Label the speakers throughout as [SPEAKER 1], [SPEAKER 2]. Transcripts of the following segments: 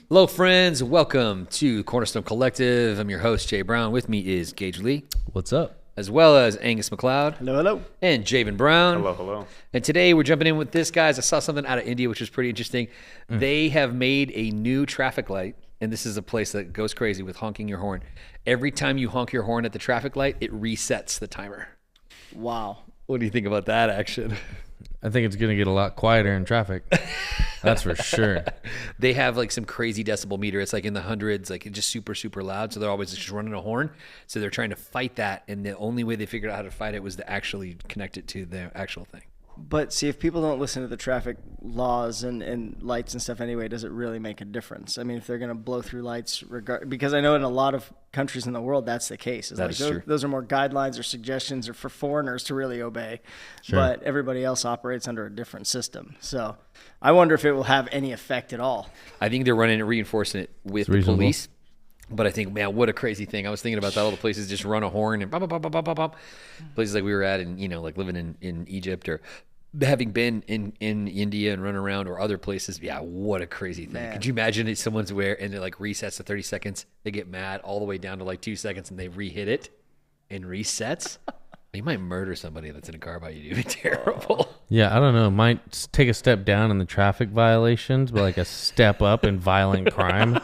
[SPEAKER 1] Hello, friends. Welcome to Cornerstone Collective. I'm your host, Jay Brown. With me is Gage Lee.
[SPEAKER 2] What's up?
[SPEAKER 1] As well as Angus McLeod.
[SPEAKER 3] Hello.
[SPEAKER 1] And Javan Brown.
[SPEAKER 4] Hello.
[SPEAKER 1] And today we're jumping in with this, guys. I saw something out of India, which was pretty interesting. They have made a new traffic light, and this is a place that goes crazy with honking your horn. Every time you honk your horn at the traffic light, it resets the timer.
[SPEAKER 3] Wow.
[SPEAKER 1] What do you think about that action?
[SPEAKER 2] I think it's going to get a lot quieter in traffic. That's for sure.
[SPEAKER 1] They have like some crazy decibel meter. It's like in the hundreds, like it's just super, super loud. So they're always just running a horn. So they're trying to fight that. And the only way they figured out how to fight it was to actually connect it to the actual thing.
[SPEAKER 3] But see, if people don't listen to the traffic laws and lights and stuff anyway, does it really make a difference? I mean, if they're going to blow through lights, because I know in a lot of countries in the world, that's the case. It's
[SPEAKER 1] that
[SPEAKER 3] like
[SPEAKER 1] is true.
[SPEAKER 3] Those are more guidelines or suggestions or for foreigners to really obey.
[SPEAKER 2] Sure.
[SPEAKER 3] But everybody else operates under a different system. So I wonder if it will have any effect at all.
[SPEAKER 1] I think they're reinforcing it with the police. But I think, man, what a crazy thing. I was thinking about that. All the places just run a horn and bop, bop, bop, bop, bop, bop. Places like we were at and, like living in Egypt or having been in India and run around or other places. Yeah, what a crazy thing.
[SPEAKER 3] Man.
[SPEAKER 1] Could you imagine if someone's and it like resets to 30 seconds, they get mad all the way down to like 2 seconds and they re-hit it and resets? You might murder somebody that's in a car by you. It'd be terrible.
[SPEAKER 2] Yeah, I don't know. Might take a step down in the traffic violations, but like a step up in violent crime.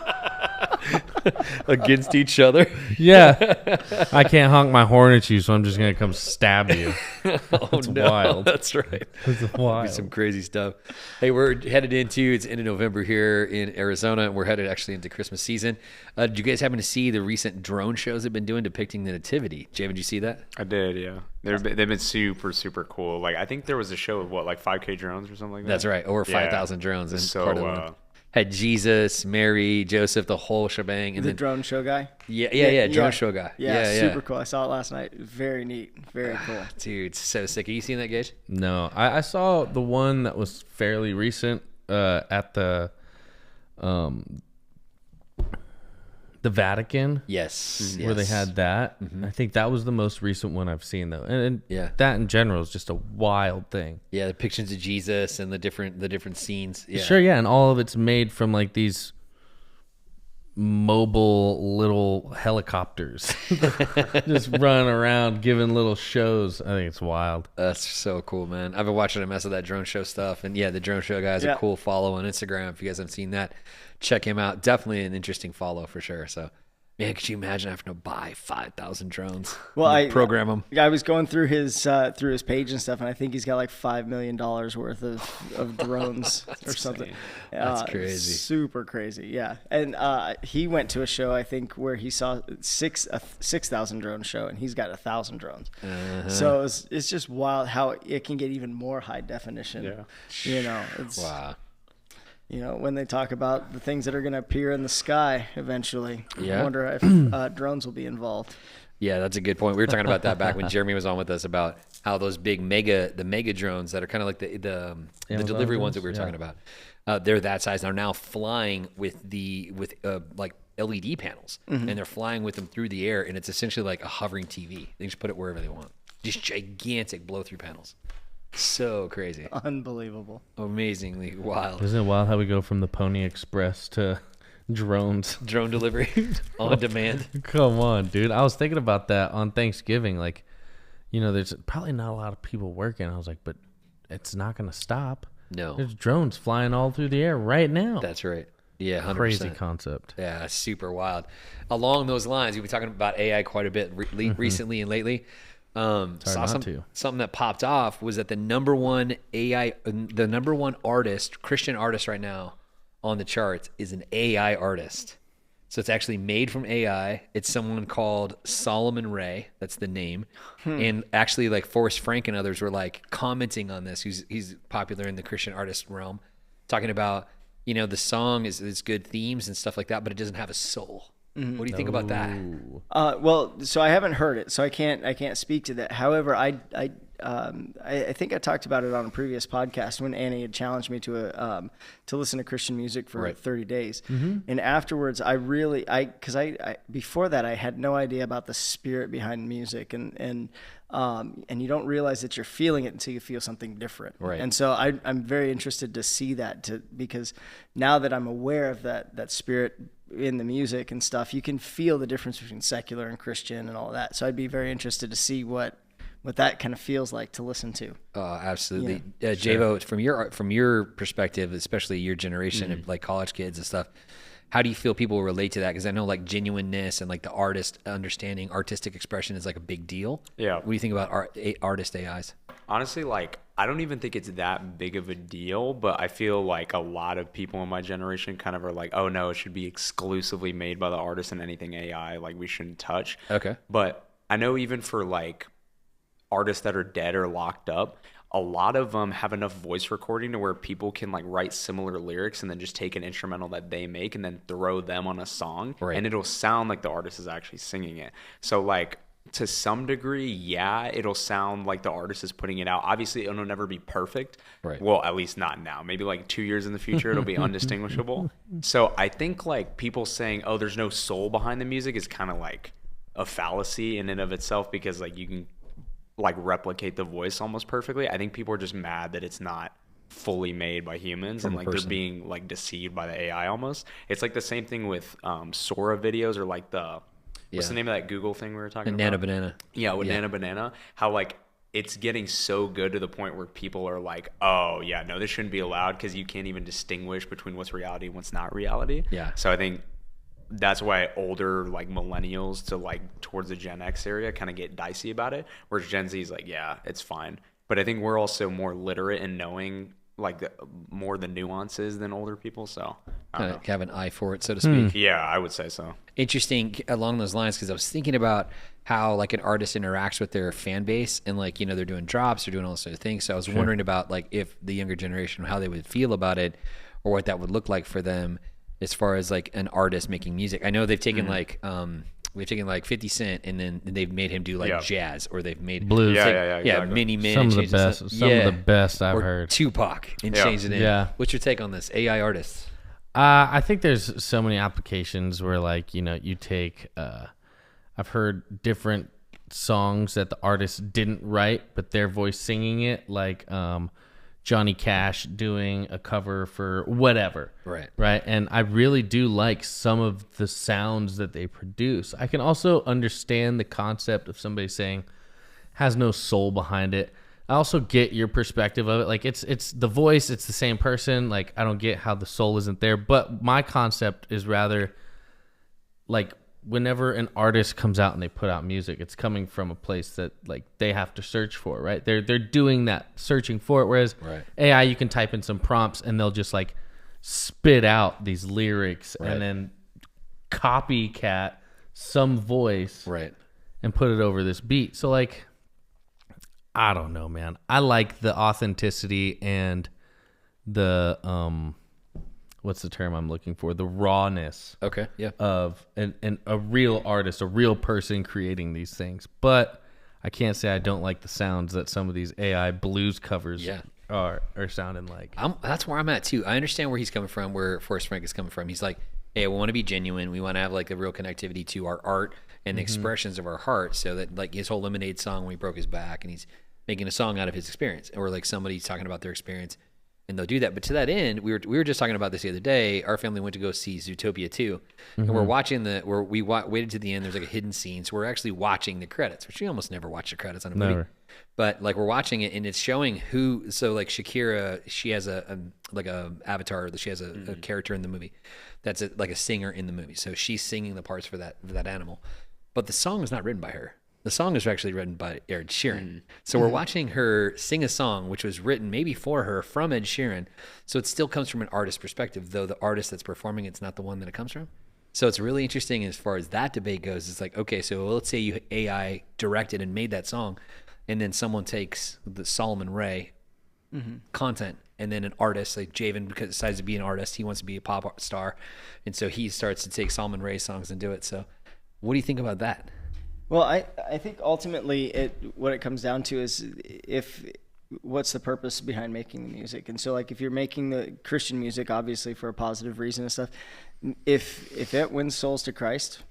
[SPEAKER 1] Against each other.
[SPEAKER 2] Yeah. I can't honk my horn at you, so I'm just going to come stab you. That's wild.
[SPEAKER 1] That's right.
[SPEAKER 2] That's wild.
[SPEAKER 1] Some crazy stuff. Hey, we're headed it's end of November here in Arizona, and we're headed actually into Christmas season. Did you guys happen to see the recent drone shows they've been doing depicting the Nativity? Jay, did you see that?
[SPEAKER 4] I did, yeah. They've been super cool. Like, I think there was a show of like 5K drones or something like that.
[SPEAKER 1] That's right. Over 5,000 drones. And
[SPEAKER 4] so,
[SPEAKER 1] part of the had Jesus, Mary, Joseph, the whole shebang. And
[SPEAKER 3] The
[SPEAKER 1] then
[SPEAKER 3] drone show guy?
[SPEAKER 1] Yeah, drone show guy.
[SPEAKER 3] Yeah, super cool. I saw it last night. Very neat. Very cool.
[SPEAKER 1] Dude, so sick. Have you seen that, Gage?
[SPEAKER 2] No, I saw the one that was fairly recent at the Vatican.
[SPEAKER 1] Yes.
[SPEAKER 2] Where they had that. I think that was the most recent one I've seen, though. And that in general is just a wild thing.
[SPEAKER 1] Yeah, the pictures of Jesus and the different scenes. Yeah.
[SPEAKER 2] Sure, yeah, and all of it's made from like these mobile little helicopters just running around giving little shows. I think it's wild.
[SPEAKER 1] That's so cool, man. I've been watching a mess of that drone show stuff, and yeah, the drone show guy is a cool follow on Instagram. If you guys haven't seen that, check him out. Definitely an interesting follow for sure. So, man, could you imagine having to buy 5,000 drones?
[SPEAKER 3] Well, I
[SPEAKER 1] program them.
[SPEAKER 3] I was going through his page and stuff, and I think he's got like $5 million worth of drones or something.
[SPEAKER 1] That's crazy.
[SPEAKER 3] Super crazy, yeah. And he went to a show, I think, where he saw a 6,000 drone show, and he's got 1,000 drones. So it's just wild how it can get even more high definition.
[SPEAKER 4] Yeah.
[SPEAKER 3] It's
[SPEAKER 1] wow.
[SPEAKER 3] When they talk about the things that are going to appear in the sky eventually,
[SPEAKER 1] Yeah.
[SPEAKER 3] I wonder if drones will be involved.
[SPEAKER 1] Yeah, that's a good point. We were talking about that back when Jeremy was on with us about how those big mega drones that are kind of like the delivery ones that we were talking about. They're that size and are now flying with like LED panels, and they're flying with them through the air, and it's essentially like a hovering TV. They just put it wherever they want. Just gigantic blow-through panels. So crazy.
[SPEAKER 3] Unbelievable.
[SPEAKER 1] Amazingly wild.
[SPEAKER 2] Isn't it wild how we go from the Pony Express to drones?
[SPEAKER 1] Drone delivery on demand.
[SPEAKER 2] Come on, dude. I was thinking about that on Thanksgiving. Like, there's probably not a lot of people working. I was like, but it's not going to stop.
[SPEAKER 1] No.
[SPEAKER 2] There's drones flying all through the air right now.
[SPEAKER 1] That's right. Yeah, 100%.
[SPEAKER 2] Crazy concept.
[SPEAKER 1] Yeah, super wild. Along those lines, we've been talking about AI quite a bit recently and lately. Something that popped off was that the number one artist, Christian artist right now on the charts is an AI artist. So it's actually made from AI. It's someone called Solomon Ray. That's the name. And actually like Forrest Frank and others were like commenting on this. He's popular in the Christian artist realm, talking about, the song is good themes and stuff like that, but it doesn't have a soul. What do you think about that?
[SPEAKER 3] Well, so I haven't heard it, so I can't speak to that. However, I I think I talked about it on a previous podcast when Annie had challenged me to listen to Christian music for 30 days. And afterwards, because before that, I had no idea about the spirit behind music, and you don't realize that you're feeling it until you feel something different.
[SPEAKER 1] Right.
[SPEAKER 3] And so I'm very interested to see that, because now that I'm aware of that spirit in the music and stuff, you can feel the difference between secular and Christian and all of that. So I'd be very interested to see what that kind of feels like to listen to.
[SPEAKER 1] Absolutely. Javo, from your perspective, especially your generation of like college kids and stuff, how do you feel people will relate to that? Because I know like genuineness and like the artist understanding artistic expression is like a big deal.
[SPEAKER 4] Yeah.
[SPEAKER 1] What do you think about artist AIs?
[SPEAKER 4] Honestly, like, I don't even think it's that big of a deal, but I feel like a lot of people in my generation kind of are like, oh no, it should be exclusively made by the artist, and anything AI, like, we shouldn't touch.
[SPEAKER 1] Okay.
[SPEAKER 4] But I know even for like artists that are dead or locked up, a lot of them have enough voice recording to where people can like write similar lyrics and then just take an instrumental that they make and then throw them on a song, and it'll sound like the artist is actually singing it. So like, to some degree, yeah, it'll sound like the artist is putting it out. Obviously, it'll never be perfect.
[SPEAKER 1] Right.
[SPEAKER 4] Well, at least not now. Maybe like 2 years in the future, it'll be undistinguishable. So I think like people saying, oh, there's no soul behind the music is kind of like a fallacy in and of itself, because like you can like replicate the voice almost perfectly. I think people are just mad that it's not fully made by humans, and like they're being like deceived by the AI almost. It's like the same thing with Sora videos, or like what's the name of that Google thing we were talking about?
[SPEAKER 1] Nana Banana.
[SPEAKER 4] Yeah, with Nana Banana. How like it's getting so good to the point where people are like, oh yeah, no, this shouldn't be allowed, because you can't even distinguish between what's reality and what's not reality.
[SPEAKER 1] Yeah.
[SPEAKER 4] So I think that's why older like millennials to like towards the Gen X area kind of get dicey about it, whereas Gen Z is like, yeah, it's fine. But I think we're also more literate in knowing like more the nuances than older people. So
[SPEAKER 1] Kind of have an eye for it, so to speak.
[SPEAKER 4] yeah, I would say so.
[SPEAKER 1] Interesting along those lines, because I was thinking about how like an artist interacts with their fan base, and like, you know, they're doing drops, they're doing all those sort of things. So I was wondering about like if the younger generation, how they would feel about it, or what that would look like for them as far as like an artist making music. I know they've taken like we've taken like 50 Cent, and then they've made him do like jazz, or they've made
[SPEAKER 2] blues.
[SPEAKER 4] Exactly.
[SPEAKER 1] mini men.
[SPEAKER 2] Some of the best. Some of the best I've heard.
[SPEAKER 1] Tupac, and changed it in.
[SPEAKER 2] Yeah.
[SPEAKER 1] What's your take on this? AI artists.
[SPEAKER 2] I think there's so many applications where, like, you know, you take, I've heard different songs that the artist didn't write, but their voice singing it, like Johnny Cash doing a cover for whatever. Right. And I really do like some of the sounds that they produce. I can also understand the concept of somebody saying has no soul behind it. I also get your perspective of it. Like, it's the voice, it's the same person. Like, I don't get how the soul isn't there. But my concept is rather like, whenever an artist comes out and they put out music, it's coming from a place that like they have to search for, right? They're doing that searching for it. Whereas AI, you can type in some prompts and they'll just like spit out these lyrics and then copycat some voice and put it over this beat. So like, I don't know, man. I like the authenticity and the what's the term I'm looking for? The rawness. Of a real artist, a real person creating these things. But I can't say I don't like the sounds that some of these AI blues covers are sounding like.
[SPEAKER 1] That's where I'm at too. I understand where he's coming from, where Forrest Frank is coming from. He's like, hey, we want to be genuine. We want to have like a real connectivity to our art and the expressions of our heart, so that like his whole Lemonade song when he broke his back, and he's making a song out of his experience, or like somebody's talking about their experience, and they'll do that. But to that end, we were just talking about this the other day. Our family went to go see Zootopia 2, and we're watching we waited to the end. There's like a hidden scene, so we're actually watching the credits, which we almost never watch the credits on a movie. But like, we're watching it, and it's showing who. So like Shakira, she has a avatar. She has a character in the movie that's like a singer in the movie. So she's singing the parts for that animal, but the song is not written by her. The song is actually written by Ed Sheeran. So we're watching her sing a song which was written maybe for her from Ed Sheeran. So it still comes from an artist perspective, though the artist that's performing it's not the one that it comes from. So it's really interesting as far as that debate goes. It's like, okay, so let's say you AI directed and made that song, and then someone takes the Solomon Ray content, and then an artist like Javan, because decides to be an artist, he wants to be a pop star, and so he starts to take Solomon Ray songs and do it. So what do you think about that?
[SPEAKER 3] Well, I think ultimately what it comes down to is what's the purpose behind making the music. And so like if you're making the Christian music obviously for a positive reason and stuff, if it wins souls to Christ,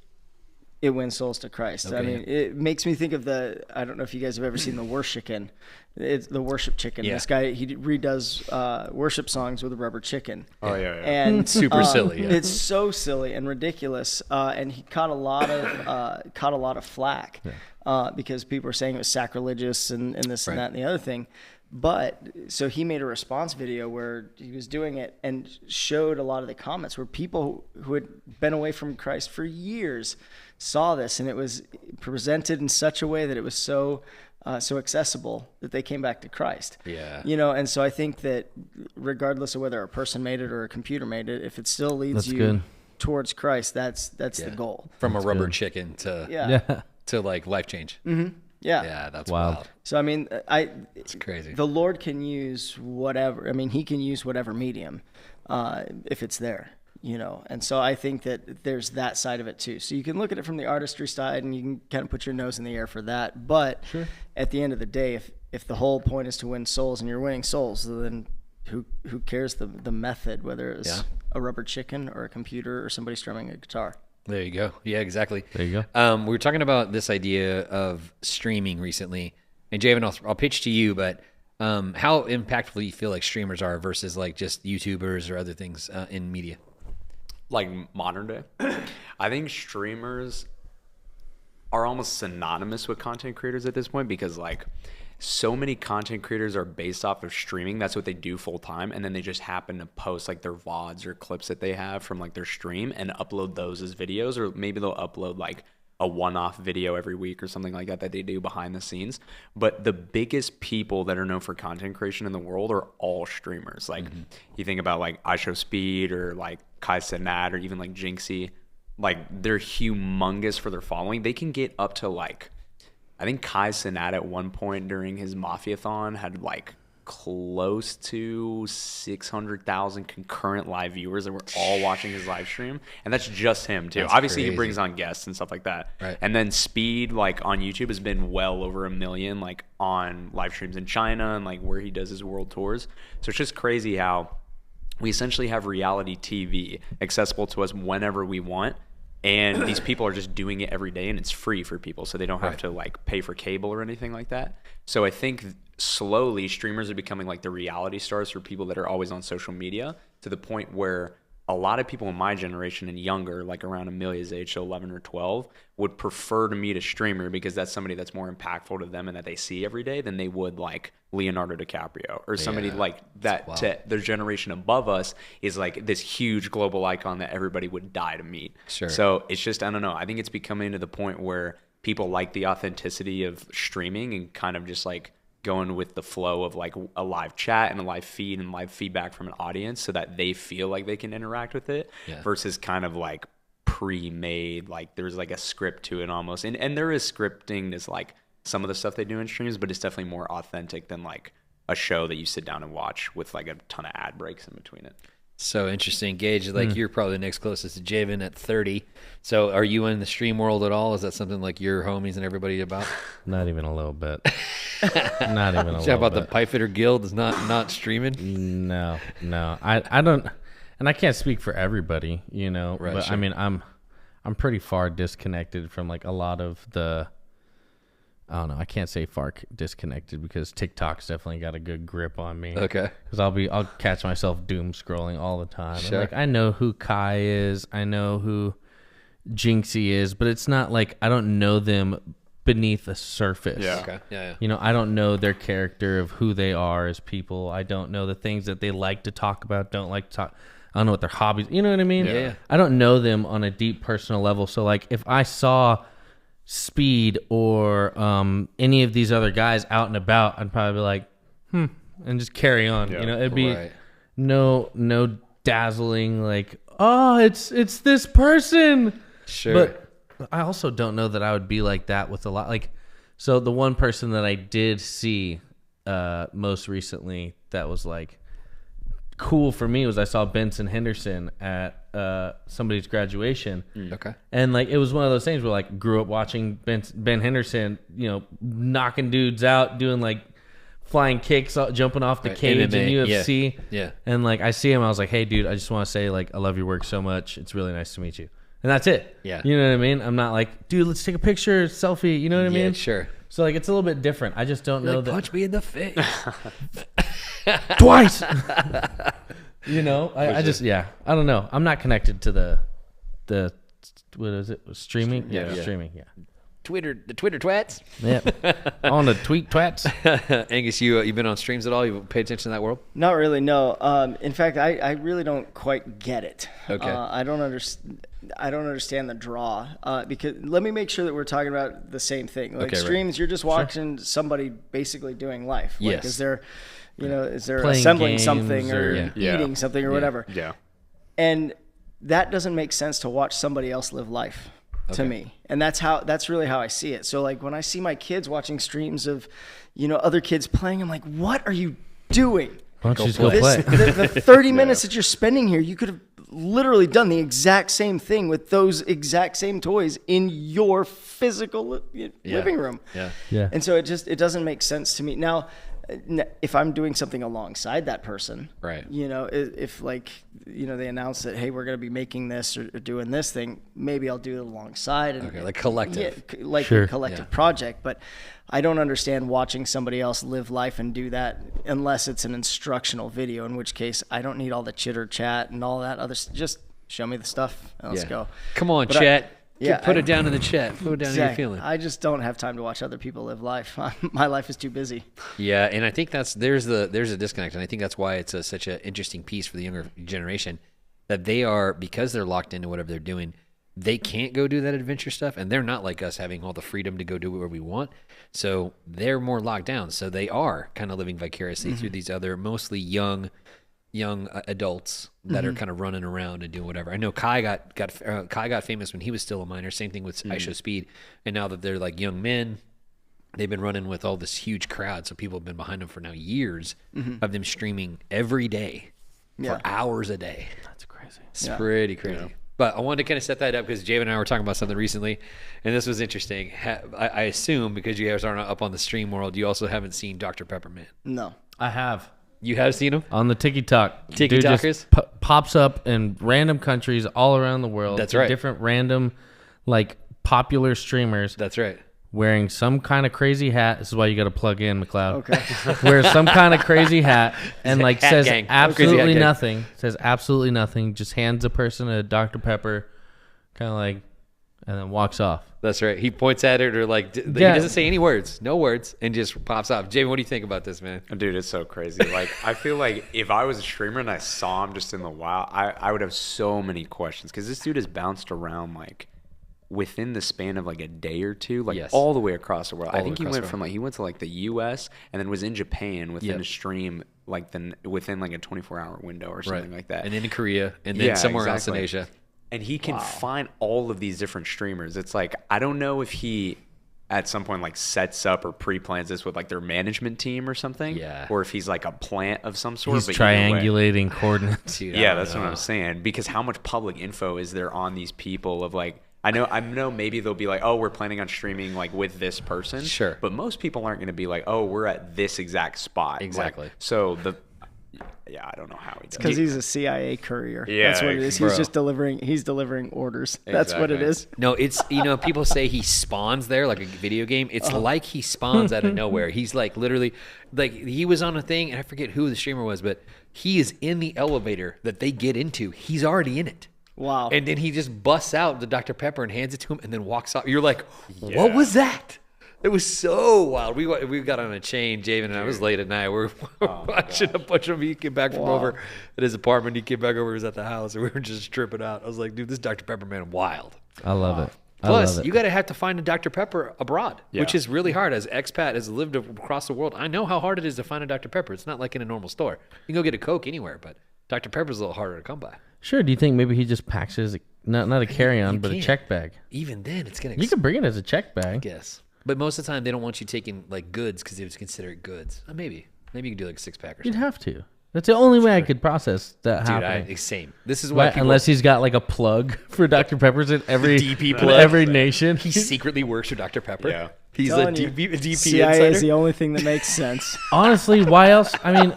[SPEAKER 3] it wins souls to Christ.
[SPEAKER 1] Okay.
[SPEAKER 3] I mean, it makes me think of I don't know if you guys have ever seen the Worship Chicken. It's the Worship Chicken.
[SPEAKER 1] Yeah.
[SPEAKER 3] This guy, he redoes worship songs with a rubber chicken.
[SPEAKER 4] Oh yeah.
[SPEAKER 3] And
[SPEAKER 1] Super silly. Yeah.
[SPEAKER 3] It's so silly and ridiculous. And he caught a lot of flack because people were saying it was sacrilegious and this and that and the other thing. But so he made a response video where he was doing it and showed a lot of the comments where people who had been away from Christ for years saw this, and it was presented in such a way that it was so accessible that they came back to Christ.
[SPEAKER 1] Yeah.
[SPEAKER 3] You know, and so I think that regardless of whether a person made it or a computer made it, if it still leads
[SPEAKER 2] That's
[SPEAKER 3] you
[SPEAKER 2] good.
[SPEAKER 3] towards Christ, that's the goal.
[SPEAKER 1] From a rubber
[SPEAKER 2] good.
[SPEAKER 1] chicken to
[SPEAKER 2] Yeah.
[SPEAKER 1] to like life change.
[SPEAKER 3] Yeah.
[SPEAKER 1] Yeah, that's
[SPEAKER 2] Wild.
[SPEAKER 1] wild.
[SPEAKER 3] So I mean,
[SPEAKER 1] It's crazy.
[SPEAKER 3] the Lord can use whatever. I mean, He can use whatever medium, if it's there, you know. And so I think that there's that side of it too. So you can look at it from the artistry side, and you can kind of put your nose in the air for that. But at the end of the day, if the whole point is to win souls, and you're winning souls, then who cares the method, whether it's a rubber chicken or a computer or somebody strumming a guitar.
[SPEAKER 1] There you go. Yeah, exactly.
[SPEAKER 2] There you go.
[SPEAKER 1] We were talking about this idea of streaming recently, and Javan, I'll pitch to you, but how impactful do you feel like streamers are versus like just YouTubers or other things in media?
[SPEAKER 4] Like modern day, I think streamers are almost synonymous with content creators at this point, because like so many content creators are based off of streaming. That's what they do full time. And then they just happen to post like their VODs or clips that they have from like their stream and upload those as videos, or maybe they'll upload like a one-off video every week or something like that they do behind the scenes. But the biggest people that are known for content creation in the world are all streamers. Like you think about like iShowSpeed or like Kai Cenat or even like Jinxie, like they're humongous for their following. They can get up to like, I think Kai Cenat at one point during his Mafiathon had like close to 600,000 concurrent live viewers that were all watching his live stream. And that's just him too.
[SPEAKER 1] That's
[SPEAKER 4] Obviously
[SPEAKER 1] crazy.
[SPEAKER 4] he brings on guests and stuff like that.
[SPEAKER 1] Right.
[SPEAKER 4] And then Speed like on YouTube has been well over 1 million like on live streams in China and like where he does his world tours. So it's just crazy how we essentially have reality TV accessible to us whenever we want. And these people are just doing it every day, and it's free for people, so they don't have to like pay for cable or anything like that. So I think slowly streamers are becoming like the reality stars for people that are always on social media, to the point where a lot of people in my generation and younger, like around Amelia's age, so 11 or 12, would prefer to meet a streamer because that's somebody that's more impactful to them and that they see every day than they would like Leonardo DiCaprio or somebody like that. To their generation above us is like this huge global icon that everybody would die to meet.
[SPEAKER 1] Sure.
[SPEAKER 4] So it's just, I don't know. I think it's becoming to the point where people like the authenticity of streaming and kind of just like going with the flow of like a live chat and a live feed and live feedback from an audience so that they feel like they can interact with it versus kind of like pre-made, like there's like a script to it almost. And there is scripting is like some of the stuff they do in streams, but it's definitely more authentic than like a show that you sit down and watch with like a ton of ad breaks in between it.
[SPEAKER 1] So interesting. Gage, like you're probably the next closest to Javan at 30. So are you in the stream world at all? Is that something like your homies and everybody about?
[SPEAKER 2] Not even a little bit. Not even a
[SPEAKER 1] How
[SPEAKER 2] little
[SPEAKER 1] about the
[SPEAKER 2] bit.
[SPEAKER 1] Pipe Fitter Guild is not streaming?
[SPEAKER 2] No. I don't, and I can't speak for everybody, you know.
[SPEAKER 1] Right,
[SPEAKER 2] but
[SPEAKER 1] sure.
[SPEAKER 2] I mean, I'm pretty far disconnected from like a lot of the. I don't know. I can't say far disconnected because TikTok's definitely got a good grip on me.
[SPEAKER 1] Okay.
[SPEAKER 2] Because I'll catch myself doom scrolling all the time.
[SPEAKER 1] Sure.
[SPEAKER 2] And like I know who Kai is, I know who Jinxie is, but it's not like I don't know them beneath the surface.
[SPEAKER 4] Yeah.
[SPEAKER 1] Okay. Yeah.
[SPEAKER 2] You know, I don't know their character of who they are as people. I don't know the things that they like to talk about, don't like to talk. I don't know what their hobbies. You know what I mean?
[SPEAKER 1] Yeah.
[SPEAKER 2] I don't know them on a deep personal level. So like if I saw Speed or any of these other guys out and about, I'd probably be like, and just carry on.
[SPEAKER 4] Yeah.
[SPEAKER 2] You know, it'd be
[SPEAKER 1] Right.
[SPEAKER 2] no dazzling like, oh, it's this person.
[SPEAKER 1] Sure.
[SPEAKER 2] But I also don't know that I would be like that with a lot. Like, so the one person that I did see most recently that was like cool for me was I saw Benson Henderson at somebody's graduation.
[SPEAKER 1] Okay.
[SPEAKER 2] And like it was one of those things where like grew up watching Ben Henderson, you know, knocking dudes out, doing like flying kicks, jumping off the cage in UFC.
[SPEAKER 1] Yeah.
[SPEAKER 2] And like I see him, I was like, hey dude, I just want to say like I love your work so much. It's really nice to meet you. And that's it.
[SPEAKER 1] Yeah.
[SPEAKER 2] You know what I mean? I'm not like, dude, let's take a picture, selfie. You know what I mean?
[SPEAKER 1] Sure.
[SPEAKER 2] So like it's a little bit different. I just don't know
[SPEAKER 1] Like,
[SPEAKER 2] that.
[SPEAKER 1] punch me in the face.
[SPEAKER 2] Twice. You know, I just I don't know. I'm not connected to the what is it? Streaming? Yeah, streaming. Yeah.
[SPEAKER 1] The Twitter twats.
[SPEAKER 2] Yeah. On the tweet twats.
[SPEAKER 1] Angus, you been on streams at all? You pay attention to that world?
[SPEAKER 3] Not really, no. In fact, I really don't quite get it.
[SPEAKER 1] Okay.
[SPEAKER 3] I don't understand the draw. Because let me make sure that we're talking about the same thing. Like streams, you're just watching somebody basically doing life. Like,
[SPEAKER 1] yes.
[SPEAKER 3] is there
[SPEAKER 2] Playing
[SPEAKER 3] assembling
[SPEAKER 2] games
[SPEAKER 3] something or
[SPEAKER 4] Yeah.
[SPEAKER 3] eating something or whatever?
[SPEAKER 4] Yeah.
[SPEAKER 3] And that doesn't make sense to watch somebody else live life. To me. And that's really how I see it. So like when I see my kids watching streams of, other kids playing, I'm like, what are you doing?
[SPEAKER 2] Why don't you just go play?
[SPEAKER 3] The 30 minutes that you're spending here, you could have literally done the exact same thing with those exact same toys in your physical living room.
[SPEAKER 2] Yeah.
[SPEAKER 3] And so it doesn't make sense to me. Now, if I'm doing something alongside that person,
[SPEAKER 1] right?
[SPEAKER 3] If they announce that, hey, we're going to be making this or doing this thing, maybe I'll do it alongside. And,
[SPEAKER 1] like collective.
[SPEAKER 3] Yeah, a collective project. But I don't understand watching somebody else live life and do that unless it's an instructional video, in which case I don't need all the chitter chat and all that other stuff. Just show me the stuff and let's go.
[SPEAKER 1] Come on,
[SPEAKER 3] But
[SPEAKER 1] chat. Put it down in the chat. Put it down in your
[SPEAKER 3] Exactly.
[SPEAKER 1] feeling.
[SPEAKER 3] I just don't have time to watch other people live life. My life is too busy.
[SPEAKER 1] Yeah, and I think there's a disconnect, and I think that's why it's such an interesting piece for the younger generation, that they are, because they're locked into whatever they're doing, they can't go do that adventure stuff, and they're not like us having all the freedom to go do whatever we want. So they're more locked down. So they are kind of living vicariously through these other mostly young adults that are kind of running around and doing whatever. I know Kai got famous when he was still a minor. Same thing with iShow Speed. And now that they're like young men, they've been running with all this huge crowd. So people have been behind them for now years of them streaming every day for hours a day.
[SPEAKER 2] That's crazy.
[SPEAKER 1] It's pretty crazy. Yeah. But I wanted to kind of set that up because Javan and I were talking about something recently, and this was interesting. I assume because you guys aren't up on the stream world, you also haven't seen Dr. Pepperman.
[SPEAKER 3] No.
[SPEAKER 2] I have.
[SPEAKER 1] You have seen him?
[SPEAKER 2] On the TikTok.
[SPEAKER 1] TikTokers?
[SPEAKER 2] Pops up in random countries all around the world.
[SPEAKER 1] That's right.
[SPEAKER 2] Different random, like, popular streamers.
[SPEAKER 1] That's right.
[SPEAKER 2] Wearing some kind of crazy hat. This is why you got to plug in, McLeod.
[SPEAKER 3] Okay.
[SPEAKER 2] Wears some kind of crazy hat and, like,
[SPEAKER 1] Hat
[SPEAKER 2] says
[SPEAKER 1] gang.
[SPEAKER 2] absolutely nothing. Says absolutely nothing. Just hands a person a Dr. Pepper, kind of like, and then walks off.
[SPEAKER 1] That's right. He points at it or like he doesn't say any words, no words, and just pops off. Jamie, what do you think about this, man?
[SPEAKER 4] Dude, it's so crazy. Like, I feel like if I was a streamer and I saw him just in the wild, I would have so many questions because this dude has bounced around like within the span of like a day or two, like all the way across the world. I think he went to like the U.S. and then was in Japan within a stream like within like a 24-hour window or something like that,
[SPEAKER 1] and then in Korea, and then somewhere else in Asia.
[SPEAKER 4] And he can find all of these different streamers. It's like, I don't know if he at some point like sets up or pre-plans this with like their management team or something. Yeah. Or if he's like a plant of some sort.
[SPEAKER 2] He's triangulating coordinates.
[SPEAKER 4] Dude, yeah, that's what I'm saying. Because how much public info is there on these people of like, I know maybe they'll be like, oh, we're planning on streaming like with this person.
[SPEAKER 1] Sure.
[SPEAKER 4] But most people aren't going to be like, oh, we're at this exact spot.
[SPEAKER 1] Exactly.
[SPEAKER 4] Like, so I don't know how he does it.
[SPEAKER 3] Because he's a CIA courier.
[SPEAKER 4] Yeah,
[SPEAKER 3] that's what it is. He's just delivering orders. Exactly. That's what it is.
[SPEAKER 1] No, it's, people say he spawns there like a video game. It's like he spawns out of nowhere. He's like literally, like he was on a thing, and I forget who the streamer was, but he is in the elevator that they get into. He's already in it.
[SPEAKER 3] Wow.
[SPEAKER 1] And then he just busts out the Dr. Pepper and hands it to him and then walks off. You're like, what was that? It was so wild. We got on a chain, Javen and I was late at night. We were watching a bunch of them. He came back from over at his apartment. He came back over, he was at the house, and we were just tripping out. I was like, dude, this Dr. Pepper man, wild.
[SPEAKER 2] I love it.
[SPEAKER 1] Plus, you got to have to find a Dr. Pepper abroad, which is really hard. As expat, has lived across the world, I know how hard it is to find a Dr. Pepper. It's not like in a normal store. You can go get a Coke anywhere, but Dr. Pepper's a little harder to come by.
[SPEAKER 2] Sure. Do you think maybe he just packs his, not a carry-on, but a check bag?
[SPEAKER 1] Even then, it's going to...
[SPEAKER 2] You can bring it as a check bag.
[SPEAKER 1] I guess. But most of the time, they don't want you taking like goods because they would consider it goods. Maybe you can do like a 6-pack or something.
[SPEAKER 2] You'd have to. That's the only way I could process that
[SPEAKER 1] Dude,
[SPEAKER 2] happening.
[SPEAKER 1] same. This is why
[SPEAKER 2] Right, unless he's got like a plug for Dr. Peppers in every
[SPEAKER 1] DP plug.
[SPEAKER 2] every nation.
[SPEAKER 1] he secretly works for Dr. Pepper.
[SPEAKER 4] Yeah.
[SPEAKER 1] He's a
[SPEAKER 3] Telling you,
[SPEAKER 1] DP
[SPEAKER 3] CIA
[SPEAKER 1] insider.
[SPEAKER 3] is the only thing that makes sense.
[SPEAKER 2] Honestly, why else? I mean,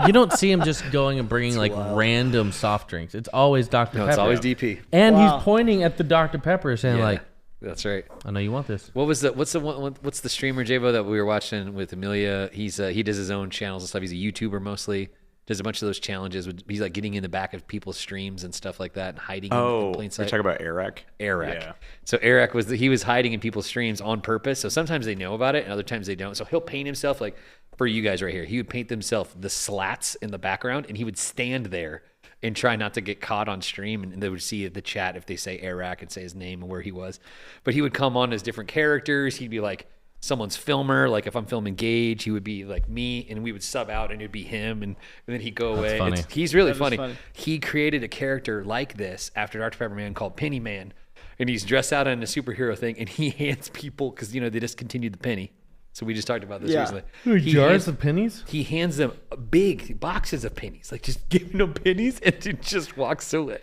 [SPEAKER 2] you don't see him just going and bringing like random soft drinks. It's always Dr.
[SPEAKER 1] No,
[SPEAKER 2] Pepper.
[SPEAKER 1] it's always DP.
[SPEAKER 2] And
[SPEAKER 3] Wow.
[SPEAKER 2] he's pointing at the Dr. Pepper saying
[SPEAKER 1] Yeah,
[SPEAKER 2] like,
[SPEAKER 1] that's right.
[SPEAKER 2] I know you want this.
[SPEAKER 1] What's the streamer Javo that we were watching with Amelia? He does his own channels and stuff. He's a YouTuber mostly. Does a bunch of those challenges. He's like getting in the back of people's streams and stuff like that and hiding in plain
[SPEAKER 4] We're
[SPEAKER 1] sight.
[SPEAKER 4] talking about Eric.
[SPEAKER 1] Yeah. So Eric he was hiding in people's streams on purpose. So sometimes they know about it and other times they don't. So he'll paint himself like for you guys right here. He would paint himself the slats in the background and he would stand there and try not to get caught on stream. And they would see the chat if they say Eric and say his name and where he was. But he would come on as different characters. He'd be like someone's filmer. Like if I'm filming Gage, he would be like me and we would sub out and it'd be him and then he'd go away.
[SPEAKER 2] funny.
[SPEAKER 1] He's really
[SPEAKER 3] That is
[SPEAKER 1] funny.
[SPEAKER 3] funny.
[SPEAKER 1] He created a character like this after Dr. Pepper Man called Penny Man. And he's dressed out in a superhero thing and he hands people, because, they discontinued the penny. So we just talked about this
[SPEAKER 3] Yeah.
[SPEAKER 1] recently. He
[SPEAKER 2] Jars
[SPEAKER 1] hands,
[SPEAKER 2] of pennies?
[SPEAKER 1] he hands them big boxes of pennies, like just giving them pennies and dude just walks away.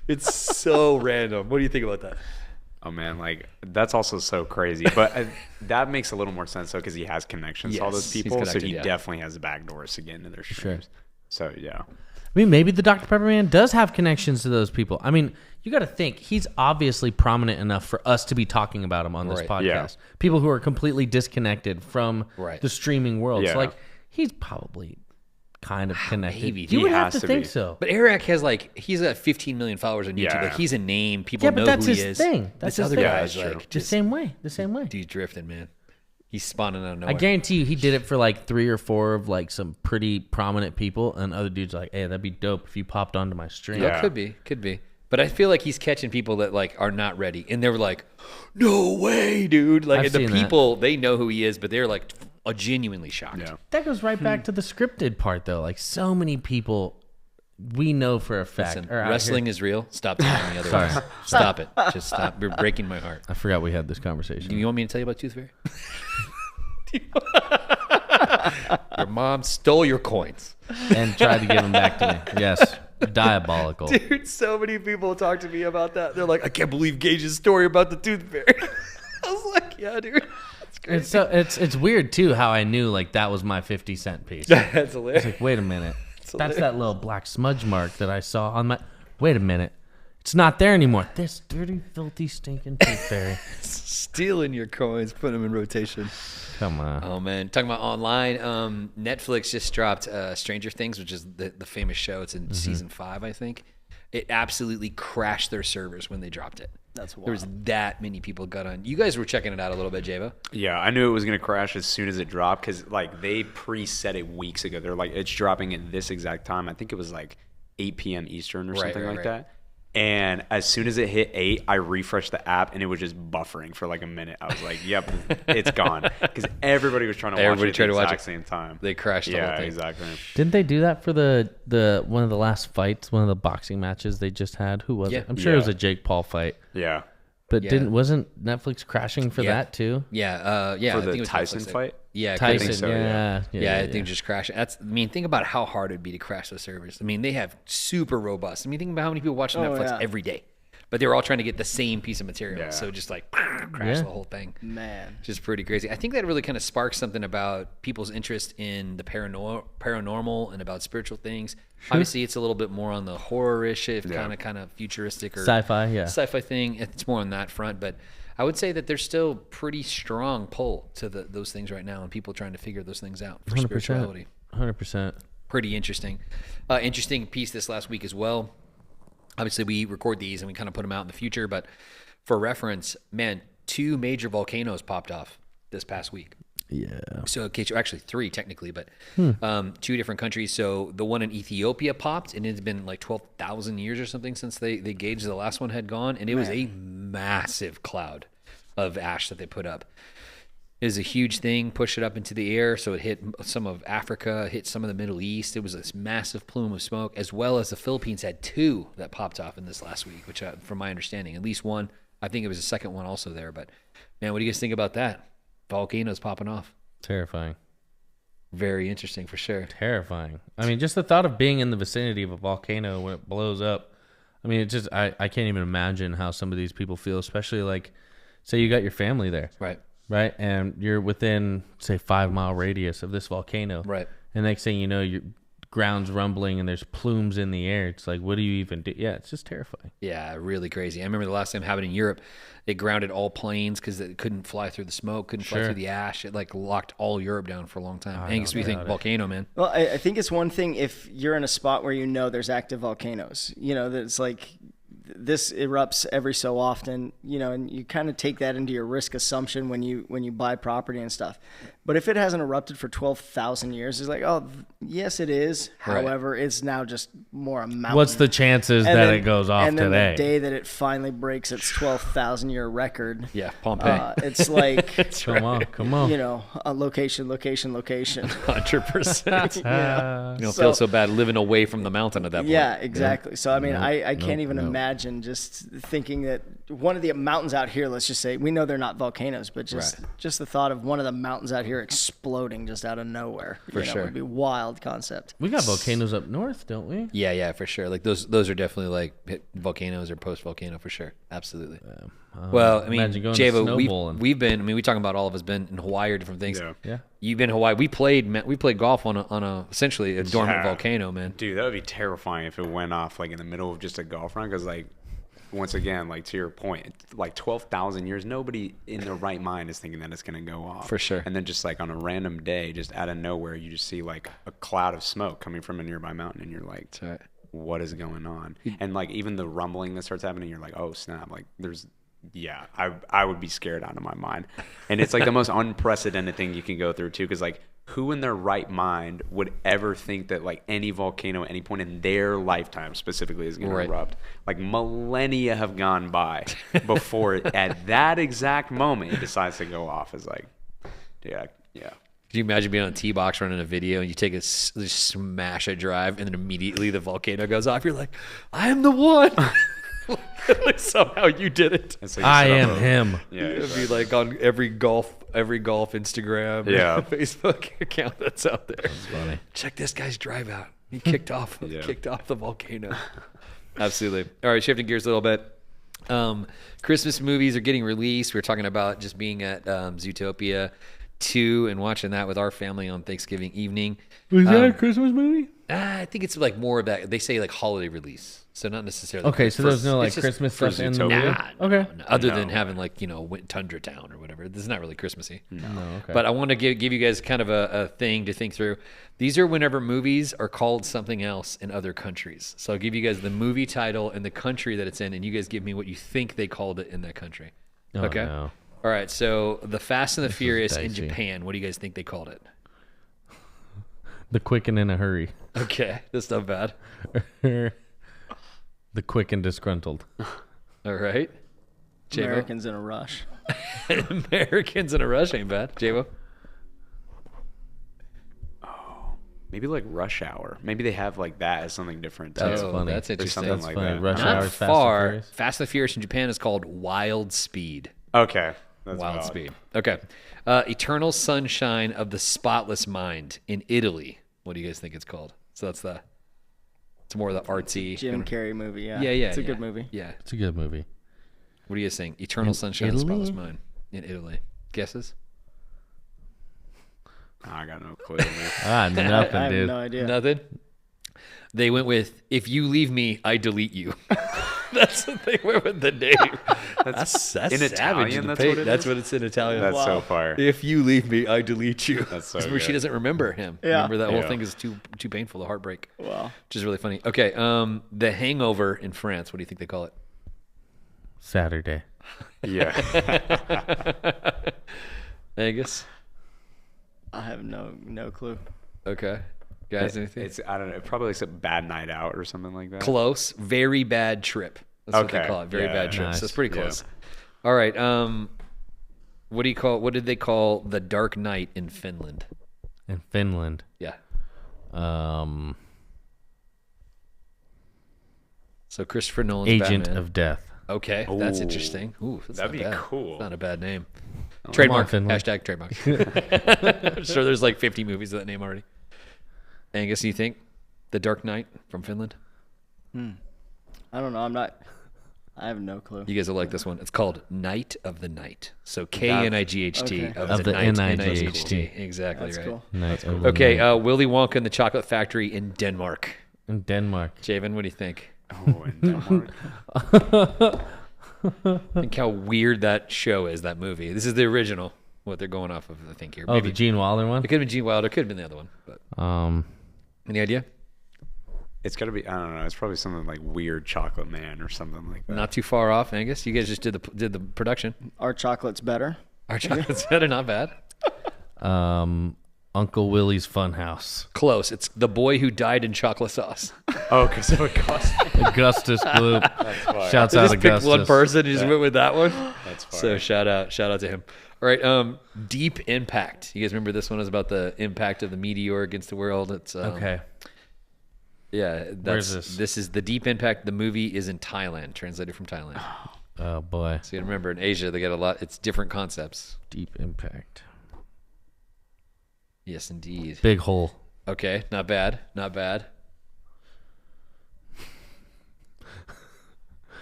[SPEAKER 1] It's so random. What do you think about that?
[SPEAKER 4] Oh man, like that's also so crazy. But that makes a little more sense though, because he has connections to all those
[SPEAKER 1] Yes, he's
[SPEAKER 4] people, so
[SPEAKER 1] connected,
[SPEAKER 4] he
[SPEAKER 1] yeah.
[SPEAKER 4] definitely has the back doors to get into their streams. So yeah,
[SPEAKER 2] I mean, maybe the Dr. Pepper Man does have connections to those people. I mean, you got to think he's obviously prominent enough for us to be talking about him on this
[SPEAKER 1] Right.
[SPEAKER 2] podcast.
[SPEAKER 4] Yeah.
[SPEAKER 2] People who are completely disconnected from
[SPEAKER 1] Right.
[SPEAKER 2] the streaming world.
[SPEAKER 4] Yeah.
[SPEAKER 2] So like, he's probably kind of connected.
[SPEAKER 1] Maybe,
[SPEAKER 2] you
[SPEAKER 1] dude.
[SPEAKER 2] would
[SPEAKER 4] He
[SPEAKER 2] have
[SPEAKER 4] has
[SPEAKER 2] to
[SPEAKER 4] to
[SPEAKER 2] think
[SPEAKER 4] be.
[SPEAKER 2] so.
[SPEAKER 1] But Eric has he's got 15 million followers on YouTube.
[SPEAKER 4] Yeah.
[SPEAKER 1] Like he's a name. People
[SPEAKER 2] Yeah,
[SPEAKER 1] know
[SPEAKER 2] but that's
[SPEAKER 1] who he
[SPEAKER 2] his
[SPEAKER 1] is.
[SPEAKER 2] thing. That's
[SPEAKER 1] this
[SPEAKER 2] his
[SPEAKER 1] other
[SPEAKER 2] thing.
[SPEAKER 1] guy's
[SPEAKER 4] Yeah, that's
[SPEAKER 1] like
[SPEAKER 4] true.
[SPEAKER 2] The
[SPEAKER 1] just
[SPEAKER 2] same way. The same way.
[SPEAKER 1] dude's drifting, man. He's spawning out of
[SPEAKER 2] I
[SPEAKER 1] nowhere.
[SPEAKER 2] guarantee you, he did it for like 3 or 4 of like some pretty prominent people, and other dudes like, "Hey, that'd be dope if you popped onto my stream."
[SPEAKER 1] No,
[SPEAKER 4] Yeah.
[SPEAKER 1] could be. But I feel like he's catching people that like are not ready, and they're like, "No way, dude!" Like
[SPEAKER 2] I've
[SPEAKER 1] the
[SPEAKER 2] seen that.
[SPEAKER 1] people they know who he is, but they're like genuinely shocked.
[SPEAKER 4] yeah.
[SPEAKER 2] That goes right back to the scripted part, though. Like so many people, we know for a fact.
[SPEAKER 1] Listen,
[SPEAKER 2] are out
[SPEAKER 1] wrestling
[SPEAKER 2] here-
[SPEAKER 1] is real. Stop telling me otherwise.
[SPEAKER 2] Sorry.
[SPEAKER 1] Stop it. Just stop. You're breaking my heart.
[SPEAKER 2] I forgot we had this conversation.
[SPEAKER 1] You want me to tell you about Tooth Fairy? Your mom stole your coins.
[SPEAKER 2] And tried to give them back to me. Yes, diabolical.
[SPEAKER 1] Dude, so many people talk to me about that. They're like, I can't believe Gage's story about the Tooth Fairy. I was like, yeah, dude. That's crazy.
[SPEAKER 2] It's so it's weird too how I knew like that was my 50-cent piece.
[SPEAKER 1] That's hilarious.
[SPEAKER 2] Like, wait a minute, that's
[SPEAKER 1] hilarious.
[SPEAKER 2] that little black smudge mark that I saw on my. Wait a minute, it's not there anymore. This dirty, filthy, stinking tooth fairy.
[SPEAKER 1] Stealing your coins, putting them in rotation.
[SPEAKER 2] Come on.
[SPEAKER 1] Oh man, talking about online, Netflix just dropped Stranger Things, which is the famous show. It's in season 5, I think. It absolutely crashed their servers when they dropped it.
[SPEAKER 3] That's wild.
[SPEAKER 1] There was that many people got on. You guys were checking it out a little bit, Javo.
[SPEAKER 4] Yeah, I knew it was gonna crash as soon as it dropped because like they preset it weeks ago. They're like, it's dropping at this exact time. I think it was like 8 p.m. Eastern or
[SPEAKER 1] Right,
[SPEAKER 4] something
[SPEAKER 1] right,
[SPEAKER 4] like
[SPEAKER 1] right.
[SPEAKER 4] that. And as soon as it hit 8, I refreshed the app and it was just buffering for like a minute. I was like, "Yep, it's gone," because everybody was trying to
[SPEAKER 1] Everybody
[SPEAKER 4] watch it
[SPEAKER 1] tried
[SPEAKER 4] at
[SPEAKER 1] to
[SPEAKER 4] the
[SPEAKER 1] watch
[SPEAKER 4] exact
[SPEAKER 1] it.
[SPEAKER 4] same time.
[SPEAKER 1] They crashed the whole
[SPEAKER 4] Yeah,
[SPEAKER 1] thing.
[SPEAKER 4] exactly.
[SPEAKER 2] Didn't they do that for the one of the last fights, one of the boxing matches they just had? Who was
[SPEAKER 1] Yeah.
[SPEAKER 2] it? I'm sure it was
[SPEAKER 4] Yeah.
[SPEAKER 2] a Jake Paul fight.
[SPEAKER 4] Yeah,
[SPEAKER 2] But
[SPEAKER 1] Yeah.
[SPEAKER 2] wasn't Netflix crashing for
[SPEAKER 1] Yeah.
[SPEAKER 2] that too?
[SPEAKER 1] Yeah,
[SPEAKER 4] for
[SPEAKER 1] I think
[SPEAKER 4] the
[SPEAKER 1] it was
[SPEAKER 4] Tyson
[SPEAKER 1] Netflix.
[SPEAKER 4] fight.
[SPEAKER 1] Yeah, I
[SPEAKER 2] Tyson,
[SPEAKER 1] think so.
[SPEAKER 2] yeah.
[SPEAKER 1] I think just crash. Think about how hard it'd be to crash those servers. I mean, they have super robust. I mean, think about how many people watch Netflix
[SPEAKER 3] yeah.
[SPEAKER 1] every day, but they were all trying to get the same piece of material.
[SPEAKER 4] Yeah.
[SPEAKER 1] So just like crash
[SPEAKER 2] Yeah.
[SPEAKER 1] the whole thing.
[SPEAKER 3] Man.
[SPEAKER 1] Just pretty crazy. I think that really kind of sparks something about people's interest in the paranormal and about spiritual things. Obviously, it's a little bit more on the horror-ish, kind of futuristic or
[SPEAKER 2] Sci-fi, yeah.
[SPEAKER 1] sci-fi thing. It's more on that front, but I would say that there's still pretty strong pull to those things right now, and people trying to figure those things out for spirituality.
[SPEAKER 2] 100%.
[SPEAKER 1] Pretty interesting. Interesting piece this last week as well. Obviously, we record these and we kind of put them out in the future, but for reference, man, 2 major volcanoes popped off this past week.
[SPEAKER 2] Yeah.
[SPEAKER 1] So, actually 3 technically, but 2 different countries. So the one in Ethiopia popped, and it's been like 12,000 years or something since they gauged the last one had gone, and it was a massive cloud of ash that they put up. It was a huge thing, pushed it up into the air, so it hit some of Africa, hit some of the Middle East. It was this massive plume of smoke, as well as the Philippines had 2 that popped off in this last week, which, from my understanding, at least one. I think it was a second one also there. But, man, what do you guys think about that? Volcanoes popping off.
[SPEAKER 2] Terrifying.
[SPEAKER 1] Very interesting for sure.
[SPEAKER 2] Terrifying. I mean, just the thought of being in the vicinity of a volcano when it blows up. I mean, it just I can't even imagine how some of these people feel, especially like, say you got your family there, right, and you're within, say, 5-mile radius of this volcano,
[SPEAKER 1] Right.
[SPEAKER 2] and next thing you know, your ground's rumbling and there's plumes in the air. It's like, what do you even do? Yeah, it's just terrifying.
[SPEAKER 1] Yeah, really crazy. I remember the last time happened in Europe, it grounded all planes because it couldn't fly through the smoke, couldn't fly
[SPEAKER 2] Sure.
[SPEAKER 1] through the ash. It like locked all Europe down for a long time.
[SPEAKER 2] I
[SPEAKER 1] Angus,
[SPEAKER 2] know
[SPEAKER 1] we think
[SPEAKER 2] about it.
[SPEAKER 1] volcano, man.
[SPEAKER 3] Well, I think it's one thing if you're in a spot where you know there's active volcanoes. You know, that's like this erupts every so often, you know, and you kind of take that into your risk assumption when you buy property and stuff. But if it hasn't erupted for 12,000 years, it's like, oh, yes, it is.
[SPEAKER 1] Right.
[SPEAKER 3] However, it's now just more a mountain.
[SPEAKER 2] What's the chances
[SPEAKER 3] And
[SPEAKER 2] that
[SPEAKER 3] then-
[SPEAKER 2] it goes off
[SPEAKER 3] and then
[SPEAKER 2] today?
[SPEAKER 3] the day that it finally breaks its 12,000 year record,
[SPEAKER 1] Yeah, Pompeii.
[SPEAKER 3] it's like,
[SPEAKER 2] Come on.
[SPEAKER 3] you know, a location.
[SPEAKER 1] 100%.
[SPEAKER 2] Ah.
[SPEAKER 1] You don't
[SPEAKER 3] So-
[SPEAKER 1] feel so bad living away from the mountain at that point.
[SPEAKER 3] Yeah, exactly. So I mean,
[SPEAKER 2] Nope,
[SPEAKER 3] I can't even
[SPEAKER 2] nope.
[SPEAKER 3] imagine just thinking that one of the mountains out here, let's just say, we know they're not volcanoes, but just the thought of one of the mountains out here exploding just out of nowhere,
[SPEAKER 1] For sure.
[SPEAKER 3] would be a wild concept.
[SPEAKER 2] We got volcanoes up north, don't we?
[SPEAKER 1] Yeah, for sure. Like those are definitely like volcanoes or post volcano for sure. Absolutely. Well, I mean,
[SPEAKER 2] imagine going to
[SPEAKER 1] Javo,
[SPEAKER 2] snowballing.
[SPEAKER 1] we've been. I mean, we talking about all of us been in Hawaii or different things.
[SPEAKER 2] Yeah.
[SPEAKER 1] You've been in Hawaii. We played golf on a essentially a dormant
[SPEAKER 4] Yeah.
[SPEAKER 1] volcano, man.
[SPEAKER 4] Dude, that would be terrifying if it went off like in the middle of just a golf run. Because like, once again, like to your point, like 12,000 years, nobody in their right mind is thinking that it's gonna go off.
[SPEAKER 1] For sure.
[SPEAKER 4] And then just like on a random day, just out of nowhere, you just see like a cloud of smoke coming from a nearby mountain, and you're like,
[SPEAKER 1] That's right.
[SPEAKER 4] what is going on? And like even the rumbling that starts happening, you're like, oh snap! Like there's. Yeah, I would be scared out of my mind. And it's like the most unprecedented thing you can go through too, because like who in their right mind would ever think that like any volcano at any point in their lifetime specifically is going to erupt? Like millennia have gone by before at that exact moment it decides to go off. It's like, yeah.
[SPEAKER 1] Can you imagine being on a tee box running a video and you take just smash a drive and then immediately the volcano goes off? You're like, I am the one. Like somehow you did it.
[SPEAKER 4] It's like
[SPEAKER 2] I
[SPEAKER 4] you set
[SPEAKER 2] am
[SPEAKER 4] up
[SPEAKER 2] him.
[SPEAKER 4] Yeah,
[SPEAKER 1] It'd be like on every golf Instagram,
[SPEAKER 4] Yeah.
[SPEAKER 1] Facebook account that's out there.
[SPEAKER 2] funny.
[SPEAKER 1] Check this guy's drive out. He kicked off
[SPEAKER 4] Yeah.
[SPEAKER 1] the volcano. Absolutely. All right, shifting gears a little bit. Christmas movies are getting released. We were talking about just being at Zootopia 2 and watching that with our family on Thanksgiving evening.
[SPEAKER 2] Was that a Christmas movie?
[SPEAKER 1] I think it's like more of that. They say like holiday release, so not necessarily.
[SPEAKER 2] Okay, so there's no like
[SPEAKER 1] it's just
[SPEAKER 2] Christmas
[SPEAKER 4] for
[SPEAKER 2] stuff in the
[SPEAKER 4] Zootopia.
[SPEAKER 2] movie? Okay.
[SPEAKER 1] No, other than
[SPEAKER 4] No.
[SPEAKER 1] having like Tundra Town or whatever. This is not really Christmassy.
[SPEAKER 2] No, okay.
[SPEAKER 1] But I want to give you guys kind of a thing to think through. These are whenever movies are called something else in other countries. So I'll give you guys the movie title and the country that it's in, and you guys give me what you think they called it in that country.
[SPEAKER 2] Oh,
[SPEAKER 1] Okay.
[SPEAKER 2] no.
[SPEAKER 1] All right. So The Fast and the Furious in
[SPEAKER 2] dicey.
[SPEAKER 1] Japan. What do you guys think they called it?
[SPEAKER 2] The Quick and in a Hurry.
[SPEAKER 1] Okay, that's not bad.
[SPEAKER 2] The Quick and Disgruntled.
[SPEAKER 1] All right. Jabo?
[SPEAKER 3] Americans in a rush.
[SPEAKER 1] Americans in a Rush ain't bad. Jabo?
[SPEAKER 4] Maybe like Rush Hour. Maybe they have like that as something different too.
[SPEAKER 2] That's
[SPEAKER 1] Oh,
[SPEAKER 2] funny.
[SPEAKER 1] that's
[SPEAKER 4] There's
[SPEAKER 1] interesting.
[SPEAKER 4] something
[SPEAKER 2] That's
[SPEAKER 4] like
[SPEAKER 2] funny.
[SPEAKER 4] that.
[SPEAKER 2] Rush
[SPEAKER 1] Not
[SPEAKER 2] Hour, Fast and
[SPEAKER 1] far.
[SPEAKER 2] Furious.
[SPEAKER 1] Fast and the Furious in Japan is called Wild Speed.
[SPEAKER 4] Okay. That's
[SPEAKER 1] Wild
[SPEAKER 4] valid.
[SPEAKER 1] Speed. Okay. Eternal Sunshine of the Spotless Mind in Italy. What do you guys think it's called? So it's more of the artsy.
[SPEAKER 3] Jim Carrey movie. Yeah.
[SPEAKER 1] Yeah.
[SPEAKER 3] It's a good movie.
[SPEAKER 1] Yeah.
[SPEAKER 2] It's a good movie.
[SPEAKER 1] What are you saying? Eternal
[SPEAKER 2] In
[SPEAKER 1] Sunshine of the
[SPEAKER 2] Italy?
[SPEAKER 1] Spotless Mind in Italy. Guesses?
[SPEAKER 4] I got no clue. man.
[SPEAKER 2] Nothing,
[SPEAKER 3] I have
[SPEAKER 2] dude.
[SPEAKER 3] no idea.
[SPEAKER 1] Nothing? They went with, if you leave me, I delete you. That's what they went with the name. That's
[SPEAKER 4] in
[SPEAKER 1] savage
[SPEAKER 4] Italian,
[SPEAKER 1] to
[SPEAKER 4] that's
[SPEAKER 1] pay-
[SPEAKER 4] what it
[SPEAKER 1] That's
[SPEAKER 4] is?
[SPEAKER 1] what it's in Italian.
[SPEAKER 4] That's so fire.
[SPEAKER 1] If you leave me, I delete you.
[SPEAKER 4] That's so
[SPEAKER 1] where she
[SPEAKER 4] good.
[SPEAKER 1] doesn't remember him.
[SPEAKER 3] Yeah.
[SPEAKER 1] Remember that whole
[SPEAKER 4] Yeah.
[SPEAKER 1] thing is too painful, the heartbreak.
[SPEAKER 3] Wow.
[SPEAKER 1] Which is really funny. Okay, The Hangover in France. What do you think they call it?
[SPEAKER 2] Saturday.
[SPEAKER 4] Yeah.
[SPEAKER 1] Angus?
[SPEAKER 3] I have no clue.
[SPEAKER 1] Okay. Guys, anything?
[SPEAKER 4] It's I don't know. Probably like a bad night out or something like that.
[SPEAKER 1] Close. Very bad trip. That's what they
[SPEAKER 4] Okay.
[SPEAKER 1] call it. Very
[SPEAKER 4] Yeah,
[SPEAKER 1] bad trip.
[SPEAKER 2] nice.
[SPEAKER 1] So it's pretty
[SPEAKER 4] Yeah.
[SPEAKER 1] close. All right. What did they call The Dark Knight in Finland?
[SPEAKER 2] In Finland.
[SPEAKER 1] Yeah. So Christopher Nolan's
[SPEAKER 2] Agent
[SPEAKER 1] Batman.
[SPEAKER 2] of Death.
[SPEAKER 1] Okay, that's
[SPEAKER 4] Ooh.
[SPEAKER 1] interesting. Ooh, that's
[SPEAKER 4] That'd
[SPEAKER 1] not
[SPEAKER 4] be
[SPEAKER 1] bad.
[SPEAKER 4] cool.
[SPEAKER 1] Not a bad name. Trademark.
[SPEAKER 2] Finland.
[SPEAKER 1] Hashtag trademark. I'm sure there's like 50 movies of that name already. Angus, you think The Dark Knight from Finland?
[SPEAKER 3] I don't know. I have no clue.
[SPEAKER 1] You guys will like this one. It's called Night of the Night. So K-N-I-G-H-T
[SPEAKER 3] Okay.
[SPEAKER 1] of
[SPEAKER 2] Of
[SPEAKER 1] the
[SPEAKER 2] the
[SPEAKER 1] Night.
[SPEAKER 2] N-I-G-H-T.
[SPEAKER 1] Exactly
[SPEAKER 3] That's
[SPEAKER 1] right.
[SPEAKER 3] cool.
[SPEAKER 2] Night of the
[SPEAKER 1] Okay,
[SPEAKER 2] Night.
[SPEAKER 1] Willy Wonka and the Chocolate Factory in Denmark.
[SPEAKER 2] In Denmark.
[SPEAKER 1] Javen, what do you think?
[SPEAKER 4] Oh, in Denmark.
[SPEAKER 1] Think how weird that show is, that movie. This is the original, what they're going off of, I think, here.
[SPEAKER 2] Oh, the Gene Wilder one?
[SPEAKER 1] It could have been Gene Wilder. It could have been the other one. But any idea?
[SPEAKER 4] It's got to be, I don't know. It's probably something like Weird Chocolate Man or something like that.
[SPEAKER 1] Not too far off, Angus. You guys just did the production.
[SPEAKER 3] Our chocolate's better.
[SPEAKER 1] Our chocolate's better, not bad.
[SPEAKER 2] Uncle Willie's Funhouse.
[SPEAKER 1] Close. It's The Boy Who Died in Chocolate Sauce.
[SPEAKER 4] Oh, because of Augustus.
[SPEAKER 2] Augustus Gloop.
[SPEAKER 4] That's fire.
[SPEAKER 2] Shouts
[SPEAKER 1] I
[SPEAKER 2] out
[SPEAKER 1] just
[SPEAKER 2] Augustus.
[SPEAKER 1] picked one person and just went with that one.
[SPEAKER 4] That's fire.
[SPEAKER 1] So shout out to him. All right, Deep Impact. You guys remember this one is about the impact of the meteor against the world. It's
[SPEAKER 2] Okay.
[SPEAKER 1] Yeah,
[SPEAKER 2] Where's this?
[SPEAKER 1] This is the Deep Impact. The movie is in Thailand, translated from Thailand.
[SPEAKER 2] Oh, boy.
[SPEAKER 1] So you gotta remember, in Asia they got a lot. It's different concepts.
[SPEAKER 2] Deep Impact.
[SPEAKER 1] Yes, indeed.
[SPEAKER 2] Big hole.
[SPEAKER 1] Okay, not bad. Not bad.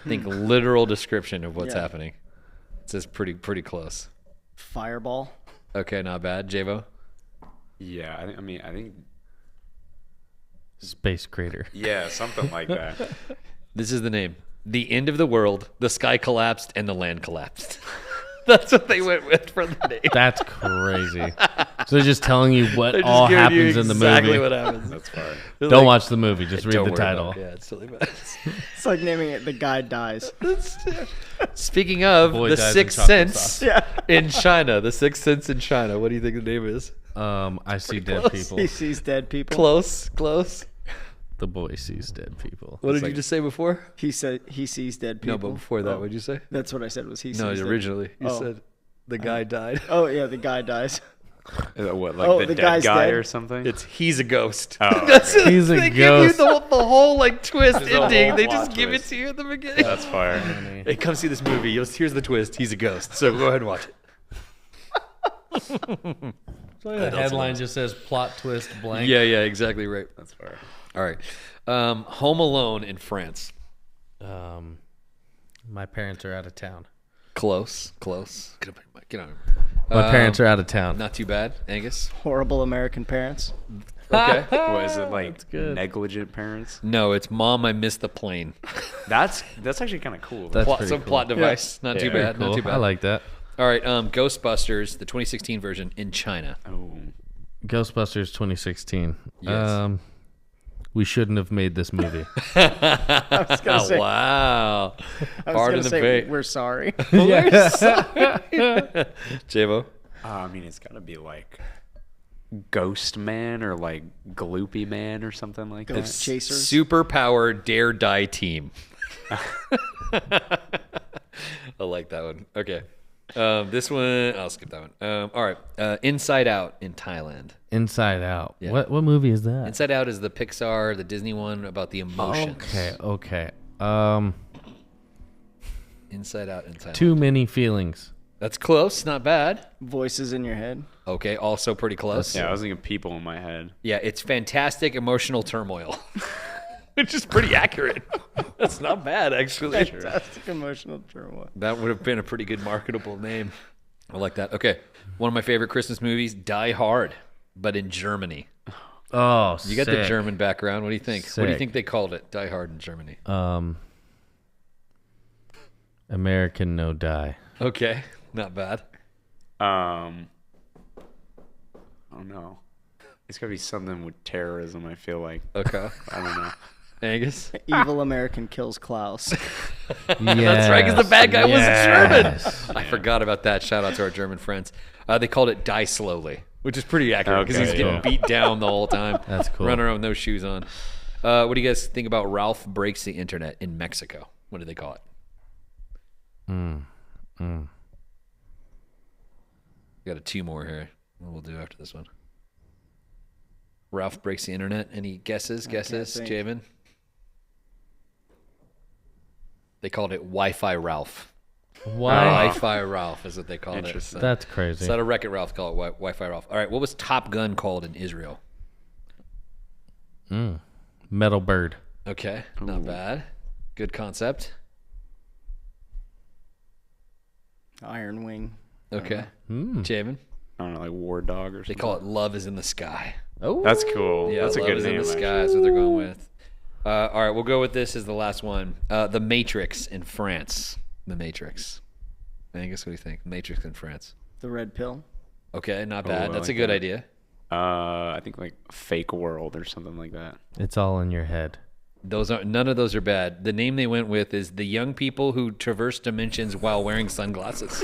[SPEAKER 1] Think literal description of what's
[SPEAKER 3] Yeah.
[SPEAKER 1] happening. It says pretty close.
[SPEAKER 3] Fireball.
[SPEAKER 1] Okay, not bad. Javo?
[SPEAKER 4] Yeah, I think,
[SPEAKER 2] Space crater.
[SPEAKER 4] yeah, something like that.
[SPEAKER 1] This is the name. The end of the world, the sky collapsed, and the land collapsed. That's what they went with for the name.
[SPEAKER 2] That's crazy. So they're just telling you what
[SPEAKER 1] They're just
[SPEAKER 2] all
[SPEAKER 1] giving you
[SPEAKER 2] happens in the
[SPEAKER 1] exactly
[SPEAKER 2] movie.
[SPEAKER 1] what happens.
[SPEAKER 4] That's fire.
[SPEAKER 1] They're
[SPEAKER 2] Don't
[SPEAKER 1] like,
[SPEAKER 2] watch the movie. Just read
[SPEAKER 1] "Don't
[SPEAKER 2] the
[SPEAKER 1] worry
[SPEAKER 2] title.
[SPEAKER 1] about it." Yeah, it's totally bad.
[SPEAKER 3] It's like naming it The Guy Dies.
[SPEAKER 1] Speaking of
[SPEAKER 2] Boy
[SPEAKER 1] The
[SPEAKER 2] dies in
[SPEAKER 1] Sixth
[SPEAKER 2] chocolate
[SPEAKER 1] Sense
[SPEAKER 2] sauce.
[SPEAKER 3] Yeah.
[SPEAKER 1] in China, The Sixth Sense in China. What do you think the name is?
[SPEAKER 2] I see dead
[SPEAKER 1] close.
[SPEAKER 2] people.
[SPEAKER 3] He sees dead people.
[SPEAKER 1] Close.
[SPEAKER 2] The boy sees dead people.
[SPEAKER 1] What did you just say before?
[SPEAKER 3] He said he sees dead people.
[SPEAKER 1] No, but before that,
[SPEAKER 3] Oh.
[SPEAKER 1] what did you say?
[SPEAKER 3] That's what I said was he sees
[SPEAKER 1] No,
[SPEAKER 3] dead.
[SPEAKER 1] originally you
[SPEAKER 3] Oh.
[SPEAKER 1] said the guy died.
[SPEAKER 3] Oh, yeah, the guy dies.
[SPEAKER 4] Is that what, like
[SPEAKER 3] Oh,
[SPEAKER 4] the
[SPEAKER 3] the
[SPEAKER 4] dead
[SPEAKER 3] guy's
[SPEAKER 4] guy
[SPEAKER 3] dead?
[SPEAKER 4] or something?
[SPEAKER 1] It's he's a ghost.
[SPEAKER 4] Oh,
[SPEAKER 1] That's
[SPEAKER 4] okay.
[SPEAKER 1] it.
[SPEAKER 2] He's a
[SPEAKER 1] They
[SPEAKER 2] ghost.
[SPEAKER 1] give you the whole like twist
[SPEAKER 4] There's a
[SPEAKER 1] ending.
[SPEAKER 4] whole
[SPEAKER 1] They
[SPEAKER 4] plot
[SPEAKER 1] just give it
[SPEAKER 4] twist.
[SPEAKER 1] to you at the beginning.
[SPEAKER 4] That's fire.
[SPEAKER 1] Hey, come see this movie. Here's the twist. He's a ghost. So go ahead and watch it.
[SPEAKER 2] The headline just says plot twist blank.
[SPEAKER 1] Yeah, exactly right.
[SPEAKER 4] That's fire.
[SPEAKER 1] All right. Home Alone in France.
[SPEAKER 2] My parents are out of town.
[SPEAKER 1] Close. Get on.
[SPEAKER 2] My parents are out of town.
[SPEAKER 1] Not too bad, Angus.
[SPEAKER 3] Horrible American parents.
[SPEAKER 1] Okay.
[SPEAKER 4] What is it, like
[SPEAKER 2] good.
[SPEAKER 4] negligent parents?
[SPEAKER 1] No, it's Mom, I missed the plane.
[SPEAKER 4] That's actually kind of cool.
[SPEAKER 2] That's
[SPEAKER 1] Plot,
[SPEAKER 2] pretty
[SPEAKER 1] some
[SPEAKER 2] cool.
[SPEAKER 1] plot device. Not too
[SPEAKER 4] Yeah.
[SPEAKER 1] bad.
[SPEAKER 2] Cool.
[SPEAKER 1] Not too bad.
[SPEAKER 2] I like that.
[SPEAKER 1] All right. Ghostbusters, the 2016 version in China.
[SPEAKER 4] Oh,
[SPEAKER 2] Ghostbusters 2016.
[SPEAKER 1] Yes.
[SPEAKER 2] We shouldn't have made this movie.
[SPEAKER 3] I was gonna say,
[SPEAKER 1] Wow.
[SPEAKER 3] I was
[SPEAKER 1] Pardon
[SPEAKER 3] gonna
[SPEAKER 1] the
[SPEAKER 3] say
[SPEAKER 1] bait.
[SPEAKER 3] we're sorry.
[SPEAKER 1] Javo.
[SPEAKER 4] I mean, it's got to be like Ghost Man or like Gloopy Man or something like that.
[SPEAKER 3] Ghost Chasers.
[SPEAKER 1] Superpower Dare Die Team. I like that one. Okay. This one, I'll skip that one. All right. Inside Out in Thailand.
[SPEAKER 2] Inside Out.
[SPEAKER 1] Yeah.
[SPEAKER 2] What movie is that?
[SPEAKER 1] Inside Out is the Pixar, the Disney one about the emotions.
[SPEAKER 2] Okay.
[SPEAKER 1] Inside Out in Thailand.
[SPEAKER 2] Too Many Feelings.
[SPEAKER 1] That's close. Not bad.
[SPEAKER 3] Voices in your head.
[SPEAKER 1] Okay. Also pretty close.
[SPEAKER 4] Yeah, I was thinking people in my head.
[SPEAKER 1] Yeah, it's fantastic emotional turmoil. Which is pretty accurate. That's not bad, actually.
[SPEAKER 3] Fantastic emotional turmoil.
[SPEAKER 1] That would have been a pretty good marketable name. I like that. Okay. One of my favorite Christmas movies, Die Hard, but in Germany.
[SPEAKER 2] Oh,
[SPEAKER 1] You got the
[SPEAKER 2] sick.
[SPEAKER 1] German background. What do you think? What do you
[SPEAKER 2] Sick.
[SPEAKER 1] think they called it? Die Hard in Germany.
[SPEAKER 2] American No Die.
[SPEAKER 1] Okay. Not bad.
[SPEAKER 4] I don't know. It's got to be something with terrorism, I feel like.
[SPEAKER 1] Okay.
[SPEAKER 4] I don't know.
[SPEAKER 1] Angus?
[SPEAKER 3] Evil American kills Klaus.
[SPEAKER 1] That's right, because the bad guy
[SPEAKER 2] Yes.
[SPEAKER 1] was German. I forgot about that. Shout out to our German friends. They called it Die Slowly, which is pretty accurate because
[SPEAKER 4] Okay,
[SPEAKER 1] he's getting
[SPEAKER 4] yeah.
[SPEAKER 1] beat down the whole time.
[SPEAKER 2] That's cool.
[SPEAKER 1] Running around with no shoes on. What do you guys think about Ralph Breaks the Internet in Mexico? What do they call it? We got two more here. What we'll do after this one. Ralph Breaks the Internet. Any guesses? Guesses,
[SPEAKER 3] think.
[SPEAKER 1] Javen? They called it Wi-Fi Ralph.
[SPEAKER 2] Why?
[SPEAKER 1] Wi-Fi Ralph is what they called it.
[SPEAKER 4] Interesting.
[SPEAKER 1] So.
[SPEAKER 2] That's crazy.
[SPEAKER 1] Instead of Wreck-It Ralph, call it Wi-Fi Ralph. All right, what was Top Gun called in Israel?
[SPEAKER 2] Metal Bird.
[SPEAKER 1] Okay, not bad. Good concept.
[SPEAKER 3] Iron Wing.
[SPEAKER 1] Okay, Jamin.
[SPEAKER 4] I don't know, like War Dog or
[SPEAKER 1] They
[SPEAKER 4] something.
[SPEAKER 1] call it Love is in the Sky.
[SPEAKER 2] Oh,
[SPEAKER 4] That's cool.
[SPEAKER 1] Yeah,
[SPEAKER 4] That's a
[SPEAKER 1] Love
[SPEAKER 4] good
[SPEAKER 1] is
[SPEAKER 4] name.
[SPEAKER 1] in the Sky.
[SPEAKER 4] actually.
[SPEAKER 1] That's what they're going with. All right, we'll go with this as the last one. The Matrix in France. The Matrix. Angus, what do you think? Matrix in France.
[SPEAKER 3] The Red Pill.
[SPEAKER 1] Okay, not
[SPEAKER 4] Oh,
[SPEAKER 1] bad.
[SPEAKER 4] I
[SPEAKER 1] That's
[SPEAKER 4] like
[SPEAKER 1] a good
[SPEAKER 4] that.
[SPEAKER 1] idea.
[SPEAKER 4] I think like Fake World or something like that.
[SPEAKER 2] it's all in your head.
[SPEAKER 1] None of those are bad. The name they went with is the young people who traverse dimensions while wearing sunglasses.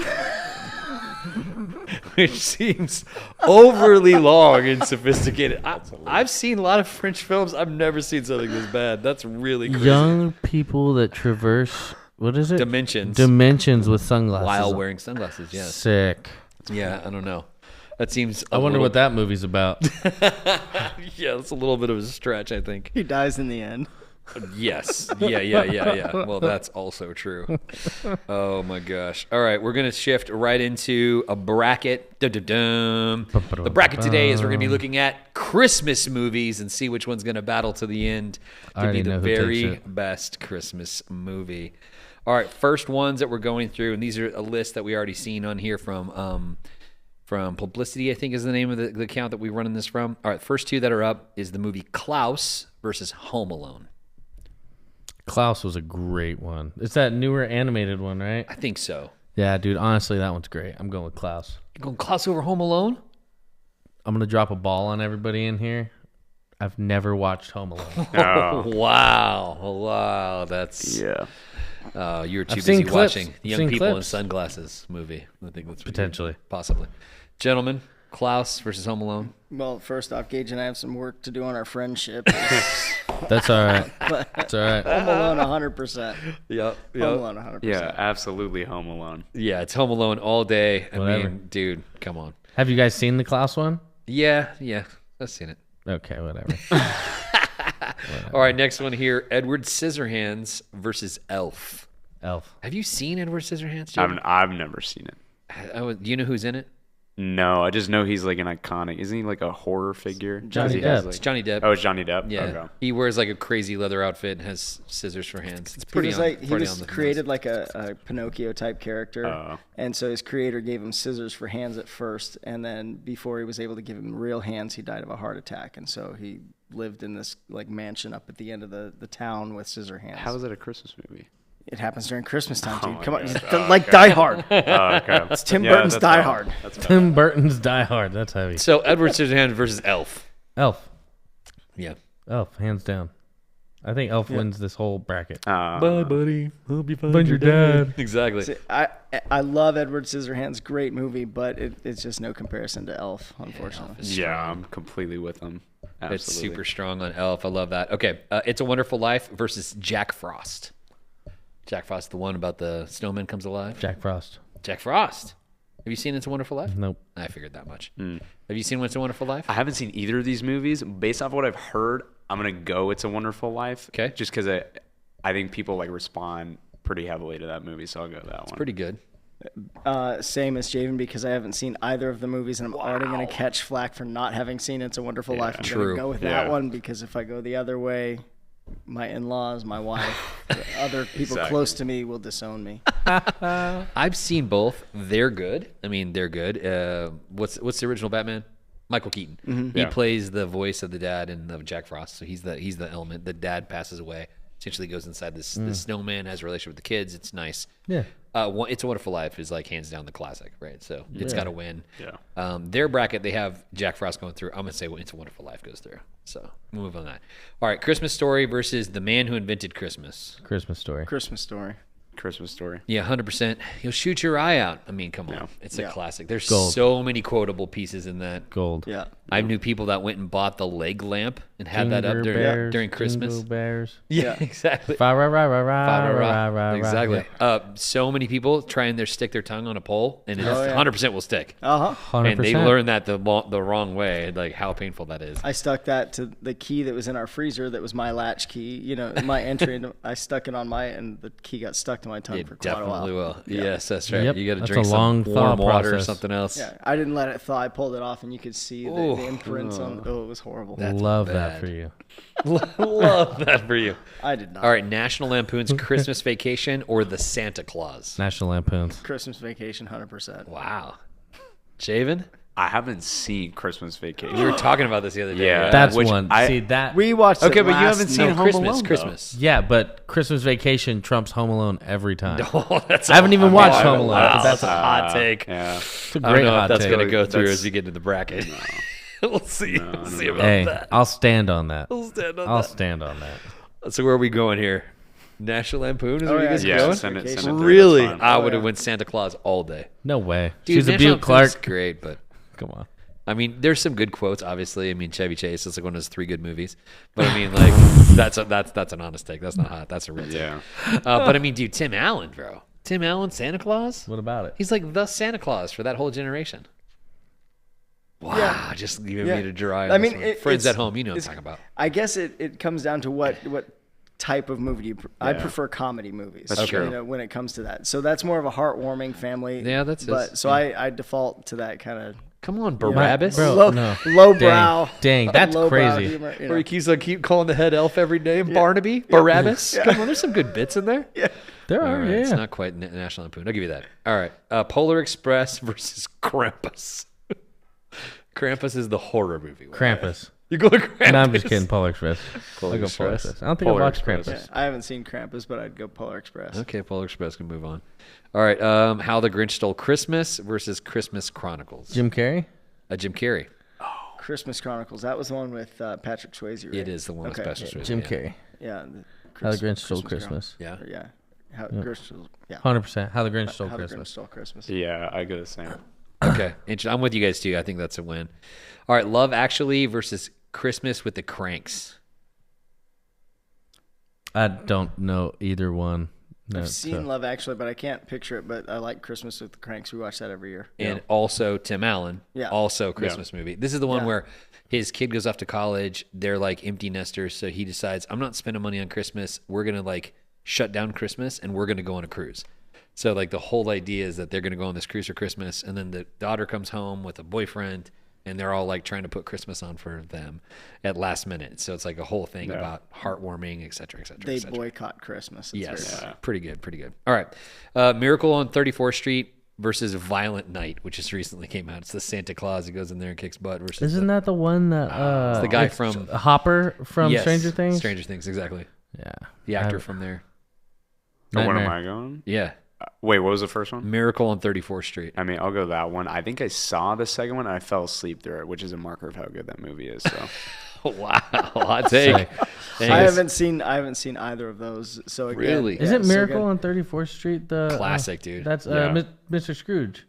[SPEAKER 1] Which seems overly long and sophisticated. I've seen a lot of French films. I've never seen something this bad. That's really crazy.
[SPEAKER 2] Young people that traverse, what is it?
[SPEAKER 1] Dimensions
[SPEAKER 2] Dimensions with sunglasses.
[SPEAKER 1] while wearing sunglasses. Yes.
[SPEAKER 2] Sick.
[SPEAKER 1] Yeah, I don't know. That seems.
[SPEAKER 2] I wonder what that movie's about.
[SPEAKER 1] Yeah, that's a little bit of a stretch, I think.
[SPEAKER 3] He dies in the end.
[SPEAKER 1] Yes. Yeah. Well, that's also true. Oh my gosh. All right, we're gonna shift right into a bracket. Dun-dun-dun. The bracket today is we're gonna be looking at Christmas movies and see which one's gonna battle to the end
[SPEAKER 2] I
[SPEAKER 1] to be
[SPEAKER 2] already
[SPEAKER 1] the
[SPEAKER 2] know who takes
[SPEAKER 1] very
[SPEAKER 2] it.
[SPEAKER 1] best Christmas movie. All right, first ones that we're going through, and these are a list that we already seen on here from Publicity, I think is the name of the account that we running this from. All right, first two that are up is the movie Klaus versus Home Alone.
[SPEAKER 2] Klaus was a great one. It's that newer animated one, right?
[SPEAKER 1] I think so.
[SPEAKER 2] Yeah, dude. Honestly, that one's great. I'm going with Klaus.
[SPEAKER 1] You going Klaus over Home Alone?
[SPEAKER 2] I'm gonna drop a ball on everybody in here. I've never watched Home Alone.
[SPEAKER 4] Oh,
[SPEAKER 1] Wow, that's
[SPEAKER 4] yeah.
[SPEAKER 1] you were too
[SPEAKER 2] I've seen
[SPEAKER 1] busy
[SPEAKER 2] clips.
[SPEAKER 1] watching the
[SPEAKER 2] I've
[SPEAKER 1] Young
[SPEAKER 2] seen
[SPEAKER 1] People in
[SPEAKER 2] clips.
[SPEAKER 1] Sunglasses movie. I think that's what
[SPEAKER 2] Potentially.
[SPEAKER 1] possibly. Gentlemen, Klaus versus Home Alone.
[SPEAKER 3] Well, first off, Gage and I have some work to do on our friendship.
[SPEAKER 2] That's all right. That's all right.
[SPEAKER 3] Home Alone 100%.
[SPEAKER 1] Yep.
[SPEAKER 3] Home Alone 100%.
[SPEAKER 4] Yeah, absolutely Home Alone.
[SPEAKER 1] Yeah, it's Home Alone all day. I
[SPEAKER 2] Whatever.
[SPEAKER 1] mean, dude, come on.
[SPEAKER 2] Have you guys seen the Klaus one?
[SPEAKER 1] Yeah, I've seen it.
[SPEAKER 2] Okay, whatever.
[SPEAKER 1] All right, next one here: Edward Scissorhands versus Elf.
[SPEAKER 2] Elf.
[SPEAKER 1] Have you seen Edward Scissorhands? Jim?
[SPEAKER 4] I've never seen it.
[SPEAKER 1] Do you know who's in it?
[SPEAKER 4] No, I just know he's like an iconic. Isn't he like a horror figure?
[SPEAKER 2] Johnny
[SPEAKER 4] Does he have,
[SPEAKER 2] Depp.
[SPEAKER 1] It's
[SPEAKER 4] like-
[SPEAKER 1] Johnny Depp.
[SPEAKER 4] Oh, it's Johnny Depp.
[SPEAKER 1] Yeah,
[SPEAKER 4] Okay.
[SPEAKER 1] he wears like a crazy leather outfit and has scissors for hands. It's
[SPEAKER 3] He
[SPEAKER 1] pretty.
[SPEAKER 3] was
[SPEAKER 1] on,
[SPEAKER 3] like he
[SPEAKER 1] pretty
[SPEAKER 3] was
[SPEAKER 1] on the
[SPEAKER 3] created
[SPEAKER 1] nose.
[SPEAKER 3] like a Pinocchio type character,
[SPEAKER 4] Oh.
[SPEAKER 3] and so his creator gave him scissors for hands at first, and then before he was able to give him real hands, he died of a heart attack, and so he lived in this like mansion up at the end of the town with scissor hands.
[SPEAKER 4] How is it a Christmas movie?
[SPEAKER 3] It happens during Christmas time,
[SPEAKER 4] Oh
[SPEAKER 3] dude.
[SPEAKER 4] my
[SPEAKER 3] Come on,
[SPEAKER 4] gosh.
[SPEAKER 3] it's like Die Hard.
[SPEAKER 4] Oh, okay.
[SPEAKER 3] It's Tim Burton's
[SPEAKER 4] that's
[SPEAKER 3] Die
[SPEAKER 4] valid.
[SPEAKER 3] Hard.
[SPEAKER 4] That's valid.
[SPEAKER 2] Tim Burton's Die Hard. That's heavy.
[SPEAKER 1] So Edward Scissorhands versus Elf.
[SPEAKER 2] Elf.
[SPEAKER 1] Yeah.
[SPEAKER 2] Elf, hands down. I think Elf wins this whole bracket.
[SPEAKER 1] Bye, buddy. Hope you find
[SPEAKER 2] Find your dad.
[SPEAKER 1] Exactly.
[SPEAKER 3] See, I love Edward Scissorhands, great movie, but it's just no comparison to Elf, unfortunately.
[SPEAKER 4] Yeah, I'm completely with him. Absolutely.
[SPEAKER 1] It's super strong on Elf. I love that. Okay, It's a Wonderful Life versus Jack Frost. Jack Frost, the one about the snowman comes alive.
[SPEAKER 2] Jack Frost.
[SPEAKER 1] Jack Frost. Have you seen It's a Wonderful Life?
[SPEAKER 2] Nope.
[SPEAKER 1] I figured that much. Have you seen It's a Wonderful Life?
[SPEAKER 4] I haven't seen either of these movies. Based off what I've heard, I'm gonna go It's a Wonderful Life.
[SPEAKER 1] Okay.
[SPEAKER 4] Just because I think people like respond pretty heavily to that movie, so I'll go with that one.
[SPEAKER 1] Pretty good.
[SPEAKER 3] Same as Javen, because I haven't seen either of the movies, and I'm already going to catch flack for not having seen It's a Wonderful Life. I'm going
[SPEAKER 1] True.
[SPEAKER 3] to go with
[SPEAKER 4] Yeah.
[SPEAKER 3] that one, because if I go the other way, my in-laws, my wife, the other people
[SPEAKER 4] Exactly.
[SPEAKER 3] close to me will disown me.
[SPEAKER 1] I've seen both. They're good. I mean, they're good. What's the original Batman? Michael Keaton. He
[SPEAKER 4] Yeah.
[SPEAKER 1] plays the voice of the dad in the Jack Frost. So he's the element. The dad passes away. Essentially goes inside this snowman, has a relationship with the kids. It's nice.
[SPEAKER 2] Yeah.
[SPEAKER 1] It's a Wonderful Life is like hands down the classic, right? So it's got to win.
[SPEAKER 4] Yeah.
[SPEAKER 1] Their bracket, they have Jack Frost going through. I'm gonna say It's a Wonderful Life goes through. So we'll move on that. All right, Christmas Story versus The Man Who Invented Christmas.
[SPEAKER 2] Christmas Story.
[SPEAKER 3] Christmas Story.
[SPEAKER 4] Christmas Story.
[SPEAKER 1] Yeah, 100%. He'll shoot your eye out. I mean, come on.
[SPEAKER 4] Yeah.
[SPEAKER 1] It's a
[SPEAKER 3] Yeah.
[SPEAKER 1] classic. There's
[SPEAKER 2] Gold.
[SPEAKER 1] so many quotable pieces in that.
[SPEAKER 2] Gold.
[SPEAKER 3] Yeah.
[SPEAKER 1] I knew people that went and bought the leg lamp and had that up during Christmas.
[SPEAKER 2] Jingle bears.
[SPEAKER 1] Yeah, exactly.
[SPEAKER 2] Exactly.
[SPEAKER 1] So many people try and stick their tongue on a pole, and it 100% will stick.
[SPEAKER 3] 100%.
[SPEAKER 1] And they learn that the wrong way, like how painful that is.
[SPEAKER 3] I stuck that to the key that was in our freezer that was my latch key, my entry, and I stuck it on and the key got stuck to my tongue for quite a while.
[SPEAKER 1] Definitely will.
[SPEAKER 3] Yeah.
[SPEAKER 1] Yes, that's right.
[SPEAKER 2] Yep,
[SPEAKER 1] You got to
[SPEAKER 2] that's
[SPEAKER 1] drink
[SPEAKER 2] a
[SPEAKER 1] some
[SPEAKER 2] long
[SPEAKER 1] warm
[SPEAKER 2] thaw
[SPEAKER 1] water or
[SPEAKER 2] process.
[SPEAKER 1] something else.
[SPEAKER 3] Yeah, I didn't let it thaw. I pulled it off, and you could see the imprints on. Oh, it was horrible.
[SPEAKER 2] Love that
[SPEAKER 1] bad.
[SPEAKER 2] for you.
[SPEAKER 1] Love that for you.
[SPEAKER 3] I did not.
[SPEAKER 1] All right, National Lampoon's Christmas Vacation or the Santa Claus?
[SPEAKER 2] National Lampoons.
[SPEAKER 3] Christmas Vacation, 100%.
[SPEAKER 1] Wow. Shaven?
[SPEAKER 4] I haven't seen Christmas Vacation.
[SPEAKER 1] We were talking about this the other day.
[SPEAKER 4] Yeah.
[SPEAKER 1] right?
[SPEAKER 2] That's
[SPEAKER 4] which
[SPEAKER 2] one.
[SPEAKER 4] I-
[SPEAKER 2] See that?
[SPEAKER 3] We watched.
[SPEAKER 4] Okay,
[SPEAKER 3] it
[SPEAKER 4] but you
[SPEAKER 3] last
[SPEAKER 4] haven't seen
[SPEAKER 3] night.
[SPEAKER 4] Home
[SPEAKER 1] Christmas.
[SPEAKER 4] Alone, though.
[SPEAKER 1] Christmas.
[SPEAKER 2] Yeah, but Christmas Vacation trumps Home Alone every time.
[SPEAKER 1] Oh, that's
[SPEAKER 2] I haven't even watched Home Alone.
[SPEAKER 1] Wow,
[SPEAKER 2] but
[SPEAKER 1] that's
[SPEAKER 2] that's
[SPEAKER 1] a hot take.
[SPEAKER 4] Yeah.
[SPEAKER 2] a
[SPEAKER 1] I don't
[SPEAKER 2] great
[SPEAKER 1] know
[SPEAKER 2] hot
[SPEAKER 1] if that's
[SPEAKER 2] take.
[SPEAKER 1] going to go through
[SPEAKER 4] That's-
[SPEAKER 1] as we get into the bracket. We'll see. We'll see about
[SPEAKER 2] Hey,
[SPEAKER 1] that.
[SPEAKER 2] I'll stand on that.
[SPEAKER 1] We'll stand on
[SPEAKER 2] I'll
[SPEAKER 1] that.
[SPEAKER 2] stand on that.
[SPEAKER 1] So where are we going here? National Lampoon is where you guys
[SPEAKER 4] yeah,
[SPEAKER 1] going?
[SPEAKER 4] send it
[SPEAKER 3] Vacation.
[SPEAKER 4] through,
[SPEAKER 1] Really?
[SPEAKER 4] that's fine.
[SPEAKER 1] I would have went Santa Claus all day.
[SPEAKER 2] No way.
[SPEAKER 1] Dude,
[SPEAKER 2] She's a
[SPEAKER 1] National
[SPEAKER 2] Butte
[SPEAKER 1] Lampoon's
[SPEAKER 2] Clark.
[SPEAKER 1] great, but
[SPEAKER 2] Come on.
[SPEAKER 1] I mean, there's some good quotes. Obviously, I mean, Chevy Chase is like one of his 3 good movies. But I mean, like that's an honest take. That's not hot. That's a real take.
[SPEAKER 4] Yeah.
[SPEAKER 1] But I mean, dude, Tim Allen, bro. Tim Allen, Santa Claus.
[SPEAKER 2] What about it?
[SPEAKER 1] He's like the Santa Claus for that whole generation. Wow,
[SPEAKER 3] Yeah.
[SPEAKER 1] just giving
[SPEAKER 3] Yeah.
[SPEAKER 1] me to dry.
[SPEAKER 3] I mean,
[SPEAKER 1] friends
[SPEAKER 3] it's-
[SPEAKER 1] at home, you know what I'm
[SPEAKER 3] it's-
[SPEAKER 1] talking about.
[SPEAKER 3] I guess it comes down to what type of movie I prefer comedy movies.
[SPEAKER 4] That's true.
[SPEAKER 3] When it comes to that, so that's more of a heartwarming family.
[SPEAKER 1] Yeah, that's
[SPEAKER 3] But so I default to that kind of
[SPEAKER 1] Come on, Barabbas.
[SPEAKER 2] Bro, no.
[SPEAKER 3] lowbrow.
[SPEAKER 2] Dang, that's
[SPEAKER 3] lowbrow
[SPEAKER 2] crazy.
[SPEAKER 3] humor,
[SPEAKER 1] Where he keep calling the head elf every name, Barnaby, Barabbas. Come on, there's some good bits in there.
[SPEAKER 2] There
[SPEAKER 1] All
[SPEAKER 2] are,
[SPEAKER 1] right,
[SPEAKER 2] yeah.
[SPEAKER 1] it's not quite National Lampoon. I'll give you that. All right, Polar Express versus Krampus. Krampus is the horror movie.
[SPEAKER 2] Krampus.
[SPEAKER 1] You go to Krampus.
[SPEAKER 2] No, I'm just kidding. Polar Express.
[SPEAKER 1] Polar
[SPEAKER 2] I'll go Polar
[SPEAKER 1] Express.
[SPEAKER 2] Express. I don't think
[SPEAKER 4] Polar
[SPEAKER 2] I've watched
[SPEAKER 4] Express.
[SPEAKER 2] Krampus.
[SPEAKER 3] I haven't seen Krampus, but I'd go Polar Express.
[SPEAKER 1] Okay, Polar Express can move on. All right, How the Grinch Stole Christmas versus Christmas Chronicles.
[SPEAKER 2] Jim Carrey?
[SPEAKER 1] Jim Carrey.
[SPEAKER 3] Christmas Chronicles. That was the one with Patrick Swayze. Right?
[SPEAKER 1] It is the one with
[SPEAKER 3] Okay,
[SPEAKER 1] Patrick
[SPEAKER 3] yeah.
[SPEAKER 1] Swayze.
[SPEAKER 2] Jim
[SPEAKER 1] yeah.
[SPEAKER 2] Carrey.
[SPEAKER 3] Yeah.
[SPEAKER 2] How the Grinch Stole
[SPEAKER 3] Carol.
[SPEAKER 2] Christmas.
[SPEAKER 1] Yeah.
[SPEAKER 3] Or, yeah. How Grinch stole. Yeah.
[SPEAKER 2] 100%. How the Grinch Stole
[SPEAKER 3] How the Grinch
[SPEAKER 2] Christmas.
[SPEAKER 3] stole Christmas.
[SPEAKER 4] Yeah, I go the same.
[SPEAKER 1] Okay, interesting. I'm with you guys too. I think that's a win. All right, Love Actually versus Christmas with the Cranks.
[SPEAKER 2] I don't know either one. No,
[SPEAKER 3] I've seen
[SPEAKER 2] so-
[SPEAKER 3] Love Actually, but I can't picture it. But I like Christmas with the Cranks. We watch that every year.
[SPEAKER 1] And also Tim Allen.
[SPEAKER 3] Yeah.
[SPEAKER 1] Also Christmas movie. This is the one
[SPEAKER 3] Yeah.
[SPEAKER 1] where his kid goes off to college. They're like empty nesters. So he decides, I'm not spending money on Christmas. We're going to like shut down Christmas and we're going to go on a cruise. So like the whole idea is that they're going to go on this cruise for Christmas. And then the daughter comes home with a boyfriend and they're all like trying to put Christmas on for them at last minute. So it's like a whole thing about heartwarming, et cetera, et cetera,
[SPEAKER 3] They
[SPEAKER 1] et cetera.
[SPEAKER 3] boycott Christmas. It's
[SPEAKER 1] Yes,
[SPEAKER 3] very-
[SPEAKER 1] pretty good, pretty good. All right, Miracle on 34th Street versus Violent Night, which just recently came out. It's the Santa Claus who goes in there and kicks butt versus
[SPEAKER 2] Isn't that the one that
[SPEAKER 1] the guy from
[SPEAKER 2] Hopper from
[SPEAKER 1] Yes,
[SPEAKER 2] Stranger Things?
[SPEAKER 1] Stranger Things, exactly.
[SPEAKER 2] Yeah.
[SPEAKER 1] The actor from there.
[SPEAKER 4] Oh, what am
[SPEAKER 2] Nightmare.
[SPEAKER 4] I going?
[SPEAKER 1] Yeah,
[SPEAKER 4] Wait, what was the first one?
[SPEAKER 1] Miracle on 34th Street.
[SPEAKER 4] I mean, I'll go that one. I think I saw the second one and I fell asleep through it, which is a marker of how good that movie is. So
[SPEAKER 1] Wow, hot take.
[SPEAKER 2] Sick.
[SPEAKER 1] Thanks.
[SPEAKER 3] I haven't seen either of those. So again,
[SPEAKER 1] Really?
[SPEAKER 2] Is
[SPEAKER 3] yeah,
[SPEAKER 2] it
[SPEAKER 3] so
[SPEAKER 2] Miracle
[SPEAKER 3] again-
[SPEAKER 2] on 34th Street? The
[SPEAKER 1] Classic, dude.
[SPEAKER 2] That's
[SPEAKER 4] Yeah.
[SPEAKER 2] Mr. Scrooge.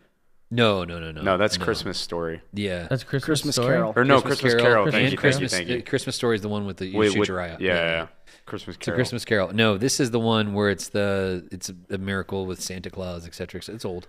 [SPEAKER 1] No.
[SPEAKER 4] no, that's Christmas Story.
[SPEAKER 1] Yeah,
[SPEAKER 2] That's Christmas,
[SPEAKER 3] Christmas
[SPEAKER 2] Story?
[SPEAKER 3] Carol.
[SPEAKER 4] Or no, Christmas Carol.
[SPEAKER 2] Christmas
[SPEAKER 4] Thank
[SPEAKER 1] and
[SPEAKER 4] you,
[SPEAKER 1] Christmas.
[SPEAKER 4] thank you.
[SPEAKER 1] Christmas Story is the one with the you
[SPEAKER 4] Wait,
[SPEAKER 1] shoot
[SPEAKER 4] what-
[SPEAKER 1] your eye out.
[SPEAKER 4] Yeah. Christmas
[SPEAKER 1] It's a
[SPEAKER 4] Carol.
[SPEAKER 1] Christmas Carol. No, this is the one where it's a miracle with Santa Claus, et cetera, et cetera. It's old.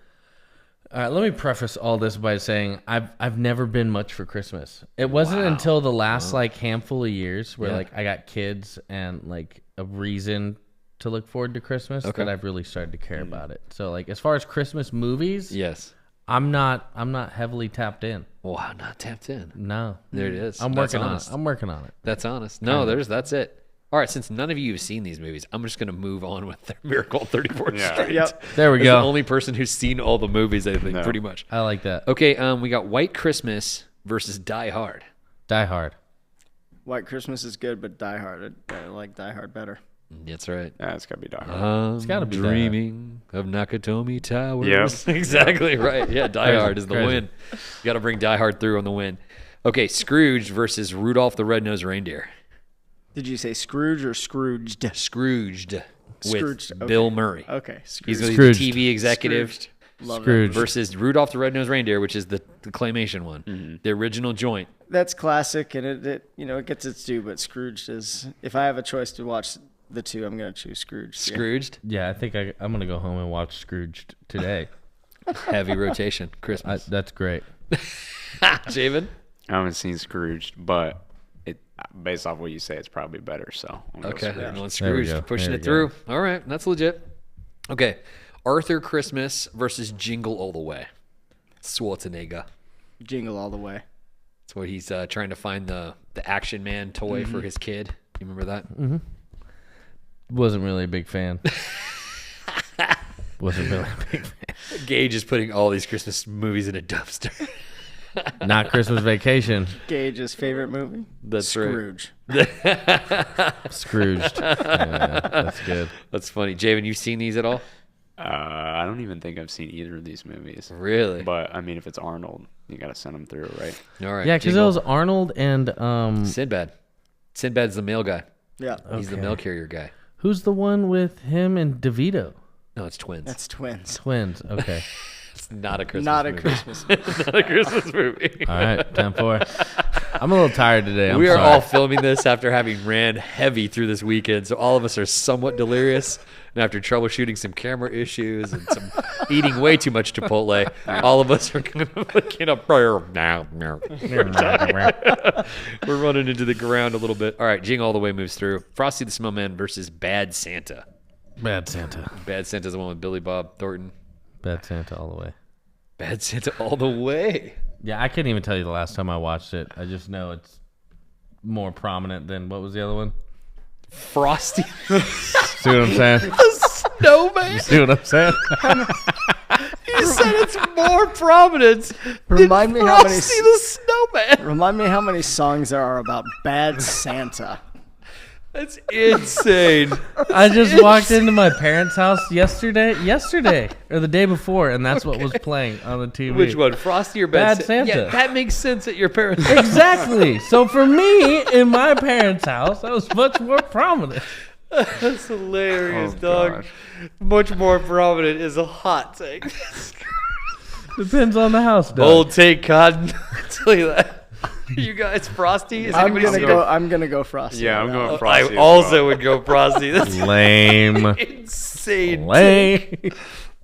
[SPEAKER 2] All right, let me preface all this by saying I've never been much for Christmas. It wasn't until the last like handful of years where
[SPEAKER 1] Yeah.
[SPEAKER 2] like I got kids and like a reason to look forward to Christmas that I've really started to care about it. So like as far as Christmas movies,
[SPEAKER 1] Yes.
[SPEAKER 2] I'm not heavily tapped in.
[SPEAKER 1] Well, I'm not tapped in.
[SPEAKER 2] No.
[SPEAKER 1] There it is.
[SPEAKER 2] I'm
[SPEAKER 1] That's
[SPEAKER 2] working on
[SPEAKER 1] honest.
[SPEAKER 2] it. I'm working on it.
[SPEAKER 1] That's honest. No, that's it. All right, since none of you have seen these movies, I'm just going to move on with the Miracle on 34th
[SPEAKER 4] Yeah.
[SPEAKER 1] Street.
[SPEAKER 3] Yep.
[SPEAKER 2] There we
[SPEAKER 1] As
[SPEAKER 2] go.
[SPEAKER 1] the only person who's seen all the movies, I think,
[SPEAKER 4] No.
[SPEAKER 1] pretty much.
[SPEAKER 2] I like that.
[SPEAKER 1] Okay, we got White Christmas versus Die Hard.
[SPEAKER 2] Die Hard.
[SPEAKER 3] White Christmas is good, but Die Hard. I like Die Hard better.
[SPEAKER 1] That's right.
[SPEAKER 4] Yeah, it's got to be Die Hard.
[SPEAKER 1] It's
[SPEAKER 2] gotta be Die Hard.
[SPEAKER 1] dreaming of Nakatomi Towers.
[SPEAKER 4] Yep.
[SPEAKER 1] exactly right. Yeah, Die
[SPEAKER 2] Crazy,
[SPEAKER 1] Hard is the
[SPEAKER 2] crazy.
[SPEAKER 1] win. You got to bring Die Hard through on the win. Okay, Scrooge versus Rudolph the Red-Nosed Reindeer.
[SPEAKER 3] Did you say Scrooge or Scrooged?
[SPEAKER 1] Scrooged with
[SPEAKER 3] Scrooged, okay.
[SPEAKER 1] Bill Murray.
[SPEAKER 3] Okay,
[SPEAKER 1] He's
[SPEAKER 3] Scrooge.
[SPEAKER 1] the
[SPEAKER 2] Scrooged.
[SPEAKER 1] TV executive.
[SPEAKER 3] Love
[SPEAKER 2] Scrooge.
[SPEAKER 1] versus Rudolph the Red-Nosed Reindeer, which is the claymation one, the original joint.
[SPEAKER 3] That's classic, and it gets its due. But Scrooge is. If I have a choice to watch the two, I'm gonna choose Scrooge. Yeah.
[SPEAKER 1] Scrooged,
[SPEAKER 2] Yeah, I think I'm gonna go home and watch Scrooge today.
[SPEAKER 1] heavy rotation, Christmas.
[SPEAKER 2] That's great.
[SPEAKER 1] Javen,
[SPEAKER 4] I haven't seen Scrooged, but based off what you say, it's probably better. So I'll go
[SPEAKER 1] okay,
[SPEAKER 4] Scrooge.
[SPEAKER 1] everyone
[SPEAKER 2] There we
[SPEAKER 1] Scrooged,
[SPEAKER 2] go.
[SPEAKER 1] pushing
[SPEAKER 2] There
[SPEAKER 1] it
[SPEAKER 2] we
[SPEAKER 1] through.
[SPEAKER 2] go.
[SPEAKER 1] All right, that's legit. Okay, Arthur Christmas versus Jingle All the Way. Schwarzenegger.
[SPEAKER 3] Jingle all the way.
[SPEAKER 1] That's what he's trying to find the Action Man toy for his kid. You remember that?
[SPEAKER 2] Wasn't really a big fan. Wasn't really a big fan.
[SPEAKER 1] Gage is putting all these Christmas movies in a dumpster.
[SPEAKER 2] Not Christmas Vacation.
[SPEAKER 3] Gage's favorite movie.
[SPEAKER 1] That's right.
[SPEAKER 3] Scrooge.
[SPEAKER 2] Scrooged. Yeah, that's good.
[SPEAKER 1] That's funny. Javen, you seen these at all?
[SPEAKER 4] I don't even think I've seen either of these movies.
[SPEAKER 1] Really?
[SPEAKER 4] But I mean, if it's Arnold, you gotta send him through, right?
[SPEAKER 1] All right.
[SPEAKER 2] Yeah, because it
[SPEAKER 1] Jingle.
[SPEAKER 2] was Arnold and
[SPEAKER 1] Sinbad. Sinbad's the mail guy.
[SPEAKER 3] Yeah,
[SPEAKER 1] He's the
[SPEAKER 2] Okay.
[SPEAKER 1] mail carrier guy.
[SPEAKER 2] who's the one with him and DeVito?
[SPEAKER 1] No, it's twins.
[SPEAKER 3] that's twins.
[SPEAKER 2] Twins. Okay.
[SPEAKER 1] It's not a Christmas
[SPEAKER 3] Not a
[SPEAKER 1] movie.
[SPEAKER 3] Christmas.
[SPEAKER 1] Not a Christmas movie.
[SPEAKER 2] All right. 10-4. I'm a little tired today. I'm
[SPEAKER 1] We are
[SPEAKER 2] sorry.
[SPEAKER 1] all filming this after having ran heavy through this weekend, so all of us are somewhat delirious. And after troubleshooting some camera issues and some eating way too much Chipotle, all of us are kind of like in a prayer now. We're running into the ground a little bit. All right, Jing all the way moves through. Frosty the Snowman versus Bad Santa.
[SPEAKER 2] Bad Santa.
[SPEAKER 1] Bad Santa's the one with Billy Bob Thornton.
[SPEAKER 2] Bad Santa all the way.
[SPEAKER 1] Bad Santa all the way.
[SPEAKER 2] Yeah, I couldn't even tell you the last time I watched it. I just know it's more prominent than what was the other one?
[SPEAKER 1] Frosty
[SPEAKER 2] See what I'm saying?
[SPEAKER 1] the Snowman.
[SPEAKER 2] See what I'm saying?
[SPEAKER 1] You said it's more prominent.
[SPEAKER 3] Remind me
[SPEAKER 1] than
[SPEAKER 3] how many
[SPEAKER 1] Frosty the Snowman.
[SPEAKER 3] Remind me how many songs there are about Bad Santa.
[SPEAKER 1] That's insane.
[SPEAKER 2] I just walked into my parents' house yesterday, or the day before, and that's what was playing on the TV.
[SPEAKER 1] Which one, Frosty or Bad,
[SPEAKER 2] Bad Santa.
[SPEAKER 1] Yeah, that makes sense at your parents'
[SPEAKER 2] Exactly. So for me, in my parents' house, that was much more prominent.
[SPEAKER 1] That's hilarious,
[SPEAKER 4] Oh,
[SPEAKER 1] dog.
[SPEAKER 4] gosh.
[SPEAKER 1] Much more prominent is a hot take.
[SPEAKER 2] Depends on the house, dog.
[SPEAKER 1] Old take, Cotton. I'll tell you that. You guys, Frosty? Is
[SPEAKER 3] I'm
[SPEAKER 1] anybody
[SPEAKER 3] gonna
[SPEAKER 1] seen
[SPEAKER 3] go.
[SPEAKER 1] it?
[SPEAKER 3] I'm gonna go Frosty.
[SPEAKER 4] Yeah,
[SPEAKER 3] on
[SPEAKER 4] I'm
[SPEAKER 3] that
[SPEAKER 4] going
[SPEAKER 3] one.
[SPEAKER 4] Frosty.
[SPEAKER 1] I
[SPEAKER 4] as
[SPEAKER 1] also
[SPEAKER 4] well.
[SPEAKER 1] would go Frosty. That's
[SPEAKER 2] Lame.
[SPEAKER 1] insane.
[SPEAKER 2] Lame.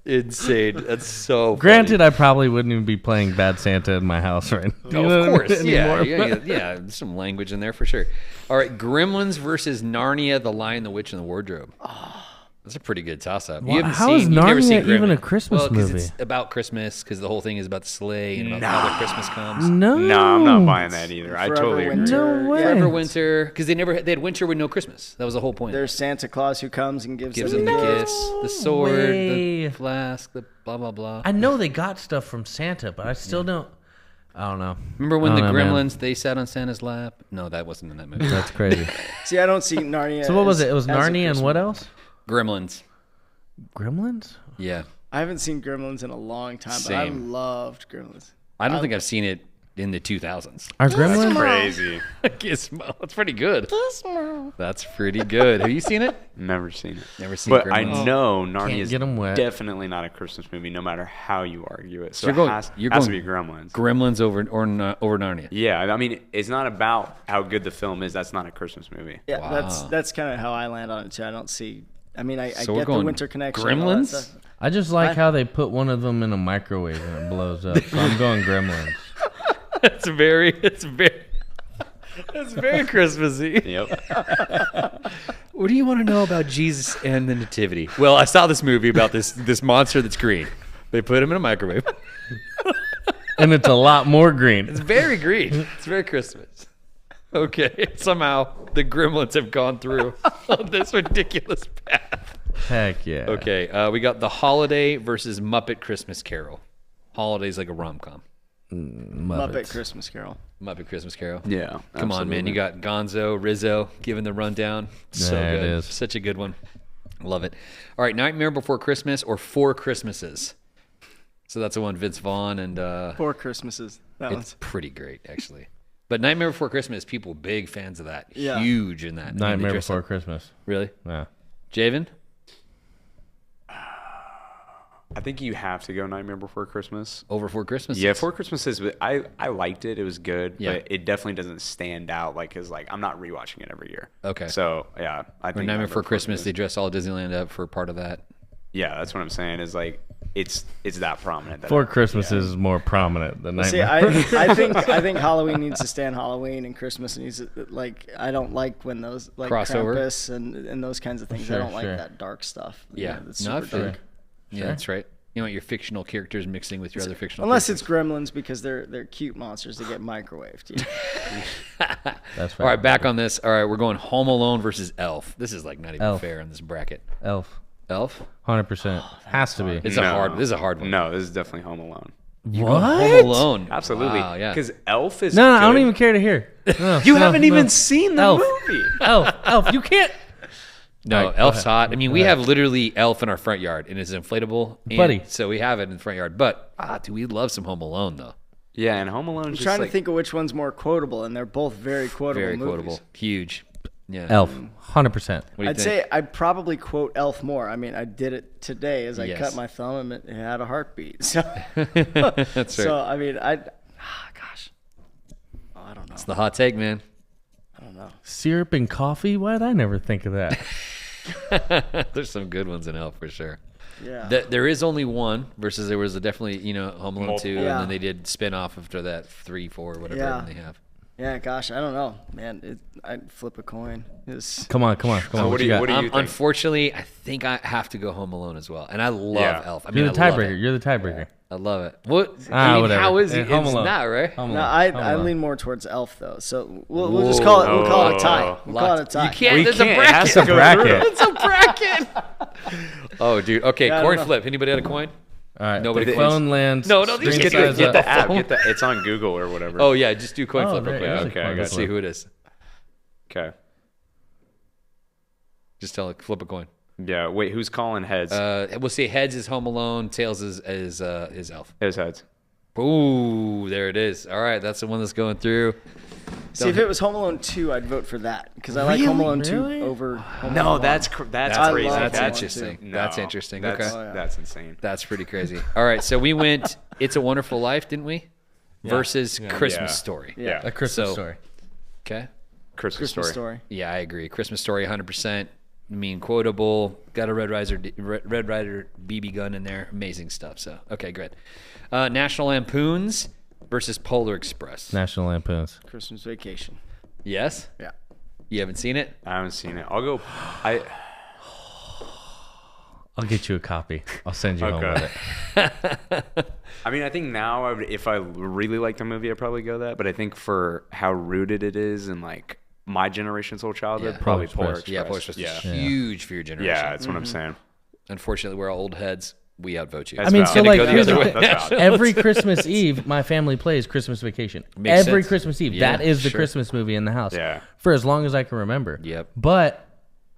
[SPEAKER 1] Insane. That's so funny.
[SPEAKER 2] Granted, I probably wouldn't even be playing Bad Santa in my house right now.
[SPEAKER 1] No, of course. Yeah,
[SPEAKER 2] Anymore.
[SPEAKER 1] there's some language in there for sure. All right, Gremlins versus Narnia, The Lion, the Witch, and the Wardrobe. That's a pretty good toss-up.
[SPEAKER 2] Well, how is
[SPEAKER 1] you've never seen
[SPEAKER 2] Narnia even a
[SPEAKER 1] Gremlins.
[SPEAKER 2] Christmas
[SPEAKER 1] Well, 'cause
[SPEAKER 2] movie?
[SPEAKER 1] it's about Christmas, because the whole thing is about the sleigh and about how the Christmas comes.
[SPEAKER 2] No.
[SPEAKER 4] No, I'm not buying that either. I
[SPEAKER 3] Forever
[SPEAKER 4] totally agree.
[SPEAKER 3] Winter.
[SPEAKER 2] No way.
[SPEAKER 1] Forever winter, because they had winter with no Christmas. That was the whole point.
[SPEAKER 3] There's Santa Claus who comes and gives
[SPEAKER 1] Gives
[SPEAKER 3] them
[SPEAKER 1] them the
[SPEAKER 3] the
[SPEAKER 1] gifts, the sword,
[SPEAKER 2] way.
[SPEAKER 1] the flask, the blah blah blah.
[SPEAKER 2] I know they got stuff from Santa, but I still don't. I don't know.
[SPEAKER 1] Remember when
[SPEAKER 2] I
[SPEAKER 1] the
[SPEAKER 2] don't know, man.
[SPEAKER 1] Gremlins they sat on Santa's lap? No, that wasn't in that movie.
[SPEAKER 2] That's crazy.
[SPEAKER 3] See, I don't see Narnia.
[SPEAKER 2] So what was
[SPEAKER 3] as-
[SPEAKER 2] it? It was
[SPEAKER 3] as a
[SPEAKER 2] Narnia and what
[SPEAKER 3] Christmas-
[SPEAKER 2] else?
[SPEAKER 1] Gremlins.
[SPEAKER 2] Gremlins?
[SPEAKER 1] Yeah,
[SPEAKER 3] I haven't seen Gremlins in a long time, but I
[SPEAKER 1] Same.
[SPEAKER 3] loved Gremlins.
[SPEAKER 1] I don't think I've seen it in the 2000s.
[SPEAKER 2] Are
[SPEAKER 4] That's
[SPEAKER 2] Gremlins?
[SPEAKER 4] crazy.
[SPEAKER 1] Gizmo. That's pretty good. That's pretty good. Have you seen it?
[SPEAKER 4] Never seen it.
[SPEAKER 1] Never seen
[SPEAKER 4] But
[SPEAKER 1] Gremlins.
[SPEAKER 4] I know Narnia is
[SPEAKER 2] get 'em wet.
[SPEAKER 4] definitely not a Christmas movie, no matter how you argue it. So
[SPEAKER 1] you're going-
[SPEAKER 4] it has,
[SPEAKER 1] you're
[SPEAKER 4] has to
[SPEAKER 1] going
[SPEAKER 4] be Gremlins.
[SPEAKER 1] Gremlins over Narnia.
[SPEAKER 4] Yeah, I mean, it's not about how good the film is. That's not a Christmas movie.
[SPEAKER 3] Yeah,
[SPEAKER 1] Wow.
[SPEAKER 3] that's kind of how I land on it too. I don't see. I mean, I
[SPEAKER 1] So we're
[SPEAKER 3] get the
[SPEAKER 1] going
[SPEAKER 3] winter connection. and all that
[SPEAKER 1] Gremlins?
[SPEAKER 3] stuff.
[SPEAKER 2] I just like how they put one of them in a microwave and it blows up. So I'm going Gremlins.
[SPEAKER 1] It's very Christmassy.
[SPEAKER 4] Yep.
[SPEAKER 1] What do you want to know about Jesus and the Nativity? Well, I saw this movie about this monster that's green. They put him in a microwave.
[SPEAKER 2] And it's a lot more green.
[SPEAKER 1] It's very green. It's very Christmas. Okay. Somehow the Gremlins have gone through on this ridiculous path.
[SPEAKER 2] Heck yeah.
[SPEAKER 1] Okay. We got The Holiday versus Muppet Christmas Carol. Holiday's like a rom-com.
[SPEAKER 3] Muppet Christmas Carol.
[SPEAKER 1] Muppet Christmas Carol.
[SPEAKER 4] Yeah.
[SPEAKER 1] Come on, man. You got Gonzo, Rizzo giving the rundown. So
[SPEAKER 2] Yeah, it
[SPEAKER 1] good.
[SPEAKER 2] is.
[SPEAKER 1] Such a good one. Love it. All right. Nightmare Before Christmas or Four Christmases. So that's the one Vince Vaughn and
[SPEAKER 3] 4 Christmases. That
[SPEAKER 1] it's
[SPEAKER 3] one's.
[SPEAKER 1] pretty great, actually. But Nightmare Before Christmas, people big fans of that.
[SPEAKER 3] Yeah.
[SPEAKER 1] Huge in that. I mean, they
[SPEAKER 2] Nightmare
[SPEAKER 1] dress
[SPEAKER 2] Before
[SPEAKER 1] up-
[SPEAKER 2] Christmas.
[SPEAKER 1] Really?
[SPEAKER 2] Yeah.
[SPEAKER 1] Javen?
[SPEAKER 4] I think you have to go Nightmare Before Christmas.
[SPEAKER 1] Over Before Christmas?
[SPEAKER 4] Yeah, Before Christmas is. I liked it. It was good,
[SPEAKER 1] Yeah.
[SPEAKER 4] but it definitely doesn't stand out. Cause I'm not rewatching it every year.
[SPEAKER 1] Okay.
[SPEAKER 4] So yeah, I
[SPEAKER 1] Or
[SPEAKER 4] think
[SPEAKER 1] Nightmare Before Christmas, they dress all Disneyland up for part of that.
[SPEAKER 4] Yeah, that's what I'm saying. Is like it's that prominent. That
[SPEAKER 2] Before Christmas is more prominent than
[SPEAKER 3] See,
[SPEAKER 2] Nightmare.
[SPEAKER 3] I think Halloween needs to stay on Halloween, and Christmas needs to, like, I don't like when those like
[SPEAKER 1] Crossover?
[SPEAKER 3] Krampus and those kinds of things.
[SPEAKER 2] Sure,
[SPEAKER 3] I don't
[SPEAKER 2] sure.
[SPEAKER 3] like that dark stuff.
[SPEAKER 1] Yeah.
[SPEAKER 3] that's
[SPEAKER 1] No, I
[SPEAKER 3] super
[SPEAKER 1] feel
[SPEAKER 3] dark.
[SPEAKER 1] it. Yeah, that's right. You want your fictional characters mixing with your other fictional
[SPEAKER 3] Unless
[SPEAKER 1] characters.
[SPEAKER 3] it's Gremlins, because they're cute monsters that get microwaved. You know?
[SPEAKER 2] That's
[SPEAKER 1] All right, back on this. All right, we're going Home Alone versus Elf. This is like not even
[SPEAKER 2] Elf.
[SPEAKER 1] fair in this bracket.
[SPEAKER 2] Elf.
[SPEAKER 1] Elf?
[SPEAKER 2] 100%. Has to be.
[SPEAKER 1] This is a hard one.
[SPEAKER 4] No, this is definitely Home Alone.
[SPEAKER 2] What?
[SPEAKER 1] Home Alone.
[SPEAKER 4] Absolutely.
[SPEAKER 1] Wow, yeah.
[SPEAKER 4] Because Elf is.
[SPEAKER 2] No, I don't
[SPEAKER 4] good.
[SPEAKER 2] even care to hear. No,
[SPEAKER 4] You
[SPEAKER 2] no,
[SPEAKER 4] haven't
[SPEAKER 2] no.
[SPEAKER 4] even seen the
[SPEAKER 2] Elf.
[SPEAKER 4] movie.
[SPEAKER 2] Elf. You can't.
[SPEAKER 1] No,
[SPEAKER 2] All right, go
[SPEAKER 1] Elf's
[SPEAKER 2] ahead.
[SPEAKER 1] hot. I mean, we have literally Elf in our front yard, and it's inflatable. And
[SPEAKER 2] Buddy.
[SPEAKER 1] So we have it in the front yard. But, do we love some Home Alone, though?
[SPEAKER 4] Yeah, and Home Alone.
[SPEAKER 3] I'm trying to think of which one's more quotable, and they're both very quotable.
[SPEAKER 1] Very
[SPEAKER 3] movies.
[SPEAKER 1] quotable. Huge. Yeah.
[SPEAKER 2] Elf. 100%.
[SPEAKER 1] What do you
[SPEAKER 3] I'd
[SPEAKER 1] think?
[SPEAKER 3] say I'd probably quote Elf more. I mean, I did it today as I
[SPEAKER 1] Yes.
[SPEAKER 3] cut my thumb, and it had a heartbeat. So,
[SPEAKER 1] That's right.
[SPEAKER 3] so I mean, gosh, I don't know.
[SPEAKER 1] It's the hot take, man.
[SPEAKER 3] I don't know.
[SPEAKER 2] Syrup and coffee? Why did I never think of that?
[SPEAKER 1] There's some good ones in Elf for sure.
[SPEAKER 3] Yeah.
[SPEAKER 1] There is only one versus there was definitely, Home Alone 2,
[SPEAKER 4] Multiple.
[SPEAKER 3] Yeah.
[SPEAKER 1] and then they did spin off after that 3, 4, whatever
[SPEAKER 3] Yeah.
[SPEAKER 1] they have.
[SPEAKER 3] Yeah, gosh, I don't know, man. I'd flip a coin.
[SPEAKER 2] Come on.
[SPEAKER 4] So
[SPEAKER 2] What you got?
[SPEAKER 4] what do you think?
[SPEAKER 1] Unfortunately, I think I have to go Home Alone as well. And I love
[SPEAKER 4] Yeah.
[SPEAKER 1] Elf. I mean,
[SPEAKER 2] You're the
[SPEAKER 1] I love
[SPEAKER 2] tiebreaker.
[SPEAKER 1] it.
[SPEAKER 2] You're the tiebreaker.
[SPEAKER 1] I love it. What? I mean,
[SPEAKER 2] Whatever.
[SPEAKER 1] how is it?
[SPEAKER 2] Home
[SPEAKER 1] It's
[SPEAKER 2] Alone.
[SPEAKER 1] not, right?
[SPEAKER 2] Home
[SPEAKER 3] No,
[SPEAKER 2] Alone.
[SPEAKER 3] I
[SPEAKER 2] Home
[SPEAKER 3] I
[SPEAKER 2] Alone.
[SPEAKER 3] lean more towards Elf though. So we'll just call it a tie. We'll call it a tie.
[SPEAKER 1] You can't.
[SPEAKER 4] We
[SPEAKER 1] There's
[SPEAKER 4] can't.
[SPEAKER 1] a
[SPEAKER 4] It has
[SPEAKER 1] bracket.
[SPEAKER 4] to go
[SPEAKER 2] bracket.
[SPEAKER 1] It's a bracket. Oh, dude. Okay,
[SPEAKER 3] Yeah, I
[SPEAKER 1] coin
[SPEAKER 3] don't know.
[SPEAKER 1] flip. Anybody had a coin?
[SPEAKER 2] All right.
[SPEAKER 1] Nobody
[SPEAKER 2] the
[SPEAKER 1] close.
[SPEAKER 2] phone lands.
[SPEAKER 1] No, you
[SPEAKER 2] screen
[SPEAKER 1] get
[SPEAKER 2] size
[SPEAKER 1] the
[SPEAKER 2] up.
[SPEAKER 4] app. It's on Google or whatever.
[SPEAKER 1] Oh, yeah. Just do coin
[SPEAKER 2] Oh,
[SPEAKER 1] flip real
[SPEAKER 2] there-
[SPEAKER 1] quick.
[SPEAKER 2] there's a
[SPEAKER 4] Okay,
[SPEAKER 2] coin
[SPEAKER 4] I got
[SPEAKER 1] Let's
[SPEAKER 2] flip.
[SPEAKER 1] see who it is.
[SPEAKER 4] Okay.
[SPEAKER 1] Just tell it. Flip a coin.
[SPEAKER 4] Yeah. Wait, who's calling heads?
[SPEAKER 1] We'll say heads is Home Alone. Tails is Elf.
[SPEAKER 4] It was heads.
[SPEAKER 1] Ooh, there it is. All right, that's the one that's going through.
[SPEAKER 3] See, if it was Home Alone 2, I'd vote for that because I like Home Alone 2
[SPEAKER 2] Really?
[SPEAKER 3] over. Home
[SPEAKER 4] No,
[SPEAKER 3] Alone
[SPEAKER 4] that's
[SPEAKER 3] I
[SPEAKER 4] crazy.
[SPEAKER 3] love
[SPEAKER 1] That's
[SPEAKER 3] Home Alone
[SPEAKER 1] interesting.
[SPEAKER 3] 2.
[SPEAKER 1] That's interesting.
[SPEAKER 4] That's,
[SPEAKER 1] Okay.
[SPEAKER 4] that's insane.
[SPEAKER 1] That's pretty crazy. All right, so we went It's a Wonderful Life, didn't we? Versus Christmas
[SPEAKER 4] Yeah.
[SPEAKER 1] Story.
[SPEAKER 3] Yeah.
[SPEAKER 2] A Christmas
[SPEAKER 1] So-
[SPEAKER 2] story.
[SPEAKER 1] Okay.
[SPEAKER 4] Christmas
[SPEAKER 3] Christmas
[SPEAKER 4] story.
[SPEAKER 3] Story.
[SPEAKER 1] Yeah, I agree. Christmas Story, 100%. I mean, quotable. Got a Red Rider BB gun in there. Amazing stuff. So, okay, good. National Lampoons versus Polar Express.
[SPEAKER 2] National Lampoons.
[SPEAKER 3] Christmas Vacation.
[SPEAKER 1] Yes?
[SPEAKER 3] Yeah.
[SPEAKER 1] You haven't seen it?
[SPEAKER 4] I haven't seen it. I'll go.
[SPEAKER 2] I'll get you a copy. I'll send you home
[SPEAKER 4] Okay.
[SPEAKER 2] with it.
[SPEAKER 4] I mean, I think now if I really liked the movie, I'd probably go that. But I think for how rooted it is in like my generation's whole childhood,
[SPEAKER 1] Yeah.
[SPEAKER 4] probably
[SPEAKER 2] Polar
[SPEAKER 4] Polar
[SPEAKER 2] Express.
[SPEAKER 4] Express.
[SPEAKER 1] Yeah, Polar Express is
[SPEAKER 4] Yeah.
[SPEAKER 1] huge for your generation.
[SPEAKER 4] Yeah, that's what I'm saying.
[SPEAKER 1] Unfortunately, we're all old heads. We outvote you.
[SPEAKER 4] That's
[SPEAKER 2] I mean,
[SPEAKER 4] valid.
[SPEAKER 2] so
[SPEAKER 1] Gonna
[SPEAKER 2] like,
[SPEAKER 1] go the
[SPEAKER 2] here's
[SPEAKER 1] other
[SPEAKER 2] the
[SPEAKER 1] way.
[SPEAKER 2] thing.
[SPEAKER 4] That's valid.
[SPEAKER 2] Every Christmas Eve, my family plays Christmas Vacation.
[SPEAKER 1] Makes
[SPEAKER 2] Every
[SPEAKER 1] sense.
[SPEAKER 2] Christmas Eve.
[SPEAKER 1] Yeah,
[SPEAKER 2] that is the
[SPEAKER 1] sure.
[SPEAKER 2] Christmas movie in the house.
[SPEAKER 4] Yeah.
[SPEAKER 2] For as long as I can remember.
[SPEAKER 1] Yep.
[SPEAKER 2] But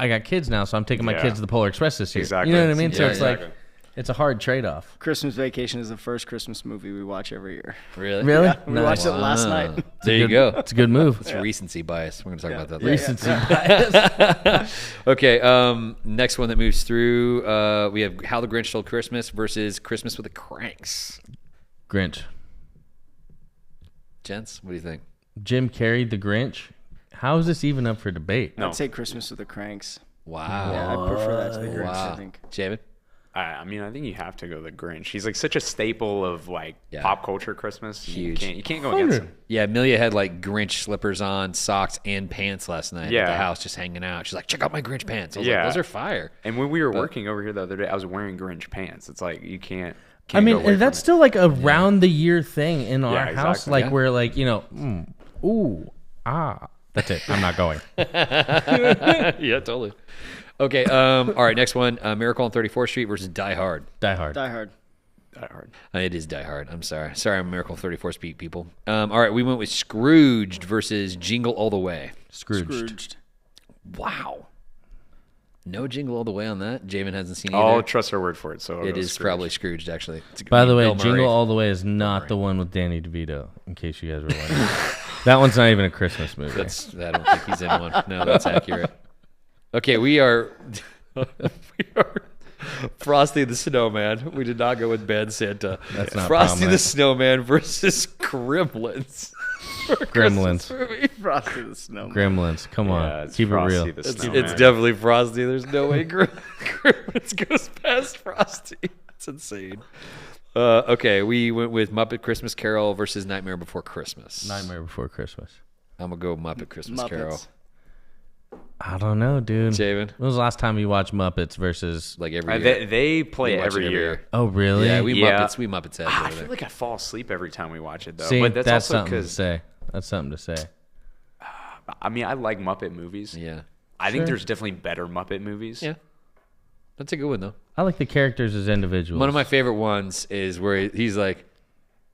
[SPEAKER 2] I got kids now, so I'm taking my
[SPEAKER 4] Yeah.
[SPEAKER 2] kids to the Polar Express this year.
[SPEAKER 4] Exactly.
[SPEAKER 2] You know what I mean? So
[SPEAKER 1] Yeah,
[SPEAKER 2] it's
[SPEAKER 4] exactly.
[SPEAKER 2] like, it's a hard trade-off.
[SPEAKER 3] Christmas Vacation is the first Christmas movie we watch every year.
[SPEAKER 1] Really?
[SPEAKER 2] Really?
[SPEAKER 3] Yeah, we watched it last
[SPEAKER 1] Wow.
[SPEAKER 3] night.
[SPEAKER 1] There you go.
[SPEAKER 2] It's a good move.
[SPEAKER 1] It's recency bias. We're going to talk about that later.
[SPEAKER 2] Recency bias.
[SPEAKER 1] Okay, next one that moves through, we have How the Grinch Stole Christmas versus Christmas with the Cranks.
[SPEAKER 2] Grinch.
[SPEAKER 1] Gents, what do you think?
[SPEAKER 2] Jim Carrey, the Grinch. How is this even up for debate?
[SPEAKER 4] No.
[SPEAKER 3] I'd say Christmas with the Cranks.
[SPEAKER 1] Wow.
[SPEAKER 3] Yeah, I prefer that to the Grinch,
[SPEAKER 1] Wow.
[SPEAKER 3] I think.
[SPEAKER 1] Jamin?
[SPEAKER 4] I mean, I think you have to go the Grinch. He's like such a staple of like
[SPEAKER 1] Yeah.
[SPEAKER 4] pop culture Christmas.
[SPEAKER 1] Huge.
[SPEAKER 4] You can't go against him.
[SPEAKER 1] Yeah, Amelia had like Grinch slippers on, socks, and pants last night at
[SPEAKER 4] Yeah.
[SPEAKER 1] the house just hanging out. She's like, check out my Grinch pants. I was
[SPEAKER 4] Yeah.
[SPEAKER 1] like, those are fire.
[SPEAKER 4] And when we were working over here the other day, I was wearing Grinch pants. It's like you can't
[SPEAKER 2] I
[SPEAKER 4] go
[SPEAKER 2] mean,
[SPEAKER 4] away from
[SPEAKER 2] that's
[SPEAKER 4] it.
[SPEAKER 2] still like a round the year thing in our
[SPEAKER 4] Yeah,
[SPEAKER 2] house.
[SPEAKER 4] exactly.
[SPEAKER 2] Like
[SPEAKER 1] Yeah.
[SPEAKER 2] we're like, ooh, ah. That's it. I'm not going.
[SPEAKER 1] Yeah, totally. Okay, all right, next one. Miracle on 34th Street versus Die Hard.
[SPEAKER 2] Die Hard.
[SPEAKER 3] Die Hard.
[SPEAKER 4] Die Hard.
[SPEAKER 1] It is Die Hard. I'm sorry. Sorry, I'm Miracle on 34th Street, people. All right, we went with Scrooged versus Jingle All the Way.
[SPEAKER 2] Scrooged.
[SPEAKER 1] Wow. No Jingle All the Way on that. Jamin hasn't seen
[SPEAKER 4] I'll
[SPEAKER 1] either.
[SPEAKER 4] trust her word for it. So I'll
[SPEAKER 1] It
[SPEAKER 4] go
[SPEAKER 1] is
[SPEAKER 4] Scrooge.
[SPEAKER 1] probably Scrooged, actually.
[SPEAKER 2] By the way,
[SPEAKER 1] Bill Murray.
[SPEAKER 2] Jingle All the Way is not the one with Danny DeVito, in case you guys were wondering. That one's not even a Christmas movie.
[SPEAKER 1] I don't think he's in one. No, that's accurate. Okay, we are Frosty the Snowman. We did not go with Bad Santa.
[SPEAKER 2] That's not
[SPEAKER 1] Frosty the
[SPEAKER 2] prominent.
[SPEAKER 1] Snowman versus Gremlins.
[SPEAKER 2] Gremlins.
[SPEAKER 3] Frosty the Snowman.
[SPEAKER 2] Gremlins. Come on.
[SPEAKER 4] Yeah, it's
[SPEAKER 2] Keep
[SPEAKER 4] Frosty
[SPEAKER 2] it real.
[SPEAKER 4] the
[SPEAKER 1] It's
[SPEAKER 4] Snowman.
[SPEAKER 1] definitely Frosty. There's no way Gremlins goes past Frosty. That's insane. Okay, we went with Muppet Christmas Carol versus Nightmare Before Christmas.
[SPEAKER 2] Nightmare Before Christmas.
[SPEAKER 1] I'm going to go Muppet Christmas Carol.
[SPEAKER 3] Muppets.
[SPEAKER 2] I don't know, dude.
[SPEAKER 1] Javen?
[SPEAKER 2] When was the last time you watched Muppets versus...
[SPEAKER 1] Like every year.
[SPEAKER 4] They play
[SPEAKER 1] We
[SPEAKER 4] it
[SPEAKER 1] watch
[SPEAKER 4] every year.
[SPEAKER 2] Oh, really?
[SPEAKER 1] Yeah, we
[SPEAKER 4] Yeah.
[SPEAKER 1] Muppets heads
[SPEAKER 4] I
[SPEAKER 1] over
[SPEAKER 4] feel
[SPEAKER 1] there.
[SPEAKER 4] like I fall asleep every time we watch it, though.
[SPEAKER 2] See,
[SPEAKER 4] but
[SPEAKER 2] that's
[SPEAKER 4] also
[SPEAKER 2] something to
[SPEAKER 4] because
[SPEAKER 2] say. That's something to say.
[SPEAKER 4] I mean, I like Muppet movies.
[SPEAKER 1] Yeah.
[SPEAKER 4] I think
[SPEAKER 2] Sure.
[SPEAKER 4] there's definitely better Muppet movies.
[SPEAKER 1] Yeah. That's a good one, though.
[SPEAKER 2] I like the characters as individuals.
[SPEAKER 1] One of my favorite ones is where he's like,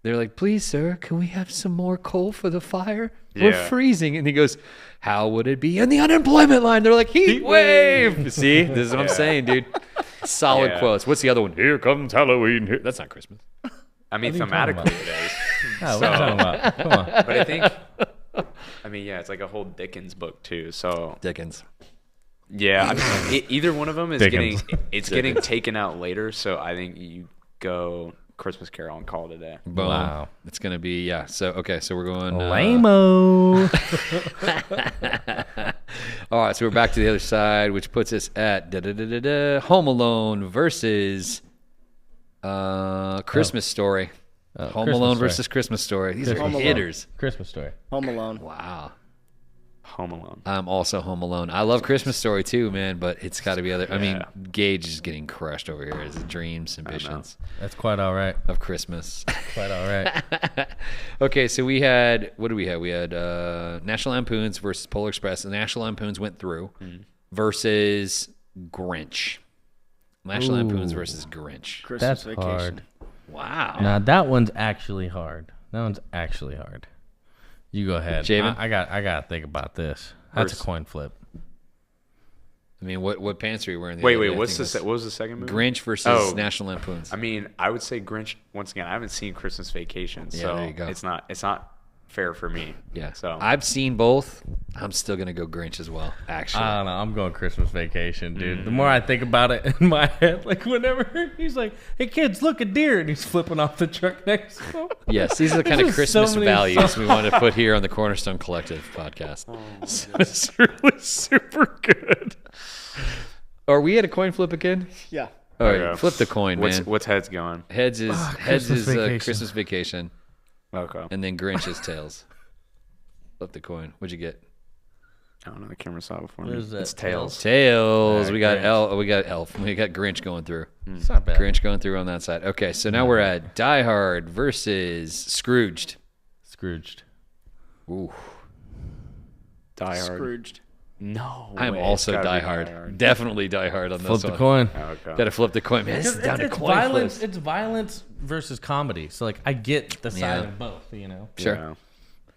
[SPEAKER 1] they're like, please, sir, can we have some more coal for the fire? We're
[SPEAKER 4] Yeah.
[SPEAKER 1] freezing. And he goes, how would it be in the unemployment line? They're like, heat wave. See, this is what I'm saying, dude. Solid
[SPEAKER 4] Yeah.
[SPEAKER 1] quotes. What's the other one? Here comes Halloween. Here. That's not Christmas.
[SPEAKER 4] I mean,
[SPEAKER 2] What are you talking
[SPEAKER 4] thematically it is.
[SPEAKER 2] Oh, what are you talking about? Come on.
[SPEAKER 4] But I think, I mean, yeah, it's like a whole Dickens book, too. So,
[SPEAKER 1] Dickens.
[SPEAKER 4] yeah, I mean, either one of them is
[SPEAKER 2] Dickens.
[SPEAKER 4] getting taken out later. So I think you go Christmas Carol and call it a day.
[SPEAKER 1] Boom.
[SPEAKER 2] Wow.
[SPEAKER 1] It's going to be, yeah. So, okay, so we're going.
[SPEAKER 2] Lame-o.
[SPEAKER 1] All right, so we're back to the other side, which puts us at Home Alone versus Christmas Story. Home
[SPEAKER 2] Christmas
[SPEAKER 1] Alone
[SPEAKER 2] Story.
[SPEAKER 1] versus Christmas Story. These
[SPEAKER 2] Christmas
[SPEAKER 1] are
[SPEAKER 3] Story.
[SPEAKER 1] hitters.
[SPEAKER 2] Christmas Story.
[SPEAKER 3] Home Alone.
[SPEAKER 1] Wow.
[SPEAKER 4] Home Alone.
[SPEAKER 1] I'm also Home Alone. I love Christmas Story too, man, but it's got to be other. I mean,
[SPEAKER 4] Yeah.
[SPEAKER 1] Gage is getting crushed over here. His dreams, ambitions
[SPEAKER 2] That's quite all right.
[SPEAKER 1] of Christmas.
[SPEAKER 2] Quite all right.
[SPEAKER 1] Okay, so we had, what did we have? We had National Lampoons versus Polar Express. The National Lampoons went through versus Grinch. National Lampoons
[SPEAKER 2] Ooh.
[SPEAKER 1] versus Grinch.
[SPEAKER 3] Christmas
[SPEAKER 2] That's
[SPEAKER 3] Vacation.
[SPEAKER 2] hard.
[SPEAKER 1] Wow.
[SPEAKER 2] Now that one's actually hard. That one's actually hard. You go ahead.
[SPEAKER 1] Javen?
[SPEAKER 2] I got to think about this. That's a
[SPEAKER 4] First.
[SPEAKER 2] coin flip.
[SPEAKER 1] I mean, what pants are you wearing? The
[SPEAKER 4] Wait,
[SPEAKER 1] other day? I
[SPEAKER 4] what's
[SPEAKER 1] think
[SPEAKER 4] the what was the second movie?
[SPEAKER 1] Grinch versus
[SPEAKER 4] Oh.
[SPEAKER 1] National Lampoons.
[SPEAKER 4] I mean, I would say Grinch. Once again, I haven't seen Christmas Vacation,
[SPEAKER 1] Yeah,
[SPEAKER 4] so
[SPEAKER 1] there you go.
[SPEAKER 4] it's not fair for me.
[SPEAKER 1] Yeah.
[SPEAKER 4] So
[SPEAKER 1] I've seen both. I'm still gonna go Grinch as well. Actually.
[SPEAKER 2] I don't know. I'm going Christmas Vacation, dude. The more I think about it in my head, like whenever he's like, "Hey kids, look, a deer," and he's flipping off the truck next to him.
[SPEAKER 1] Yes, these are the kind of
[SPEAKER 2] There's
[SPEAKER 1] Christmas
[SPEAKER 2] so many
[SPEAKER 1] values we want to put here on the Cornerstone Collective podcast. So it's really super good. Are we at a coin flip again?
[SPEAKER 3] Yeah.
[SPEAKER 1] All right,
[SPEAKER 4] Okay.
[SPEAKER 1] flip the coin, man.
[SPEAKER 4] what's heads going?
[SPEAKER 1] Heads is
[SPEAKER 2] Christmas Vacation.
[SPEAKER 1] Christmas Vacation,
[SPEAKER 4] Okay.
[SPEAKER 1] and then Grinch is tails. Flip the coin. What'd you get?
[SPEAKER 4] I don't know. The camera saw it before
[SPEAKER 2] What
[SPEAKER 4] me.
[SPEAKER 2] is that?
[SPEAKER 4] It's tails.
[SPEAKER 1] Tails.
[SPEAKER 2] Alright,
[SPEAKER 1] We got
[SPEAKER 2] Grinch.
[SPEAKER 1] We got Elf. We got Grinch going through.
[SPEAKER 2] It's not bad.
[SPEAKER 1] Grinch going through on that side. Okay, so now we're at Die Hard versus Scrooged.
[SPEAKER 2] Scrooged.
[SPEAKER 1] Ooh.
[SPEAKER 4] Die Hard.
[SPEAKER 3] Scrooged.
[SPEAKER 4] No.
[SPEAKER 1] I'm
[SPEAKER 4] way.
[SPEAKER 1] also
[SPEAKER 4] It's gotta
[SPEAKER 1] Die
[SPEAKER 4] be
[SPEAKER 1] Hard. Definitely Die Hard on
[SPEAKER 2] Flip
[SPEAKER 1] this
[SPEAKER 2] the
[SPEAKER 1] one.
[SPEAKER 2] coin.
[SPEAKER 4] Okay.
[SPEAKER 1] Got to flip the coin, man. This is down to
[SPEAKER 2] It's
[SPEAKER 1] coin
[SPEAKER 2] violence.
[SPEAKER 1] flips.
[SPEAKER 2] It's violence versus comedy. So like, I get the side
[SPEAKER 1] Yeah.
[SPEAKER 2] of both, you know.
[SPEAKER 1] Sure.
[SPEAKER 4] Yeah.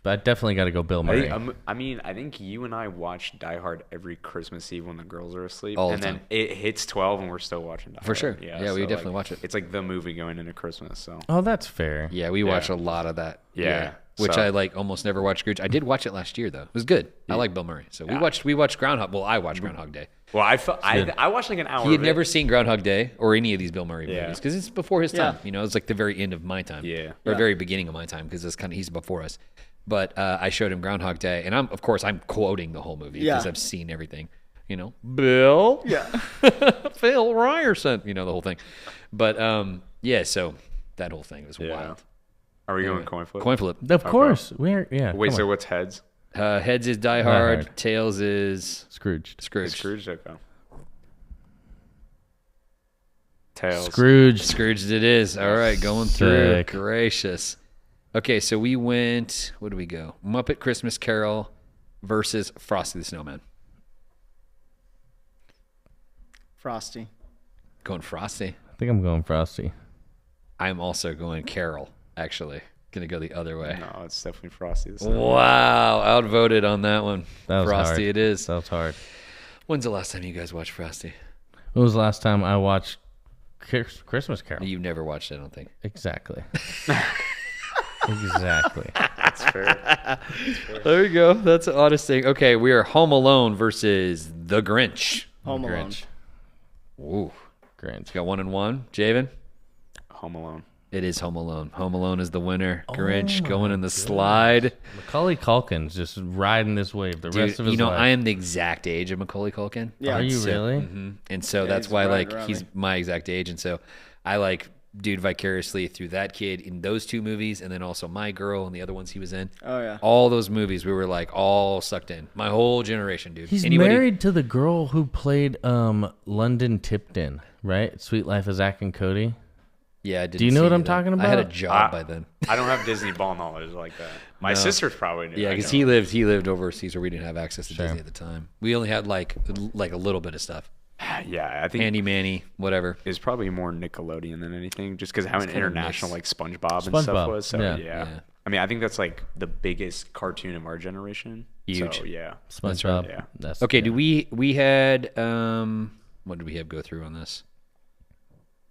[SPEAKER 2] But I definitely got to go Bill Murray.
[SPEAKER 4] I mean, I think you and I watch Die Hard every Christmas Eve when the girls are asleep,
[SPEAKER 1] All the
[SPEAKER 4] and then
[SPEAKER 1] time.
[SPEAKER 4] it hits 12 and we're still watching Die
[SPEAKER 1] For
[SPEAKER 4] Hard.
[SPEAKER 1] sure. Yeah, we
[SPEAKER 4] so,
[SPEAKER 1] definitely watch it.
[SPEAKER 4] It's like the movie going into Christmas. So
[SPEAKER 2] Oh, that's fair.
[SPEAKER 1] Yeah, we watch a lot of that.
[SPEAKER 4] Yeah.
[SPEAKER 1] Which
[SPEAKER 4] So-
[SPEAKER 1] I like almost never watch Scrooge. I did watch it last year though. It was good. I like Bill Murray. So
[SPEAKER 4] Yeah.
[SPEAKER 1] we watched Groundhog. Well, I watched Groundhog Day.
[SPEAKER 4] well, I watched like an hour.
[SPEAKER 1] He had
[SPEAKER 4] of it.
[SPEAKER 1] never seen Groundhog Day or any of these Bill Murray
[SPEAKER 4] Yeah.
[SPEAKER 1] movies because it's before his
[SPEAKER 3] Yeah.
[SPEAKER 1] time. You know, it's like the very end of my time.
[SPEAKER 4] Yeah.
[SPEAKER 1] Or very beginning of my time because he's before us. But I showed him Groundhog Day, and I'm quoting the whole movie because
[SPEAKER 3] Yeah.
[SPEAKER 1] I've seen everything. You know, Bill,
[SPEAKER 3] Yeah.
[SPEAKER 1] Phil Ryerson, you know the whole thing. But yeah, so that whole thing was
[SPEAKER 4] Yeah.
[SPEAKER 1] wild.
[SPEAKER 4] Are we going coin flip?
[SPEAKER 1] Coin flip.
[SPEAKER 2] Of course. We're yeah.
[SPEAKER 4] Wait,
[SPEAKER 2] come
[SPEAKER 4] so
[SPEAKER 2] on.
[SPEAKER 4] what's heads?
[SPEAKER 1] Heads is Die Hard.
[SPEAKER 2] Hard.
[SPEAKER 1] Tails is
[SPEAKER 2] Scrooged.
[SPEAKER 1] Scrooge.
[SPEAKER 4] Scrooge. Okay. Tails.
[SPEAKER 2] Scrooged.
[SPEAKER 1] Scrooged it is. All right, going through.
[SPEAKER 2] Sick.
[SPEAKER 1] Gracious. Okay, so we went. Where do we go? Muppet Christmas Carol versus Frosty the Snowman.
[SPEAKER 3] Frosty.
[SPEAKER 1] Going Frosty.
[SPEAKER 2] I think I'm going Frosty.
[SPEAKER 1] I'm also going Carol. Actually, gonna go the other way.
[SPEAKER 4] No, it's definitely Frosty. The Snowman.
[SPEAKER 1] Wow, outvoted on that one.
[SPEAKER 2] That was
[SPEAKER 1] Frosty
[SPEAKER 2] hard.
[SPEAKER 1] it is.
[SPEAKER 2] That was hard.
[SPEAKER 1] When's the last time you guys watched Frosty?
[SPEAKER 2] When was the last time I watched Christmas Carol?
[SPEAKER 1] You've never watched it, I don't think.
[SPEAKER 2] Exactly. Exactly.
[SPEAKER 4] That's fair.
[SPEAKER 1] There you go. That's an honest thing. Okay, we are Home Alone versus The Grinch.
[SPEAKER 3] Home Alone.
[SPEAKER 2] Grinch.
[SPEAKER 1] Ooh.
[SPEAKER 2] Grinch.
[SPEAKER 1] Got 1 and 1. Javen?
[SPEAKER 4] Home Alone.
[SPEAKER 1] It is Home Alone. Home Alone is the winner. Grinch
[SPEAKER 2] my
[SPEAKER 1] going in the slide.
[SPEAKER 2] Macaulay Culkin's just riding this wave the rest of his life.
[SPEAKER 1] I am the exact age of Macaulay Culkin.
[SPEAKER 3] Yeah.
[SPEAKER 2] Are you
[SPEAKER 1] So-
[SPEAKER 2] really?
[SPEAKER 1] Mhm. And so
[SPEAKER 3] Yeah,
[SPEAKER 1] that's
[SPEAKER 3] he's
[SPEAKER 1] why
[SPEAKER 3] right
[SPEAKER 1] like
[SPEAKER 3] around
[SPEAKER 1] he's
[SPEAKER 3] me.
[SPEAKER 1] my exact age, and so I like dude vicariously through that kid in those 2 movies, and then also My Girl and the other ones he was in.
[SPEAKER 3] Oh yeah.
[SPEAKER 1] All those movies we were like all sucked in. My whole generation, dude.
[SPEAKER 2] He's married to the girl who played London Tipton, right? Sweet Life of Zack and Cody.
[SPEAKER 1] Yeah, I didn't
[SPEAKER 2] Do you know
[SPEAKER 1] see
[SPEAKER 2] what
[SPEAKER 1] any
[SPEAKER 2] I'm
[SPEAKER 1] of that.
[SPEAKER 2] talking
[SPEAKER 1] I had a
[SPEAKER 2] about?
[SPEAKER 1] job by then.
[SPEAKER 4] I don't have Disney ball knowledge like that. My sisters probably knew.
[SPEAKER 1] Yeah,
[SPEAKER 4] I
[SPEAKER 1] because
[SPEAKER 4] know.
[SPEAKER 1] he lived overseas where we didn't have access to Disney at the time. We only had like a little bit of stuff.
[SPEAKER 4] Yeah, I think
[SPEAKER 1] Handy Manny, whatever.
[SPEAKER 4] it was probably more Nickelodeon than anything, just because how an
[SPEAKER 1] kind of
[SPEAKER 4] international like
[SPEAKER 1] mixed.
[SPEAKER 4] SpongeBob and stuff
[SPEAKER 2] SpongeBob,
[SPEAKER 4] was. So
[SPEAKER 2] yeah.
[SPEAKER 4] yeah.
[SPEAKER 1] Yeah.
[SPEAKER 4] I mean, I think that's like the biggest cartoon of our generation.
[SPEAKER 1] Huge.
[SPEAKER 4] So, yeah.
[SPEAKER 2] SpongeBob.
[SPEAKER 4] Yeah.
[SPEAKER 2] That's
[SPEAKER 1] Okay, do we had what did we have go through on this?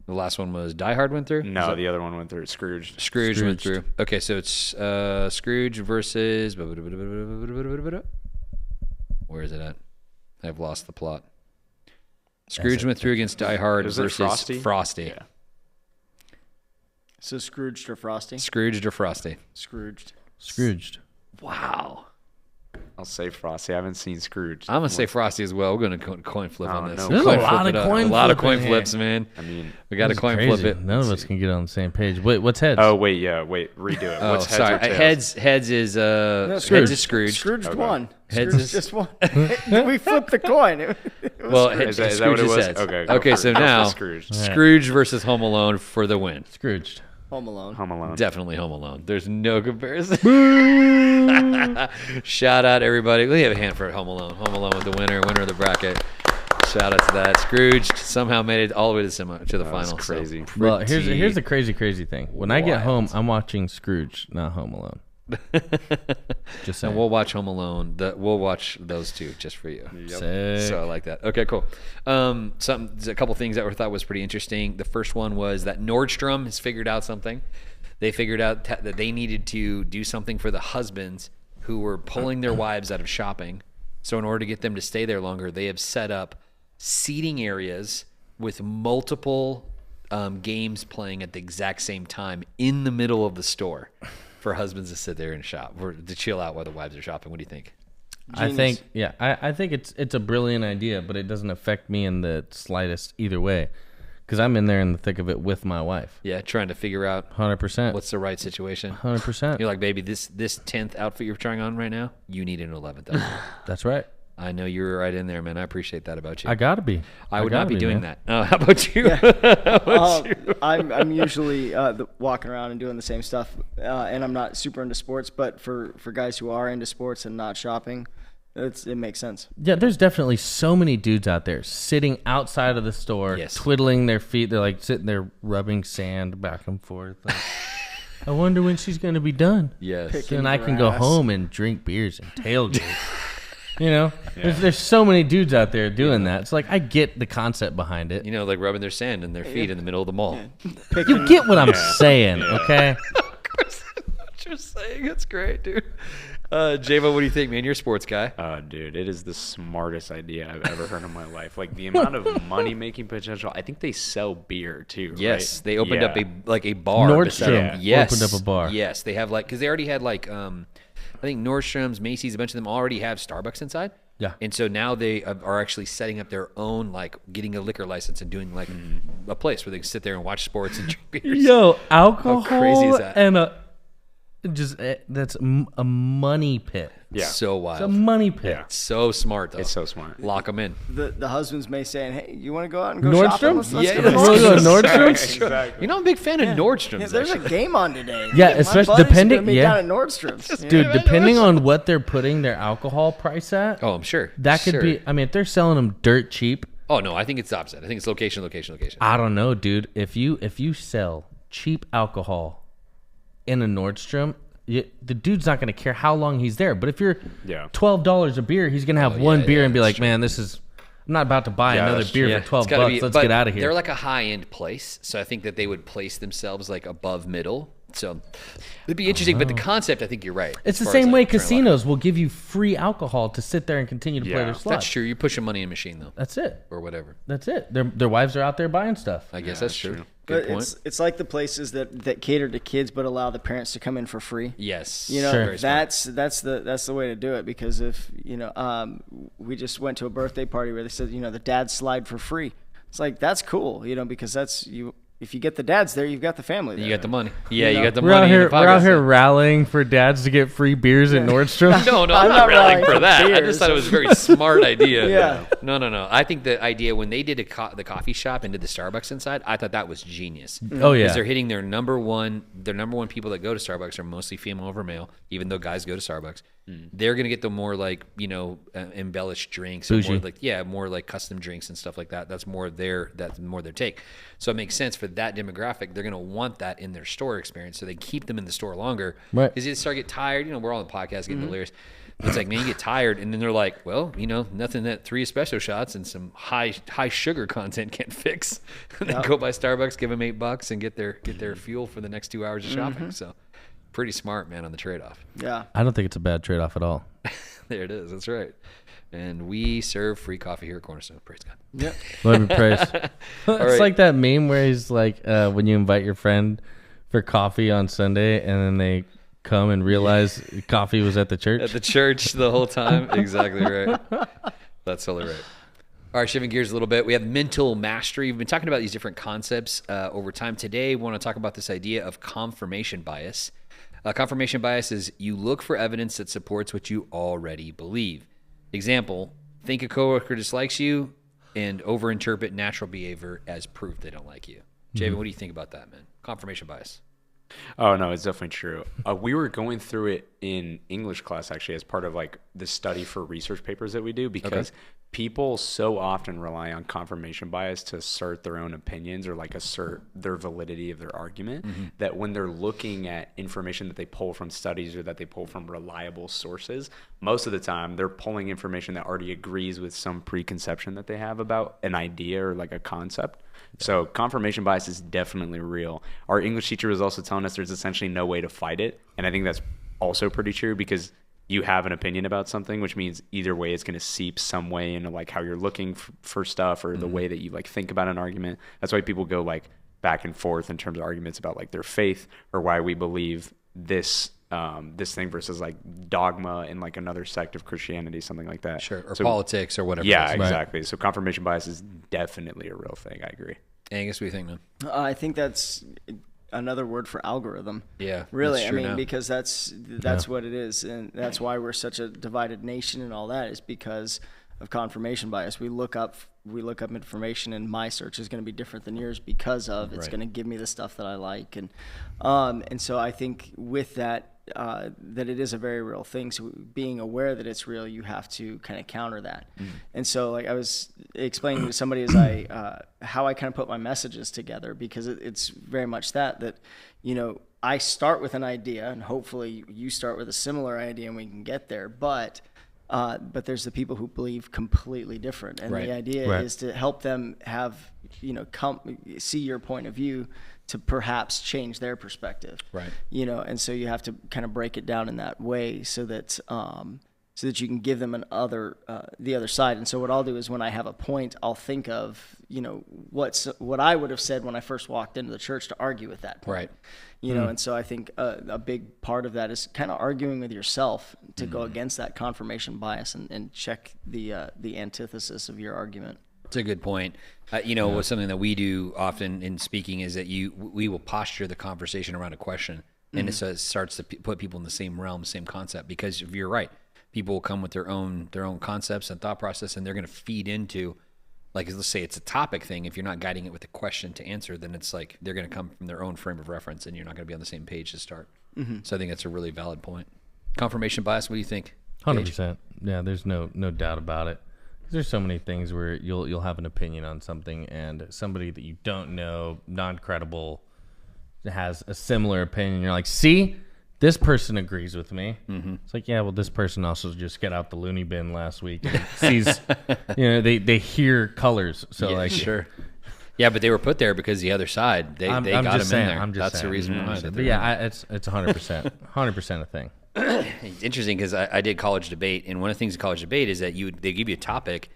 [SPEAKER 1] The last one was Die Hard went through?
[SPEAKER 4] No, the other one went through Scrooge.
[SPEAKER 1] Scrooge went
[SPEAKER 2] Scrooged.
[SPEAKER 1] through. Okay, so it's Scrooge versus where is it at? I've lost the plot. Scrooge went through against Die Hard
[SPEAKER 4] Was it
[SPEAKER 1] versus Frosty.
[SPEAKER 4] Yeah.
[SPEAKER 3] So Scrooged or Frosty?
[SPEAKER 1] Scrooged or Frosty?
[SPEAKER 3] Scrooged.
[SPEAKER 2] Scrooged.
[SPEAKER 1] Wow.
[SPEAKER 4] I'll say Frosty. I haven't seen Scrooge.
[SPEAKER 1] I'm gonna say Frosty as well. We're gonna coin flip on this.
[SPEAKER 4] no.
[SPEAKER 2] There's
[SPEAKER 1] Coin
[SPEAKER 2] a lot
[SPEAKER 1] flip
[SPEAKER 2] of
[SPEAKER 1] it up.
[SPEAKER 2] coin
[SPEAKER 1] a lot of
[SPEAKER 2] flipping
[SPEAKER 1] coin
[SPEAKER 2] here.
[SPEAKER 1] flips, man.
[SPEAKER 4] I mean,
[SPEAKER 1] We got to
[SPEAKER 2] This is
[SPEAKER 1] coin
[SPEAKER 2] crazy.
[SPEAKER 1] flip it.
[SPEAKER 2] None of us can get on the same page. Wait, what's heads?
[SPEAKER 4] oh wait, yeah, wait, redo it.
[SPEAKER 1] Oh,
[SPEAKER 4] What's heads
[SPEAKER 1] sorry.
[SPEAKER 4] or tails?
[SPEAKER 1] Heads is
[SPEAKER 3] Scrooged.
[SPEAKER 1] heads is Scrooge.
[SPEAKER 3] Scrooged won.
[SPEAKER 1] Heads
[SPEAKER 3] Scrooge
[SPEAKER 1] is-
[SPEAKER 3] just won. We flipped the coin. It was
[SPEAKER 1] Well,
[SPEAKER 3] Scrooge.
[SPEAKER 4] Is that what it
[SPEAKER 1] Scrooge is
[SPEAKER 4] was?
[SPEAKER 1] heads.
[SPEAKER 4] Okay, go
[SPEAKER 1] Okay,
[SPEAKER 4] for
[SPEAKER 1] so
[SPEAKER 4] it. Go for
[SPEAKER 1] now
[SPEAKER 4] Scrooge.
[SPEAKER 1] Scrooge versus Home Alone for the win.
[SPEAKER 2] Scrooged.
[SPEAKER 3] Home Alone.
[SPEAKER 4] Home Alone.
[SPEAKER 1] Definitely Home Alone. There's no comparison. Shout out everybody. We have a hand for Home Alone. Home Alone with the winner of the bracket. Shout out to that. Scrooge somehow made it all the way to the
[SPEAKER 4] That was
[SPEAKER 1] final. So
[SPEAKER 4] crazy.
[SPEAKER 2] Well,
[SPEAKER 1] pretty
[SPEAKER 2] here's the crazy thing. When I get
[SPEAKER 1] wild.
[SPEAKER 2] home, I'm watching Scrooge, not Home Alone. Just saying.
[SPEAKER 1] And we'll watch Home Alone. We'll watch those two just for you.
[SPEAKER 2] Sick.
[SPEAKER 1] So I like that. Okay, cool. A couple things that we thought was pretty interesting. The first one was that Nordstrom has figured out something. They figured out that they needed to do something for the husbands who were pulling their wives out of shopping. So in order to get them to stay there longer, they have set up seating areas with multiple games playing at the exact same time in the middle of the store for husbands to sit there and shop, or to chill out while the wives are shopping. What do you think?
[SPEAKER 2] I think, I think it's a brilliant idea, but it doesn't affect me in the slightest either way, because I'm in there in the thick of it with my wife.
[SPEAKER 1] Yeah, trying to figure out
[SPEAKER 2] 100%.
[SPEAKER 1] what's the right situation.
[SPEAKER 2] 100%.
[SPEAKER 1] You're like, baby, this 10th outfit you're trying on right now, you need an 11th outfit.
[SPEAKER 2] That's right.
[SPEAKER 1] I know you were right in there, man. I appreciate that about you.
[SPEAKER 2] I gotta be.
[SPEAKER 1] I would not
[SPEAKER 2] gotta
[SPEAKER 1] be doing
[SPEAKER 2] man.
[SPEAKER 1] that. How about you? How about you?
[SPEAKER 3] I'm usually walking around and doing the same stuff, and I'm not super into sports. But for guys who are into sports and not shopping, it makes sense.
[SPEAKER 2] Yeah, there's definitely so many dudes out there sitting outside of the store,
[SPEAKER 1] Yes.
[SPEAKER 2] twiddling their feet. They're like sitting there rubbing sand back and forth. Like, I wonder when she's gonna be done.
[SPEAKER 1] Yes.
[SPEAKER 3] Pick-
[SPEAKER 2] Then I can go
[SPEAKER 3] grass.
[SPEAKER 2] home and drink beers and tailgate. You know, there's so many dudes out there doing that. It's like I get the concept behind it.
[SPEAKER 1] You know, like rubbing their sand in their feet in the middle of the mall.
[SPEAKER 2] You get what I'm saying, okay?
[SPEAKER 1] Of course, I know what you're saying. That's great, dude. Javo, what do you think, man? You're a sports guy.
[SPEAKER 4] Dude, it is the smartest idea I've ever heard in my life. Like the amount of money making potential. I think they sell beer too.
[SPEAKER 1] Yes,
[SPEAKER 4] right?
[SPEAKER 1] they opened up
[SPEAKER 4] Yeah.
[SPEAKER 1] a bar.
[SPEAKER 2] Nordstrom
[SPEAKER 1] beside- Yes,
[SPEAKER 2] opened up a bar.
[SPEAKER 1] Yes, they have because they already had I think Nordstrom's, Macy's, a bunch of them already have Starbucks inside.
[SPEAKER 2] Yeah.
[SPEAKER 1] And so now they are actually setting up their own, getting a liquor license and doing a place where they can sit there and watch sports and drink beers.
[SPEAKER 2] Yo, alcohol
[SPEAKER 1] crazy is that?
[SPEAKER 2] and that's a money pit.
[SPEAKER 4] Yeah.
[SPEAKER 1] So
[SPEAKER 2] It's
[SPEAKER 1] wild.
[SPEAKER 2] a money pit.
[SPEAKER 4] Yeah.
[SPEAKER 1] So smart, though.
[SPEAKER 4] It's so smart.
[SPEAKER 1] Lock them in.
[SPEAKER 3] The husbands may say, "Hey, you want to go out and go
[SPEAKER 2] Nordstrom?
[SPEAKER 3] shopping? Let's
[SPEAKER 1] Yeah,
[SPEAKER 3] go to
[SPEAKER 1] yeah.
[SPEAKER 3] Nordstrom."
[SPEAKER 2] We'll go to Nordstrom?
[SPEAKER 4] Exactly.
[SPEAKER 1] You know, I'm a big fan of Nordstrom's.
[SPEAKER 3] Yeah, there's a
[SPEAKER 1] actually.
[SPEAKER 3] game on today.
[SPEAKER 2] Yeah,
[SPEAKER 3] My
[SPEAKER 2] especially
[SPEAKER 3] buddies are
[SPEAKER 2] depending-
[SPEAKER 3] gonna meet
[SPEAKER 2] yeah.
[SPEAKER 3] down at Nordstrom's.
[SPEAKER 2] Dude, depending on what they're putting their alcohol price at,
[SPEAKER 1] Oh, I'm sure.
[SPEAKER 2] that could
[SPEAKER 1] Sure.
[SPEAKER 2] be. I mean, if they're selling them dirt cheap,
[SPEAKER 1] Oh, no, I think it's the opposite. I think it's location.
[SPEAKER 2] I don't know, dude. If you sell cheap alcohol in a Nordstrom, the dude's not going to care how long he's there. But if you're
[SPEAKER 4] Yeah.
[SPEAKER 2] $12 a beer, he's going to have one beer and be like, man, this is. I'm not about to buy
[SPEAKER 4] Yeah,
[SPEAKER 2] another
[SPEAKER 4] that's
[SPEAKER 2] beer
[SPEAKER 1] Yeah,
[SPEAKER 2] for 12
[SPEAKER 1] it's gotta
[SPEAKER 2] bucks.
[SPEAKER 1] be-
[SPEAKER 2] Let's
[SPEAKER 1] but
[SPEAKER 2] get out of here.
[SPEAKER 1] They're like a high-end place, so I think that they would place themselves above middle. So it'd be interesting, but the concept, I think you're right.
[SPEAKER 2] It's
[SPEAKER 1] as
[SPEAKER 2] the
[SPEAKER 1] far as,
[SPEAKER 2] same
[SPEAKER 1] like,
[SPEAKER 2] way
[SPEAKER 1] trying to
[SPEAKER 2] casinos will give you free alcohol to sit there and continue to play their slots.
[SPEAKER 1] That's true. You're pushing money in a machine, though.
[SPEAKER 2] That's it.
[SPEAKER 1] Or whatever.
[SPEAKER 2] That's it. Their wives are out there buying stuff.
[SPEAKER 1] I guess that's true.
[SPEAKER 3] But
[SPEAKER 1] Good point.
[SPEAKER 3] it's like the places that cater to kids but allow the parents to come in for free.
[SPEAKER 1] Yes.
[SPEAKER 3] You know,
[SPEAKER 2] Sure.
[SPEAKER 3] that's the way to do it, because if, we just went to a birthday party where they said, the dads slide for free. It's like, that's cool, because that's you. If you get the dads there, you've got the family there.
[SPEAKER 1] You got the money. Yeah, you got the
[SPEAKER 2] We're
[SPEAKER 1] money.
[SPEAKER 2] out here rallying for dads to get free beers at Nordstrom.
[SPEAKER 1] No, I'm
[SPEAKER 3] I'm
[SPEAKER 1] not
[SPEAKER 3] not
[SPEAKER 1] rallying
[SPEAKER 3] rallying
[SPEAKER 1] for
[SPEAKER 3] for
[SPEAKER 1] that. I
[SPEAKER 3] beers.
[SPEAKER 1] just thought it was a very smart idea.
[SPEAKER 3] Yeah.
[SPEAKER 1] No. I think the idea when they did the coffee shop and did the Starbucks inside, I thought that was genius.
[SPEAKER 2] Oh yeah,
[SPEAKER 1] Because they're hitting their number one people that go to Starbucks are mostly female over male, even though guys go to Starbucks. They're going to get the more like, embellished drinks, or more like custom drinks and stuff like that. That's more their take. So it makes sense for that demographic. They're going to want that in their store experience. So they keep them in the store longer.
[SPEAKER 2] Right.
[SPEAKER 1] Because you start to get tired. We're all on the podcast getting delirious. It's like, man, you get tired, and then they're like, well, nothing that 3 espresso shots and some high sugar content can't fix. And then go by Starbucks, give them $8 and get their fuel for the next 2 hours of shopping. So pretty smart, man, on the trade-off.
[SPEAKER 3] Yeah.
[SPEAKER 2] I don't think it's a bad trade-off at all.
[SPEAKER 1] There it is. That's right. And we serve free coffee here at Cornerstone. Praise God.
[SPEAKER 3] Yep.
[SPEAKER 2] Lord be praised. It's
[SPEAKER 1] right.
[SPEAKER 2] like that meme where he's like, when you invite your friend for coffee on Sunday, and then they come and realize coffee was at the church.
[SPEAKER 1] At the church the whole time. Exactly right. That's totally right. All right, shifting gears a little bit. We have mental mastery. We've been talking about these different concepts over time. Today, we want to talk about this idea of confirmation bias. Confirmation bias is you look for evidence that supports what you already believe. Example, think a coworker dislikes you and overinterpret natural behavior as proof they don't like you. Javan, what do you think about that, man? Confirmation bias.
[SPEAKER 4] Oh, no, it's definitely true. We were going through it in English class, actually, as part of like the study for research papers that we do, because people so often rely on confirmation bias to assert their own opinions or like assert their validity of their argument, that when they're looking at information that they pull from studies or that they pull from reliable sources, most of the time they're pulling information that already agrees with some preconception that they have about an idea or like a concept. So confirmation bias is definitely real. Our English teacher was also telling us there's essentially no way to fight it. And I think that's also pretty true, because you have an opinion about something, which means either way it's going to seep some way into like how you're looking for stuff or the way that you like think about an argument. That's why people go like back and forth in terms of arguments about like their faith or why we believe this thing versus like dogma in like another sect of Christianity, something like that.
[SPEAKER 1] Sure. Or politics or whatever.
[SPEAKER 4] Yeah, exactly. So confirmation bias is definitely a real thing. I agree.
[SPEAKER 1] Angus, what do you think, man?
[SPEAKER 3] I think that's another word for algorithm.
[SPEAKER 1] Yeah.
[SPEAKER 3] Really,
[SPEAKER 1] that's true now.
[SPEAKER 3] because that's what it is, and that's why we're such a divided nation and all that, is because of confirmation bias. We look up information, and my search is going to be different than yours because of it's going to give me the stuff that I like, and so I think with that that it is a very real thing. So being aware that it's real, you have to kind of counter that. And so like I was explaining to somebody as how I kind of put my messages together, because it's very much that I start with an idea, and hopefully you start with a similar idea and we can get there. But there's the people who believe completely different, and the idea is to help them have see your point of view to perhaps change their perspective,
[SPEAKER 1] right?
[SPEAKER 3] And so you have to kind of break it down in that way so that you can give them the other side. And so what I'll do is when I have a point, I'll think of what I would have said when I first walked into the church to argue with that point. Right. And so I think a big part of that is kind of arguing with yourself to go against that confirmation bias and check the antithesis of your argument.
[SPEAKER 1] It's a good point. Something that we do often in speaking is that we will posture the conversation around a question, and it starts to put people in the same realm, same concept. Because if you're right, people will come with their own concepts and thought process, and they're going to feed into, like, let's say it's a topic thing. If you're not guiding it with a question to answer, then it's like they're going to come from their own frame of reference, and you're not going to be on the same page to start. So I think that's a really valid point. Confirmation bias. What do you think?
[SPEAKER 2] 100%. Yeah, there's no doubt about it. There's so many things where you'll have an opinion on something, and somebody that you don't know, non-credible, has a similar opinion. You're like, see, this person agrees with me. It's like, yeah, well, this person also just got out the loony bin last week and sees, they hear colors. So sure.
[SPEAKER 1] Yeah, but they were put there because the other side, they got them in there. That's the reason why.
[SPEAKER 2] But yeah, it's 100% a thing.
[SPEAKER 1] It's interesting because I did college debate, and one of the things in college debate is that they give you a topic,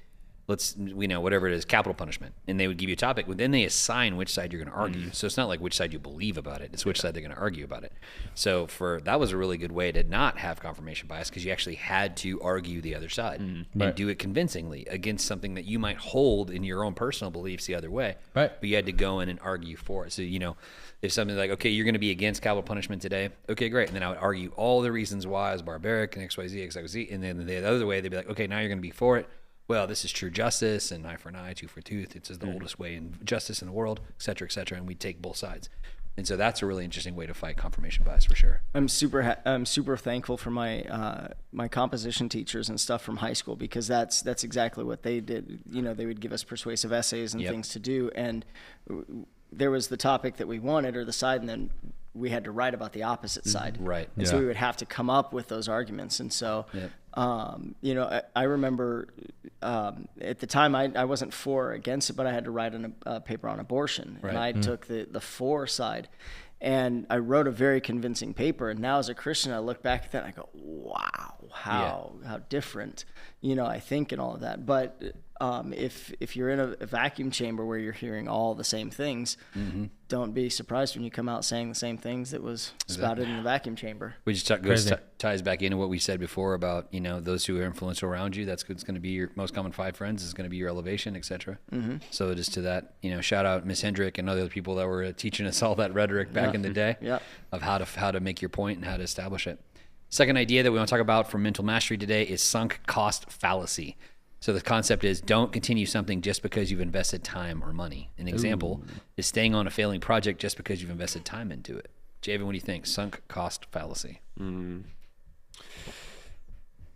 [SPEAKER 1] whatever it is, capital punishment, and they would give you a topic, but then they assign which side you're going to argue. So it's not like which side you believe about it; it's which side they're going to argue about it. So that was a really good way to not have confirmation bias, because you actually had to argue the other side and do it convincingly against something that you might hold in your own personal beliefs the other way.
[SPEAKER 2] Right.
[SPEAKER 1] But you had to go in and argue for it. So if something like, okay, you're going to be against capital punishment today, okay, great, and then I would argue all the reasons why it's barbaric and XYZ, XYZ, and then the other way they'd be like, okay, now you're going to be for it. Well, this is true justice, and eye for an eye, tooth for tooth. It's the oldest way in justice in the world, et cetera, and we take both sides. And so that's a really interesting way to fight confirmation bias for sure.
[SPEAKER 3] I'm super thankful for my my composition teachers and stuff from high school, because that's exactly what they did. They would give us persuasive essays and things to do, and there was the topic that we wanted or the side, and then we had to write about the opposite side.
[SPEAKER 1] Right.
[SPEAKER 3] And so we would have to come up with those arguments. And so, I remember at the time I wasn't for or against it, but I had to write a paper on abortion.
[SPEAKER 1] Right.
[SPEAKER 3] And I took the for side. And I wrote a very convincing paper. And now as a Christian, I look back at that and I go, wow, how different, I think and all of that. But if you're in a vacuum chamber where you're hearing all the same things, don't be surprised when you come out saying the same things that was spouted in the vacuum chamber.
[SPEAKER 1] Which ties back into what we said before about, those who are influential around you. That's going to be your most common 5 friends. Is going to be your elevation, etc. So just to that, shout out Miss Hendrick and other people that were teaching us all that rhetoric back in the day of how to make your point and how to establish it. Second idea that we want to talk about for mental mastery today is sunk cost fallacy. So the concept is, don't continue something just because you've invested time or money. An example is staying on a failing project just because you've invested time into it. Javan, what do you think? Sunk cost fallacy.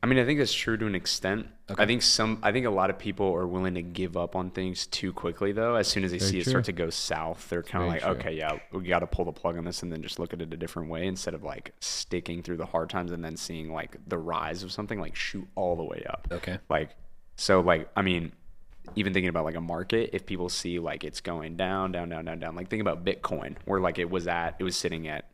[SPEAKER 4] I mean, I think that's true to an extent. Okay. I think a lot of people are willing to give up on things too quickly, though. As soon as they see it start to go south, they're kind of like, okay, yeah, we got to pull the plug on this and then just look at it a different way, instead of like sticking through the hard times and then seeing like the rise of something like shoot all the way up.
[SPEAKER 1] Okay.
[SPEAKER 4] I mean, even thinking about like a market, if people see like it's going down, like think about Bitcoin, where like it was sitting at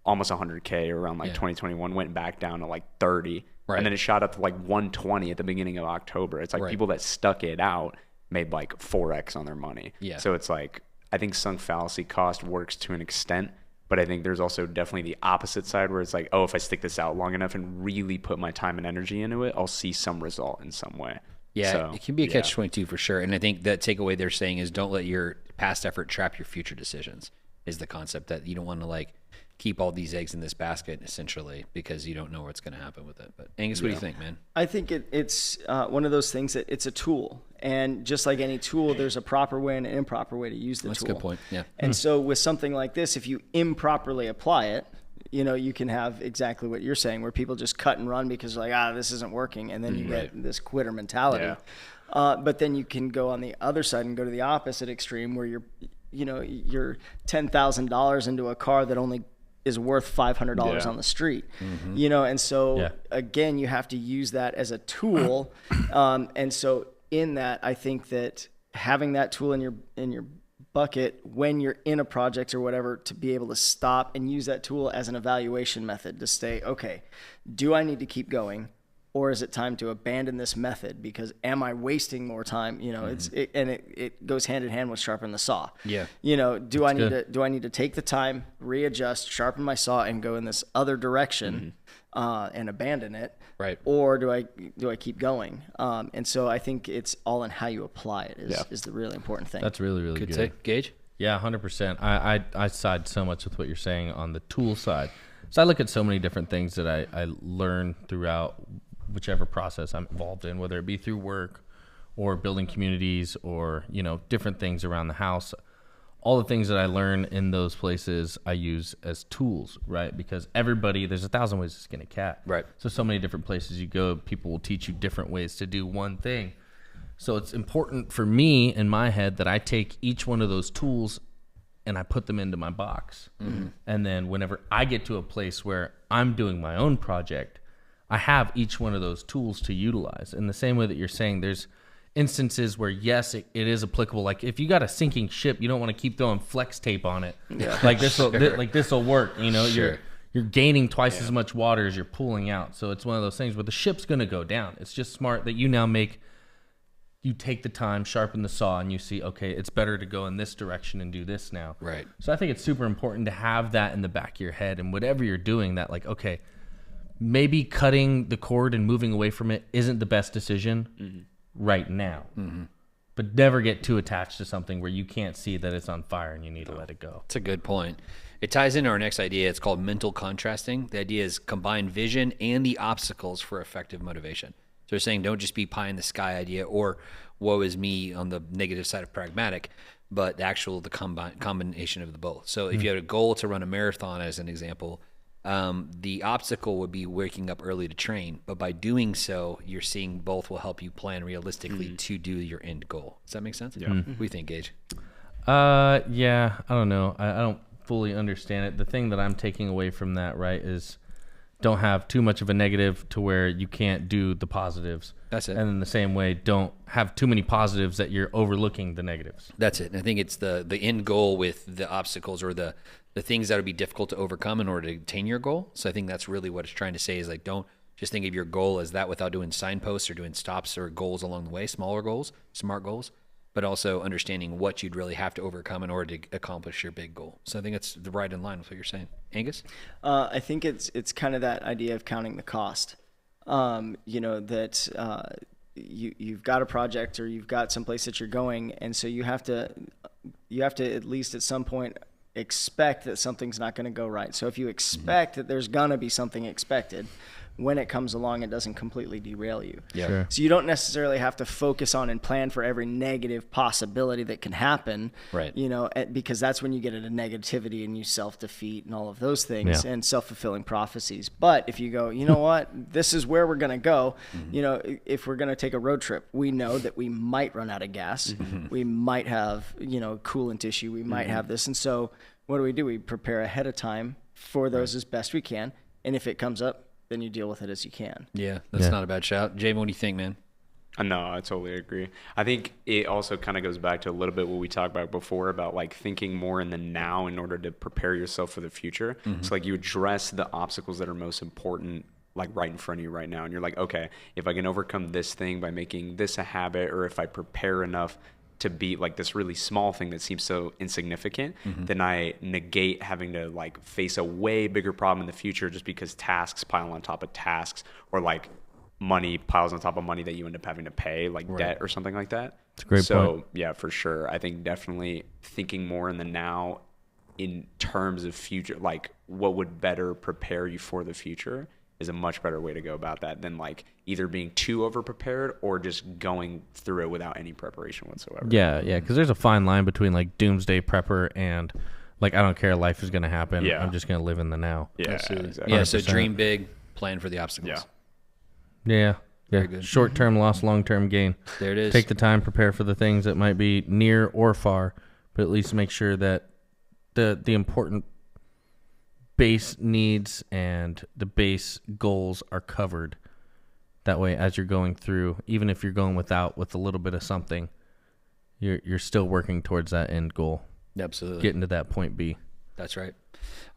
[SPEAKER 4] almost 100K around like 2021, went back down to like 30, and then it shot up to like 120 at the beginning of October. It's like people that stuck it out made like 4x on their money. Yeah. So it's like, I think sunk fallacy cost works to an extent, but I think there's also definitely the opposite side where it's like, oh, if I stick this out long enough and really put my time and energy into it, I'll see some result in some way.
[SPEAKER 1] Yeah, so, it can be a catch-22 for sure. And I think that takeaway they're saying is, don't let your past effort trap your future decisions, is the concept that you don't want to like keep all these eggs in this basket, essentially, because you don't know what's going to happen with it. But Angus, what do you think, man?
[SPEAKER 3] I think it's one of those things that it's a tool. And just like any tool, there's a proper way and an improper way to use the tool.
[SPEAKER 1] That's a good point, yeah.
[SPEAKER 3] And so with something like this, if you improperly apply it, you can have exactly what you're saying, where people just cut and run because they're like, this isn't working. And then you get this quitter mentality. Yeah. But then you can go on the other side and go to the opposite extreme, where you're $10,000 into a car that only is worth $500 on the street, and so again, you have to use that as a tool. And so in that, I think that having that tool in your bucket when you're in a project or whatever, to be able to stop and use that tool as an evaluation method to say, okay, do I need to keep going, or is it time to abandon this method because am I wasting more time? It goes hand in hand with sharpen the saw.
[SPEAKER 1] Yeah.
[SPEAKER 3] Do I need to take the time, readjust, sharpen my saw, and go in this other direction and abandon it? Right. Or do I keep going? And so I think it's all in how you apply it is the really important thing.
[SPEAKER 2] That's really, really good.
[SPEAKER 1] Take, Gage?
[SPEAKER 2] Yeah, 100%. I side so much with what you're saying on the tool side. So I look at so many different things that I learn throughout whichever process I'm involved in, whether it be through work or building communities or, different things around the house. All the things that I learn in those places I use as tools, right? Because there's 1,000 ways to skin a cat.
[SPEAKER 1] Right.
[SPEAKER 2] So many different places you go, people will teach you different ways to do one thing. So it's important for me in my head that I take each one of those tools and I put them into my box. And then whenever I get to a place where I'm doing my own project, I have each one of those tools to utilize. In the same way that you're saying, instances where yes, it is applicable. Like if you got a sinking ship, you don't want to keep throwing flex tape on it. Yeah. Like this will work. You know, you're gaining twice as much water as you're pulling out. So it's one of those things where the ship's going to go down. It's just smart that you now you take the time, sharpen the saw, and you see, okay, it's better to go in this direction and do this now.
[SPEAKER 1] Right.
[SPEAKER 2] So I think it's super important to have that in the back of your head, and whatever you're doing, that like, okay, maybe cutting the cord and moving away from it isn't the best decision right now. But never get too attached to something where you can't see that it's on fire and you need to let it go.
[SPEAKER 1] It's a good point. It ties into our next idea. It's called mental contrasting. The idea is combine vision and the obstacles for effective motivation. So they're saying don't just be pie in the sky idea or woe is me on the negative side of pragmatic, but the combination of the both. So if you had a goal to run a marathon, as an example, the obstacle would be waking up early to train. But by doing so, you're seeing both will help you plan realistically to do your end goal. Does that make sense?
[SPEAKER 4] Yeah.
[SPEAKER 1] What do you think, Gage?
[SPEAKER 2] Yeah, I don't know. I don't fully understand it. The thing that I'm taking away from that, right, is don't have too much of a negative to where you can't do the positives.
[SPEAKER 1] That's it.
[SPEAKER 2] And in the same way, don't have too many positives that you're overlooking the negatives.
[SPEAKER 1] That's it. And I think it's the end goal with the obstacles or the things that would be difficult to overcome in order to attain your goal. So I think that's really what it's trying to say is like, don't just think of your goal as that without doing signposts or doing stops or goals along the way, smaller goals, smart goals, but also understanding what you'd really have to overcome in order to accomplish your big goal. So I think it's right in line with what you're saying. Angus?
[SPEAKER 3] I think it's kind of that idea of counting the cost. You've got a project or you've got someplace that you're going, and so you have to at least at some point expect that something's not going to go right. So if you expect that there's going to be something expected, when it comes along, it doesn't completely derail you.
[SPEAKER 1] Yeah.
[SPEAKER 2] Sure.
[SPEAKER 3] So you don't necessarily have to focus on and plan for every negative possibility that can happen.
[SPEAKER 1] Right.
[SPEAKER 3] Because that's when you get into negativity and you self-defeat and all of those things and self-fulfilling prophecies. But if you go, you know what, this is where we're going to go. If we're going to take a road trip, we know that we might run out of gas. We might have, coolant issue. We might have this. And so what do? We prepare ahead of time for those as best we can. And if it comes up, then you deal with it as you can.
[SPEAKER 1] Yeah, that's not a bad shout. Javan, what do you think, man?
[SPEAKER 4] No, I totally agree. I think it also kind of goes back to a little bit what we talked about before about like thinking more in the now in order to prepare yourself for the future. So like you address the obstacles that are most important like right in front of you right now. And you're like, okay, if I can overcome this thing by making this a habit, or if I prepare enough to be like this really small thing that seems so insignificant, then I negate having to like face a way bigger problem in the future just because tasks pile on top of tasks, or like money piles on top of money that you end up having to pay, like debt or something like that.
[SPEAKER 2] It's a great point.
[SPEAKER 4] So yeah, for sure. I think definitely thinking more in the now in terms of future, like what would better prepare you for the future is a much better way to go about that than like either being too over prepared or just going through it without any preparation whatsoever.
[SPEAKER 2] Yeah, because there's a fine line between like doomsday prepper and like I don't care, life is going to happen.
[SPEAKER 4] Yeah.
[SPEAKER 2] I'm just going to live in the now.
[SPEAKER 4] Yeah,
[SPEAKER 1] Absolutely.
[SPEAKER 4] exactly.
[SPEAKER 1] Yeah, so
[SPEAKER 2] 100%.
[SPEAKER 1] dream big, plan for the obstacles.
[SPEAKER 2] Yeah.
[SPEAKER 1] Very good.
[SPEAKER 2] Short-term loss, long-term gain.
[SPEAKER 1] There it is.
[SPEAKER 2] Take the time, prepare for the things that might be near or far, but at least make sure that the important base needs and the base goals are covered. That way, as you're going through, even if you're going with a little bit of something, you're still working towards that end goal.
[SPEAKER 1] Absolutely.
[SPEAKER 2] Getting to that point B.
[SPEAKER 1] That's right.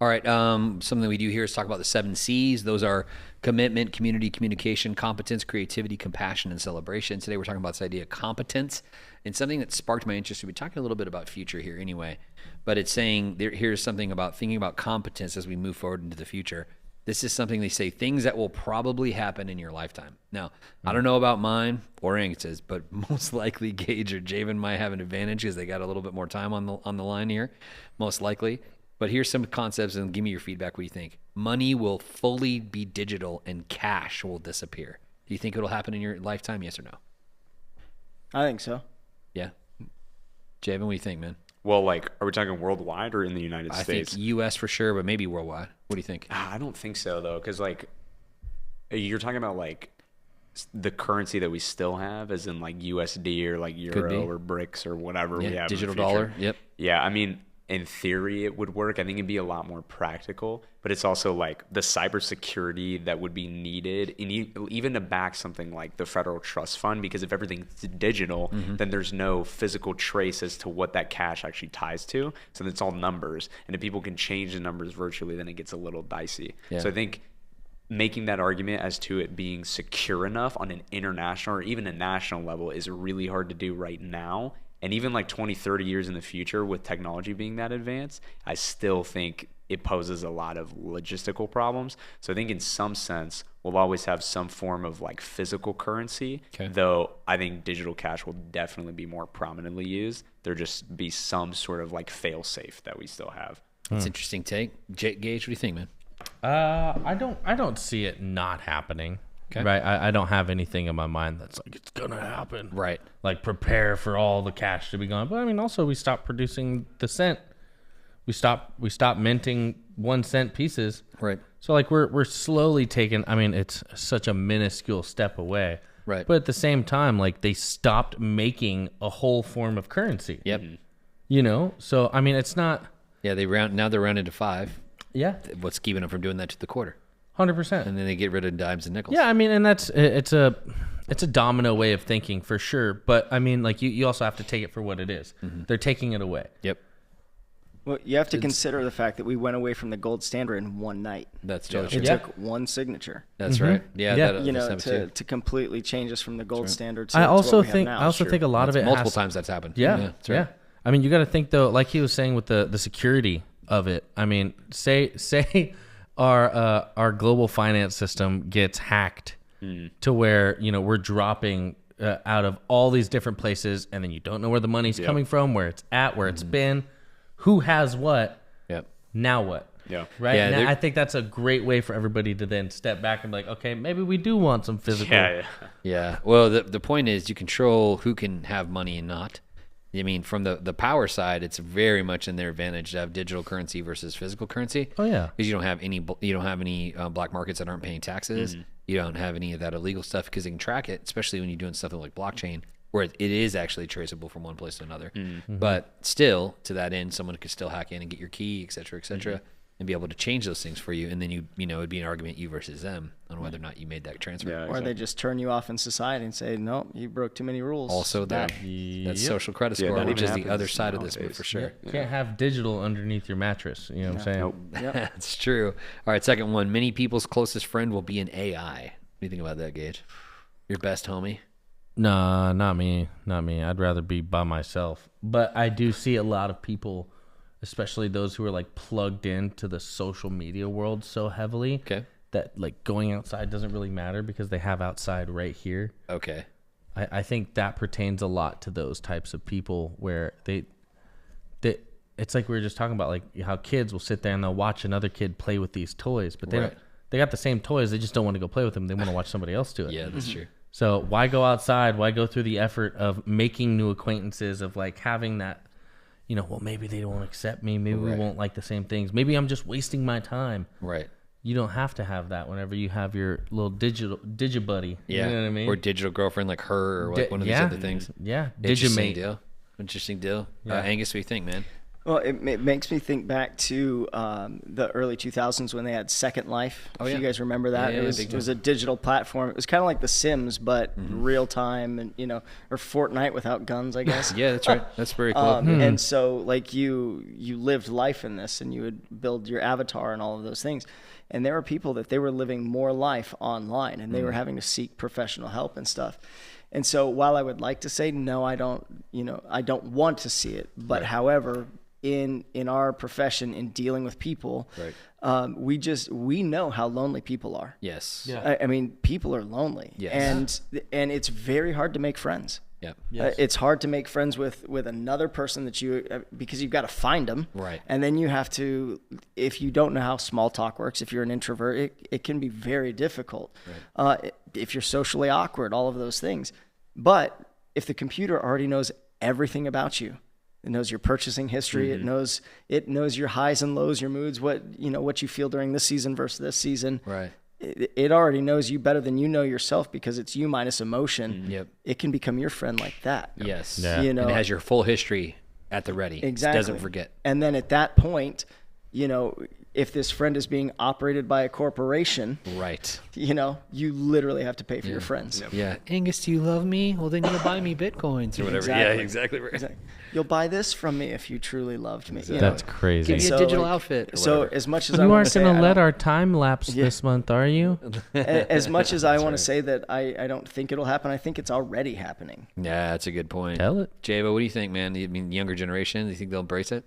[SPEAKER 1] All right. Something we do here is talk about the 7 C's. Those are commitment, community, communication, competence, creativity, compassion, and celebration. Today we're talking about this idea of competence, and something that sparked my interest. We're talking a little bit about future here anyway, but it's saying here's something about thinking about competence as we move forward into the future. This is something they say, things that will probably happen in your lifetime. Now, I don't know about mine or Angus's, but most likely Gage or Javan might have an advantage because they got a little bit more time on the line here, most likely. But here's some concepts, and give me your feedback. What do you think? Money will fully be digital and cash will disappear. Do you think it'll happen in your lifetime, yes or no?
[SPEAKER 3] I think so.
[SPEAKER 1] Yeah. Javan, what do you think, man?
[SPEAKER 4] Well, like, are we talking worldwide or in the United
[SPEAKER 1] I
[SPEAKER 4] States?
[SPEAKER 1] think U.S. for sure, but maybe worldwide. What do you think?
[SPEAKER 4] I don't think so, though, because, like, you're talking about, like, the currency that we still have, as in, like, USD or, like, Euro or BRICS or whatever we have.
[SPEAKER 1] Digital
[SPEAKER 4] in the future.
[SPEAKER 1] dollar. Yep.
[SPEAKER 4] Yeah, I mean, in theory it would work. I think it'd be a lot more practical, but it's also like the cybersecurity that would be needed, and even to back something like the federal trust fund, because if everything's digital, then there's no physical trace as to what that cash actually ties to. So it's all numbers, and if people can change the numbers virtually, then it gets a little dicey. So I think making that argument as to it being secure enough on an international or even a national level is really hard to do right now. And even like 20, 30 years in the future with technology being that advanced, I still think it poses a lot of logistical problems. So I think in some sense, we'll always have some form of like physical currency, though I think digital cash will definitely be more prominently used. There'll just be some sort of like fail safe that we still have.
[SPEAKER 1] That's interesting take. Gage, what do you think, man?
[SPEAKER 2] I don't see it not happening. Right. I don't have anything in my mind that's like it's gonna happen.
[SPEAKER 1] Right.
[SPEAKER 2] Like prepare for all the cash to be gone. But I mean, also we stopped producing the cent. We stopped minting 1 cent pieces.
[SPEAKER 1] Right.
[SPEAKER 2] So like we're slowly taking. I mean, it's such a minuscule step away.
[SPEAKER 1] Right.
[SPEAKER 2] But at the same time, like they stopped making a whole form of currency.
[SPEAKER 1] Yep.
[SPEAKER 2] You know. So I mean, it's not.
[SPEAKER 1] Yeah, they're rounded to 5.
[SPEAKER 2] Yeah.
[SPEAKER 1] What's keeping them from doing that to the quarter?
[SPEAKER 2] 100%.
[SPEAKER 1] And then they get rid of dimes and nickels.
[SPEAKER 2] Yeah, I mean, and it's a domino way of thinking for sure. But I mean, like you also have to take it for what it is. They're taking it away.
[SPEAKER 1] Yep.
[SPEAKER 3] Well, you have to consider the fact that we went away from the gold standard in one night.
[SPEAKER 1] That's totally
[SPEAKER 3] It
[SPEAKER 1] true.
[SPEAKER 3] took one signature.
[SPEAKER 1] That's right. Yeah.
[SPEAKER 2] Yeah.
[SPEAKER 1] That,
[SPEAKER 3] You know,
[SPEAKER 1] that's happened
[SPEAKER 3] to completely change us from the gold standard. To
[SPEAKER 2] I
[SPEAKER 3] to
[SPEAKER 2] also
[SPEAKER 3] what we have
[SPEAKER 2] think
[SPEAKER 3] now.
[SPEAKER 2] I also think a lot of it
[SPEAKER 1] multiple
[SPEAKER 2] has,
[SPEAKER 1] times that's happened.
[SPEAKER 2] Yeah,
[SPEAKER 1] that's right.
[SPEAKER 2] I mean, you got to think though, like he was saying with the security of it. I mean, say our global finance system gets hacked to where we're dropping out of all these different places, and then you don't know where the money's coming from, where it's at, where it's been, who has what.
[SPEAKER 1] Yep.
[SPEAKER 2] Now what?
[SPEAKER 4] Yeah.
[SPEAKER 2] Right.
[SPEAKER 1] Yeah,
[SPEAKER 2] now, I think that's a great way for everybody to then step back and be like, okay, maybe we do want some physical.
[SPEAKER 1] Yeah. Well, the point is you control who can have money and not. I mean, from the power side, it's very much in their advantage to have digital currency versus physical currency.
[SPEAKER 2] Oh yeah.
[SPEAKER 1] Because you don't have any black markets that aren't paying taxes. You don't have any of that illegal stuff because they can track it, especially when you're doing something like blockchain, where it is actually traceable from one place to another. But still, to that end, someone could still hack in and get your key, et cetera, and be able to change those things for you. And then it'd be an argument you versus them on whether or not you made that transfer.
[SPEAKER 4] Yeah.
[SPEAKER 3] Or they just turn you off in society and say, no, you broke too many rules.
[SPEAKER 1] Also that. That's social credit score,
[SPEAKER 4] that
[SPEAKER 1] which
[SPEAKER 4] even
[SPEAKER 1] is the
[SPEAKER 4] happens
[SPEAKER 1] other side of this, but
[SPEAKER 4] nowadays.
[SPEAKER 1] for sure.
[SPEAKER 2] You can't have digital underneath your mattress. You know what I'm saying?
[SPEAKER 3] Yep.
[SPEAKER 1] That's true. All right, second one. Many people's closest friend will be an AI. What do you think about that, Gage? Your best homie?
[SPEAKER 2] Nah, not me. I'd rather be by myself. But I do see a lot of people, especially those who are like plugged into the social media world so heavily that like going outside doesn't really matter because they have outside right here.
[SPEAKER 1] Okay.
[SPEAKER 2] I think that pertains a lot to those types of people where they it's like we were just talking about, like how kids will sit there and they'll watch another kid play with these toys, but they got the same toys. They just don't want to go play with them. They want to watch somebody else do it.
[SPEAKER 1] Yeah, that's true.
[SPEAKER 2] So why go outside? Why go through the effort of making new acquaintances, of like having that, well, maybe they don't accept me. Maybe we won't like the same things. Maybe I'm just wasting my time.
[SPEAKER 1] Right.
[SPEAKER 2] You don't have to have that whenever you have your little digibuddy.
[SPEAKER 1] Yeah.
[SPEAKER 2] You know what I mean?
[SPEAKER 1] Or digital girlfriend like her or like one of these other things.
[SPEAKER 2] Yeah.
[SPEAKER 1] Interesting
[SPEAKER 2] Digimate.
[SPEAKER 1] deal. Angus, what do you think, man?
[SPEAKER 3] Well, it makes me think back to the early 2000s when they had Second Life. If you guys remember that,
[SPEAKER 1] Yeah,
[SPEAKER 3] it was a digital platform. It was kind of like The Sims, but real time, and or Fortnite without guns, I guess.
[SPEAKER 1] Yeah, that's right. That's very cool.
[SPEAKER 3] And so, like you lived life in this, and you would build your avatar and all of those things. And there were people that they were living more life online, and they were having to seek professional help and stuff. And so, while I would like to say no, I don't want to see it, but however, in our profession, in dealing with people, we know how lonely people are.
[SPEAKER 1] Yes.
[SPEAKER 2] Yeah.
[SPEAKER 3] I mean, people are lonely.
[SPEAKER 1] Yes.
[SPEAKER 3] And it's very hard to make friends.
[SPEAKER 1] Yep.
[SPEAKER 2] Yes.
[SPEAKER 3] It's hard to make friends with another person that because you've got to find them.
[SPEAKER 1] Right.
[SPEAKER 3] And then you have to, if you don't know how small talk works, if you're an introvert, it can be very difficult. Right. If you're socially awkward, all of those things. But if the computer already knows everything about you, it knows your purchasing history. It knows your highs and lows, your moods, what you feel during this season versus this season.
[SPEAKER 1] Right.
[SPEAKER 3] It already knows you better than you know yourself because it's you minus emotion.
[SPEAKER 1] Yep.
[SPEAKER 3] It can become your friend like that.
[SPEAKER 1] Yes.
[SPEAKER 2] Yeah.
[SPEAKER 1] And it has your full history at the ready.
[SPEAKER 3] Exactly.
[SPEAKER 1] Doesn't forget.
[SPEAKER 3] And then at that point, you know, if this friend is being operated by a corporation,
[SPEAKER 1] Right.
[SPEAKER 3] you know, you literally have to pay for your friends.
[SPEAKER 1] Yeah. Angus, do you love me? Well, then you'll buy me Bitcoins or whatever.
[SPEAKER 3] Exactly.
[SPEAKER 1] Yeah, exactly right.
[SPEAKER 3] Exactly. You'll buy this from me if you truly loved me. You
[SPEAKER 2] That's
[SPEAKER 3] know?
[SPEAKER 2] crazy.
[SPEAKER 1] Give me a
[SPEAKER 3] So,
[SPEAKER 1] digital
[SPEAKER 3] like,
[SPEAKER 1] outfit. Or
[SPEAKER 3] So
[SPEAKER 1] whatever.
[SPEAKER 3] as much as I
[SPEAKER 2] You
[SPEAKER 3] want
[SPEAKER 2] aren't
[SPEAKER 3] to say,
[SPEAKER 2] going to
[SPEAKER 3] I
[SPEAKER 2] let
[SPEAKER 3] don't-
[SPEAKER 2] our time lapse this month, are you?
[SPEAKER 3] as much as I want to say that I don't think it'll happen, I think it's already happening.
[SPEAKER 1] Yeah, that's a good point.
[SPEAKER 2] Tell it.
[SPEAKER 1] Jabo, what do you think, man? I mean, younger generation, do you think they'll embrace it?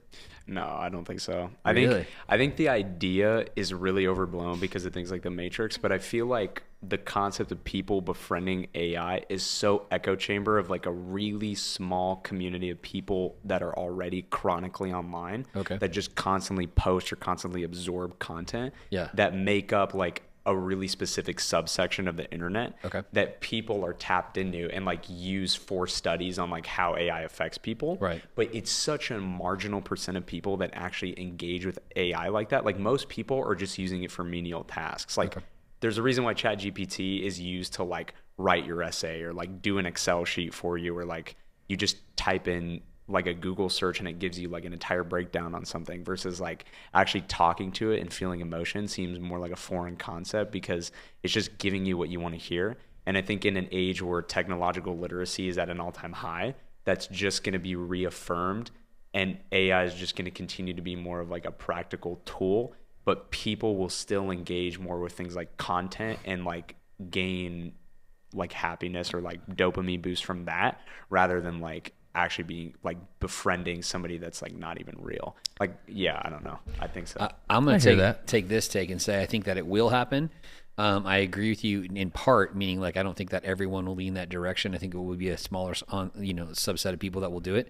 [SPEAKER 4] No, I don't think so.
[SPEAKER 1] Really?
[SPEAKER 4] I think the idea is really overblown because of things like the Matrix, but I feel like the concept of people befriending AI is so echo chamber of like a really small community of people that are already chronically online
[SPEAKER 1] Okay.
[SPEAKER 4] that just constantly post or constantly absorb content
[SPEAKER 1] Yeah.
[SPEAKER 4] that make up like a really specific subsection of the internet
[SPEAKER 1] Okay.
[SPEAKER 4] that people are tapped into and like use for studies on like how AI affects people.
[SPEAKER 1] Right.
[SPEAKER 4] But it's such a marginal percent of people that actually engage with AI like that. Like most people are just using it for menial tasks. Like there's a reason why ChatGPT is used to like write your essay or like do an Excel sheet for you, or like you just type in like a Google search and it gives you like an entire breakdown on something, versus like actually talking to it and feeling emotion seems more like a foreign concept because it's just giving you what you want to hear. And I think in an age where technological literacy is at an all-time high, that's just going to be reaffirmed, and AI is just going to continue to be more of like a practical tool, but people will still engage more with things like content and like gain like happiness or like dopamine boost from that, rather than like actually being like befriending somebody that's like not even real. Like, yeah, I don't know. I think so.
[SPEAKER 1] I'm
[SPEAKER 2] I
[SPEAKER 1] going
[SPEAKER 2] hear
[SPEAKER 1] to
[SPEAKER 2] that.
[SPEAKER 1] take this take and say I think that it will happen. I agree with you in part, meaning like I don't think that everyone will lean that direction. I think it will be a smaller, subset of people that will do it.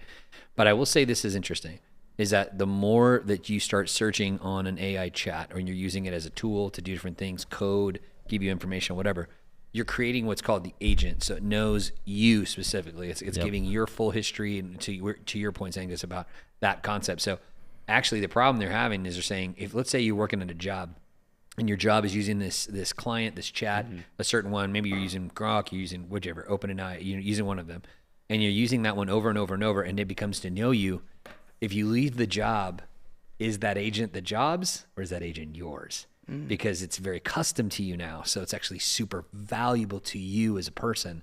[SPEAKER 1] But I will say this is interesting, is that the more that you start searching on an AI chat or you're using it as a tool to do different things, code, give you information, whatever, you're creating what's called the agent. So it knows you specifically. It's giving your full history, and to your point, Angus, about that concept. So actually the problem they're having is they're saying, if let's say you're working at a job and your job is using this client, this chat, a certain one, maybe you're using Grok, you're using whichever, OpenAI, you're using one of them, and you're using that one over and over and over, and it becomes to know you. If you leave the job, is that agent the job's or is that agent yours? Because it's very custom to you now. So it's actually super valuable to you as a person,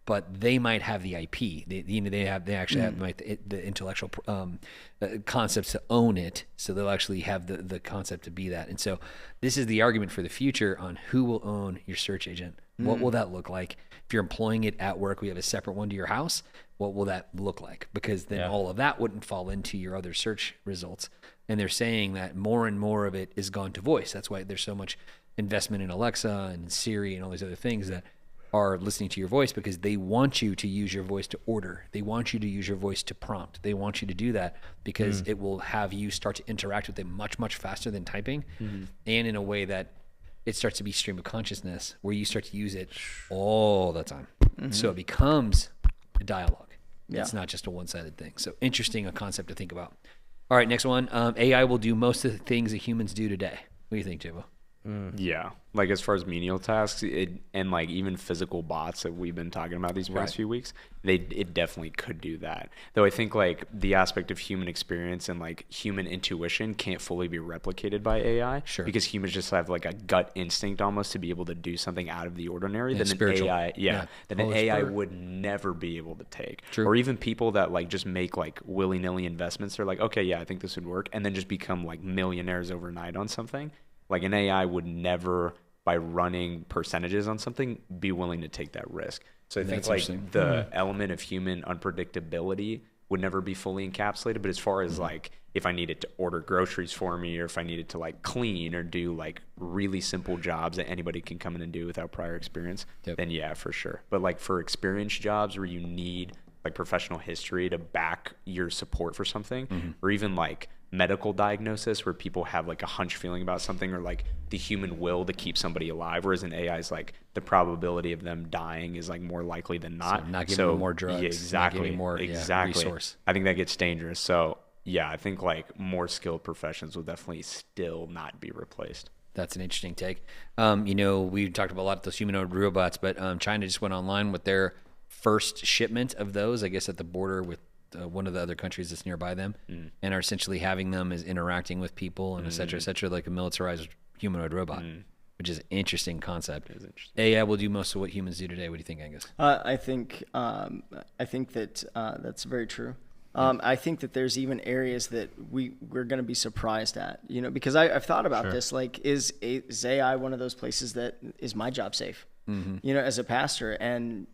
[SPEAKER 1] but they might have the IP. They actually have the intellectual concepts to own it. So they'll actually have the concept to be that. And so this is the argument for the future on who will own your search agent. What will that look like? If you're employing it at work, we have a separate one to your house. What will that look like? Because then all of that wouldn't fall into your other search results. And they're saying that more and more of it is gone to voice. That's why there's so much investment in Alexa and Siri and all these other things that are listening to your voice, because they want you to use your voice to order. They want you to use your voice to prompt. They want you to do that because it will have you start to interact with them much, much faster than typing, and in a way that it starts to be stream of consciousness where you start to use it all the time. So it becomes a dialogue. It's not just a one-sided thing. So interesting, a concept to think about. All right, next one. AI will do most of the things that humans do today. What do you think, Jabo?
[SPEAKER 4] Yeah, like as far as menial tasks and like even physical bots that we've been talking about these past few weeks, it definitely could do that. Though I think like the aspect of human experience and like human intuition can't fully be replicated by AI.
[SPEAKER 1] Sure.
[SPEAKER 4] Because humans just have like a gut instinct almost to be able to do something out of the ordinary that
[SPEAKER 1] spiritual.
[SPEAKER 4] an AI, that an
[SPEAKER 1] Holy
[SPEAKER 4] AI
[SPEAKER 1] Spirit.
[SPEAKER 4] would never be able to take.
[SPEAKER 1] True.
[SPEAKER 4] Or even people that like just make like willy-nilly investments. They're like, okay, yeah, I think this would work, and then just become like millionaires overnight on something. Like an AI would never, by running percentages on something, be willing to take that risk. So I think
[SPEAKER 1] That's
[SPEAKER 4] like
[SPEAKER 1] interesting.
[SPEAKER 4] the element of human unpredictability would never be fully encapsulated. But as far as like if I needed to order groceries for me, or if I needed to like clean or do like really simple jobs that anybody can come in and do without prior experience, then yeah, for sure. But like for experienced jobs where you need like professional history to back your support for something, or even like medical diagnosis where people have like a hunch feeling about something, or like the human will to keep somebody alive, whereas in AI is like the probability of them dying is like more likely than not.
[SPEAKER 1] So not giving them more drugs,
[SPEAKER 4] Yeah,
[SPEAKER 1] not
[SPEAKER 4] exactly.
[SPEAKER 1] giving more resource.
[SPEAKER 4] I think that gets dangerous. So yeah, I think like more skilled professions will definitely still not be replaced.
[SPEAKER 1] That's an interesting take. We talked about a lot of those humanoid robots, but China just went online with their first shipment of those, I guess, at the border with one of the other countries that's nearby them, and are essentially having them as interacting with people and et cetera, like a militarized humanoid robot, which is an interesting concept. It is interesting. AI will do most of what humans do today. What do you think, Angus?
[SPEAKER 3] I think that that's very true. I think that there's even areas that we're going to be surprised at, because I've thought about this. Like, is AI one of those places that is my job safe, as a pastor? And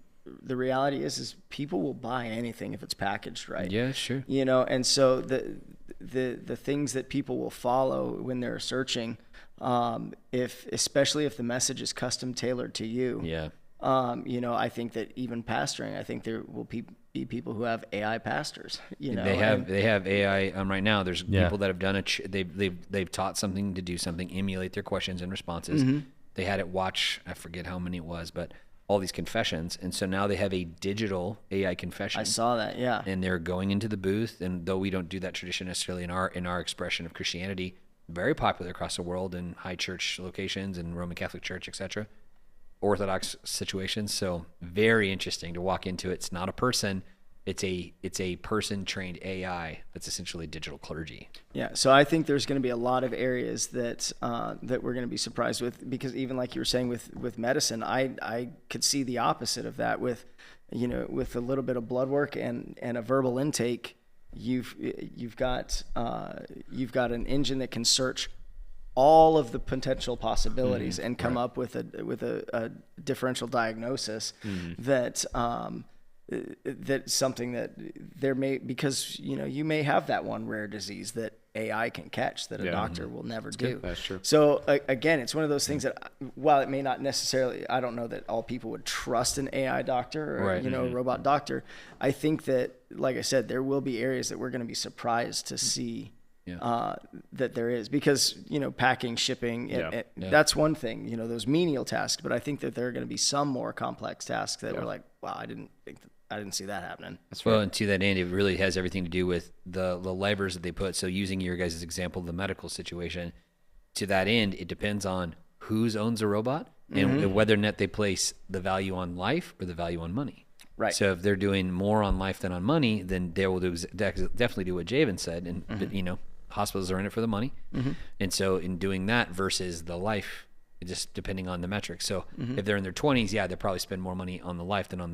[SPEAKER 3] the reality is people will buy anything if it's packaged right.
[SPEAKER 1] Yeah, sure.
[SPEAKER 3] And so the things that people will follow when they're searching, especially if the message is custom tailored to you.
[SPEAKER 1] Yeah.
[SPEAKER 3] I think that even pastoring, I think there will be people who have AI pastors.
[SPEAKER 1] They have AI right now. There's people that have done it. They've taught something to do something, emulate their questions and responses. They had it watch, I forget how many it was, but all these confessions, and so now they have a digital AI confession.
[SPEAKER 3] I saw that, yeah.
[SPEAKER 1] And they're going into the booth, and though we don't do that tradition necessarily in our expression of Christianity, very popular across the world in high church locations and Roman Catholic Church, etc. Orthodox situations. So very interesting to walk into it. It's not a person. It's a person trained AI that's essentially digital clergy.
[SPEAKER 3] Yeah. So I think there's going to be a lot of areas that we're going to be surprised with, because even like you were saying with medicine, I could see the opposite of that with a little bit of blood work and a verbal intake. You've got an engine that can search all of the potential possibilities and come up with a differential diagnosis that's something that there may, because you may have that one rare disease that AI can catch that a doctor will never do.
[SPEAKER 4] Good. That's true.
[SPEAKER 3] So again, it's one of those things that, while it may not necessarily, I don't know that all people would trust an AI doctor or a robot doctor. I think that, like I said, there will be areas that we're going to be surprised to see that there is, because packing, shipping, that's one thing. Those menial tasks, but I think that there are going to be some more complex tasks that we're like, wow, I didn't see that happening.
[SPEAKER 1] That's well, and to that end, it really has everything to do with the levers that they put. So using your guys' example, the medical situation, to that end, it depends on who owns a robot and whether or not they place the value on life or the value on money.
[SPEAKER 3] Right.
[SPEAKER 1] So if they're doing more on life than on money, then they will definitely do what Javan said. And hospitals are in it for the money, and so in doing that versus the life, just depending on the metrics. So if they're in their 20s, they probably spend more money on the life than on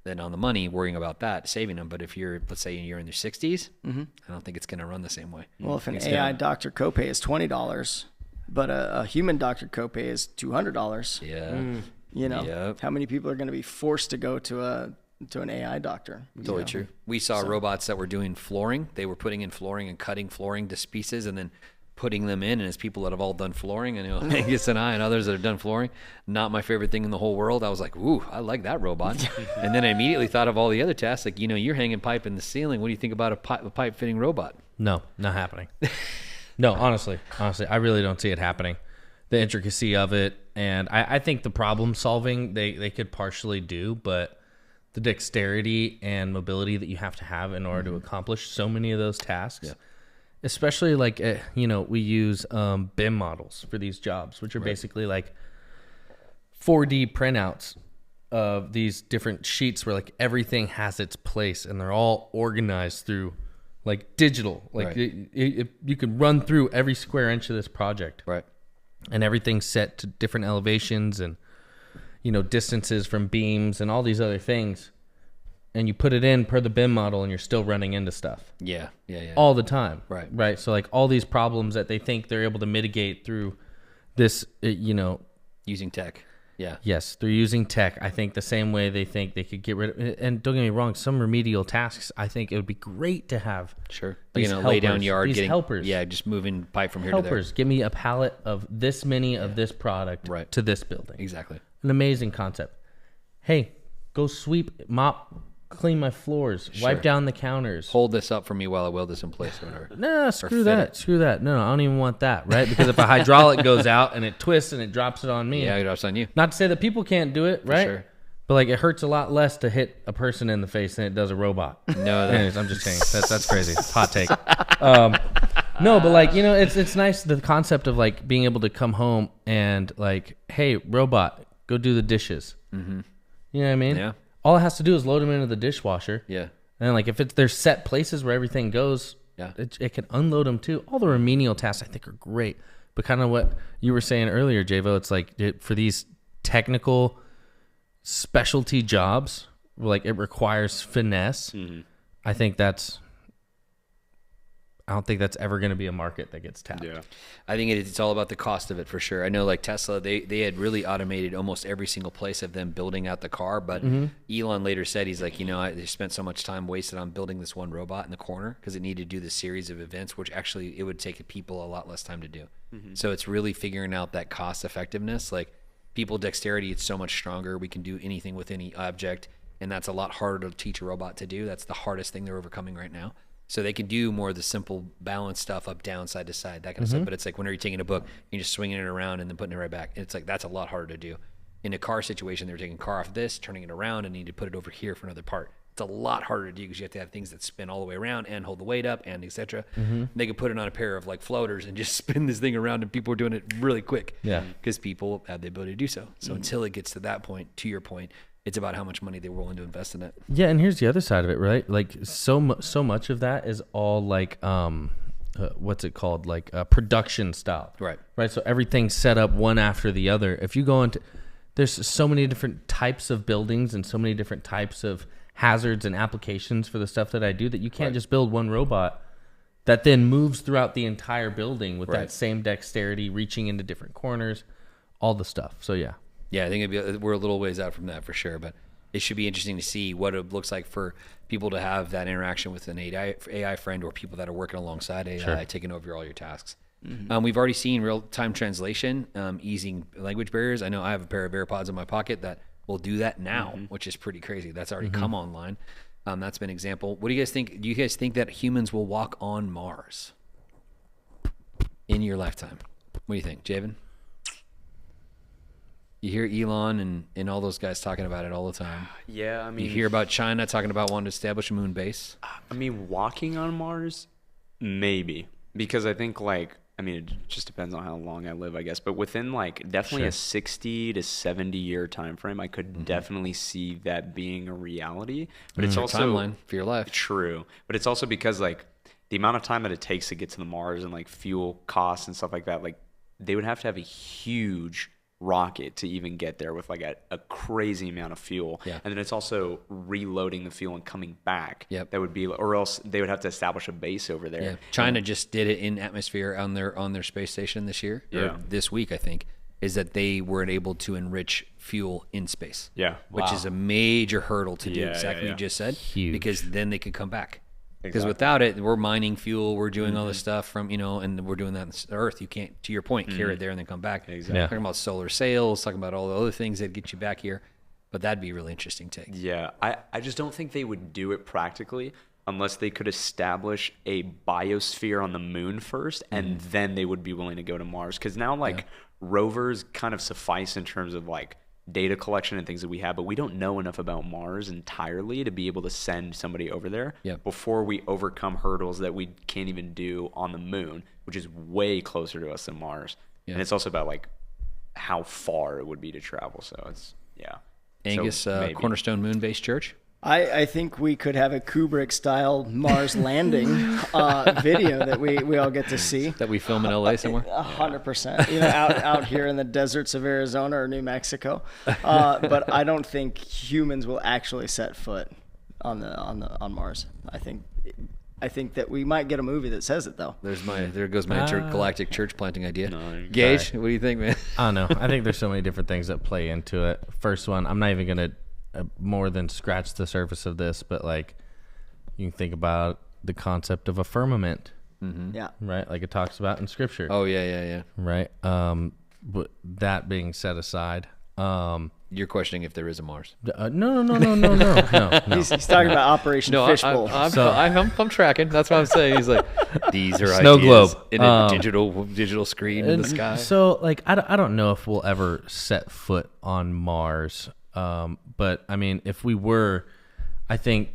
[SPEAKER 1] the money, worrying about that, saving them. But if let's say you're in your 60s, I don't think it's going to run the same way.
[SPEAKER 3] Well, if an AI doctor copay is $20, but a human doctor copay is $200, how many people are going to be forced to go to an AI doctor?
[SPEAKER 1] Totally true. We saw robots that were doing flooring. They were putting in flooring and cutting flooring to pieces and then putting them in. And as people that have all done flooring, I know Angus and I and others that have done flooring, not my favorite thing in the whole world. I was like, ooh, I like that robot. And then I immediately thought of all the other tasks. Like, you're hanging pipe in the ceiling. What do you think about a pipe fitting robot?
[SPEAKER 2] No, not happening. No, honestly, I really don't see it happening. The intricacy of it. And I think the problem solving they could partially do, but the dexterity and mobility that you have to have in order to accomplish so many of those tasks, especially like, we use BIM models for these jobs, which are basically like 4D printouts of these different sheets where like everything has its place and they're all organized through like digital. Like you can run through every square inch of this project.
[SPEAKER 1] Right.
[SPEAKER 2] And everything's set to different elevations and, distances from beams and all these other things. And you put it in per the BIM model and you're still running into stuff.
[SPEAKER 1] Yeah.
[SPEAKER 2] All the time.
[SPEAKER 1] Right.
[SPEAKER 2] So like all these problems that they think they're able to mitigate through this,
[SPEAKER 1] using tech. Yeah.
[SPEAKER 2] Yes, they're using tech. I think the same way they think they could get rid of it. And don't get me wrong, some remedial tasks, I think it would be great to have.
[SPEAKER 1] Sure.
[SPEAKER 2] These
[SPEAKER 1] lay down yard,
[SPEAKER 2] these helpers.
[SPEAKER 1] Yeah, just moving pipe from here
[SPEAKER 2] Helpers.
[SPEAKER 1] to there.
[SPEAKER 2] Give me a pallet of this many of this product to this building.
[SPEAKER 1] Exactly.
[SPEAKER 2] An amazing concept. Hey, go sweep, mop, clean my floors, wipe down the counters.
[SPEAKER 1] Hold this up for me while I weld this in place or whatever.
[SPEAKER 2] No, screw that. No, I don't even want that, right? Because if a hydraulic goes out and it twists and it drops it on me.
[SPEAKER 1] Yeah, it drops on you.
[SPEAKER 2] Not to say that people can't do it, right?
[SPEAKER 1] Sure.
[SPEAKER 2] But like it hurts a lot less to hit a person in the face than it does a robot.
[SPEAKER 1] No,
[SPEAKER 2] anyways, I'm just saying that's crazy. Hot take. No, but like it's nice, the concept of like being able to come home and like, hey, robot, go do the dishes. You know what I mean?
[SPEAKER 1] Yeah.
[SPEAKER 2] All it has to do is load them into the dishwasher.
[SPEAKER 1] Yeah.
[SPEAKER 2] And then, like, if there's set places where everything goes, it can unload them too. All the remedial tasks I think are great, but kind of what you were saying earlier, Javo, it's like for these technical specialty jobs, like it requires finesse. I don't think that's ever going to be a market that gets tapped.
[SPEAKER 4] Yeah.
[SPEAKER 1] I think it's all about the cost of it for sure. I know like Tesla, they had really automated almost every single place of them building out the car. But Elon later said, he's like, they spent so much time wasted on building this one robot in the corner because it needed to do this series of events, which actually it would take people a lot less time to do. So it's really figuring out that cost effectiveness. Like people dexterity, it's so much stronger. We can do anything with any object. And that's a lot harder to teach a robot to do. That's the hardest thing they're overcoming right now. So they can do more of the simple balance stuff, up, down, side to side, that kind of stuff. But it's like whenever you're taking a book, you're just swinging it around and then putting it right back. It's like that's a lot harder to do. In a car situation, they're taking a car off this, turning it around, and need to put it over here for another part. It's a lot harder to do because you have to have things that spin all the way around and hold the weight up and etc. They could put it on a pair of like floaters and just spin this thing around, and people are doing it really quick.
[SPEAKER 2] Yeah,
[SPEAKER 1] because people have the ability to do so. So until it gets to that point, to your point, it's about how much money they're willing to invest in it.
[SPEAKER 2] Yeah, and here's the other side of it, right? Like so much of that is all like what's it called? Like production style.
[SPEAKER 1] Right.
[SPEAKER 2] So everything's set up one after the other. If you go into, there's so many different types of buildings and so many different types of hazards and applications for the stuff that I do that you can't just build one robot that then moves throughout the entire building with that same dexterity, reaching into different corners, all the stuff. So yeah.
[SPEAKER 1] Yeah, I think we're a little ways out from that for sure, but it should be interesting to see what it looks like for people to have that interaction with an AI friend or people that are working alongside AI, taking over all your tasks. We've already seen real-time translation, easing language barriers. I know I have a pair of AirPods in my pocket that will do that now, which is pretty crazy. That's already come online. That's been an example. What do you guys think? Do you guys think that humans will walk on Mars in your lifetime? What do you think, Javan? You hear Elon and all those guys talking about it all the time.
[SPEAKER 4] Yeah, I mean...
[SPEAKER 1] You hear about China talking about wanting to establish a moon base.
[SPEAKER 4] I mean, walking on Mars? Maybe. Because I think, like... I mean, it just depends on how long I live, I guess. But within, like, definitely a 60 to 70-year time frame, I could definitely see that being a reality. But it's also...
[SPEAKER 1] timeline for your life.
[SPEAKER 4] True. But it's also because, like, the amount of time that it takes to get to the Mars and, like, fuel costs and stuff like that, like, they would have to have a huge... rocket to even get there with like a crazy amount of fuel. And then it's also reloading the fuel and coming back. That would be, or else they would have to establish a base over there.
[SPEAKER 1] China just did it in atmosphere on their space station this year, or this week I think, is that they were able to enrich fuel in space. Which is a major hurdle to do, exactly what you just said.
[SPEAKER 2] Huge.
[SPEAKER 1] Because then they could come back. Because without it, we're mining fuel, we're doing all this stuff from, and we're doing that on Earth. You can't, to your point, carry it there and then come back. Talking about solar sails, talking about all the other things that get you back here. But that'd be a really interesting take.
[SPEAKER 4] Yeah, I just don't think they would do it practically unless they could establish a biosphere on the moon first, and then they would be willing to go to Mars. Because now, like, rovers kind of suffice in terms of, like, data collection and things that we have, but we don't know enough about Mars entirely to be able to send somebody over there before we overcome hurdles that we can't even do on the moon, which is way closer to us than Mars. And it's also about like how far it would be to travel. So it's
[SPEAKER 1] Angus,
[SPEAKER 4] so
[SPEAKER 1] Cornerstone moon-based church.
[SPEAKER 3] I think we could have a Kubrick-style Mars landing video that we all get to see.
[SPEAKER 1] That we film in LA somewhere?
[SPEAKER 3] 100%. Out here in the deserts of Arizona or New Mexico. But I don't think humans will actually set foot on Mars. I think that we might get a movie that says it though.
[SPEAKER 1] There goes my intergalactic church planting idea. Gage, what do you think, man?
[SPEAKER 2] I don't know. I think there's so many different things that play into it. First one, I'm not even gonna more than scratch the surface of this, but like you can think about the concept of a firmament. Right, like it talks about in scripture. Right. But that being set aside,
[SPEAKER 1] you're questioning if there is a Mars.
[SPEAKER 2] No.
[SPEAKER 3] He's talking about Operation Fishbowl.
[SPEAKER 1] I'm tracking. That's what I'm saying. He's like, these are
[SPEAKER 2] snow
[SPEAKER 1] ideas
[SPEAKER 2] globe
[SPEAKER 1] in a digital screen in the sky.
[SPEAKER 2] So like I don't know if we'll ever set foot on Mars. But I mean, if we were, I think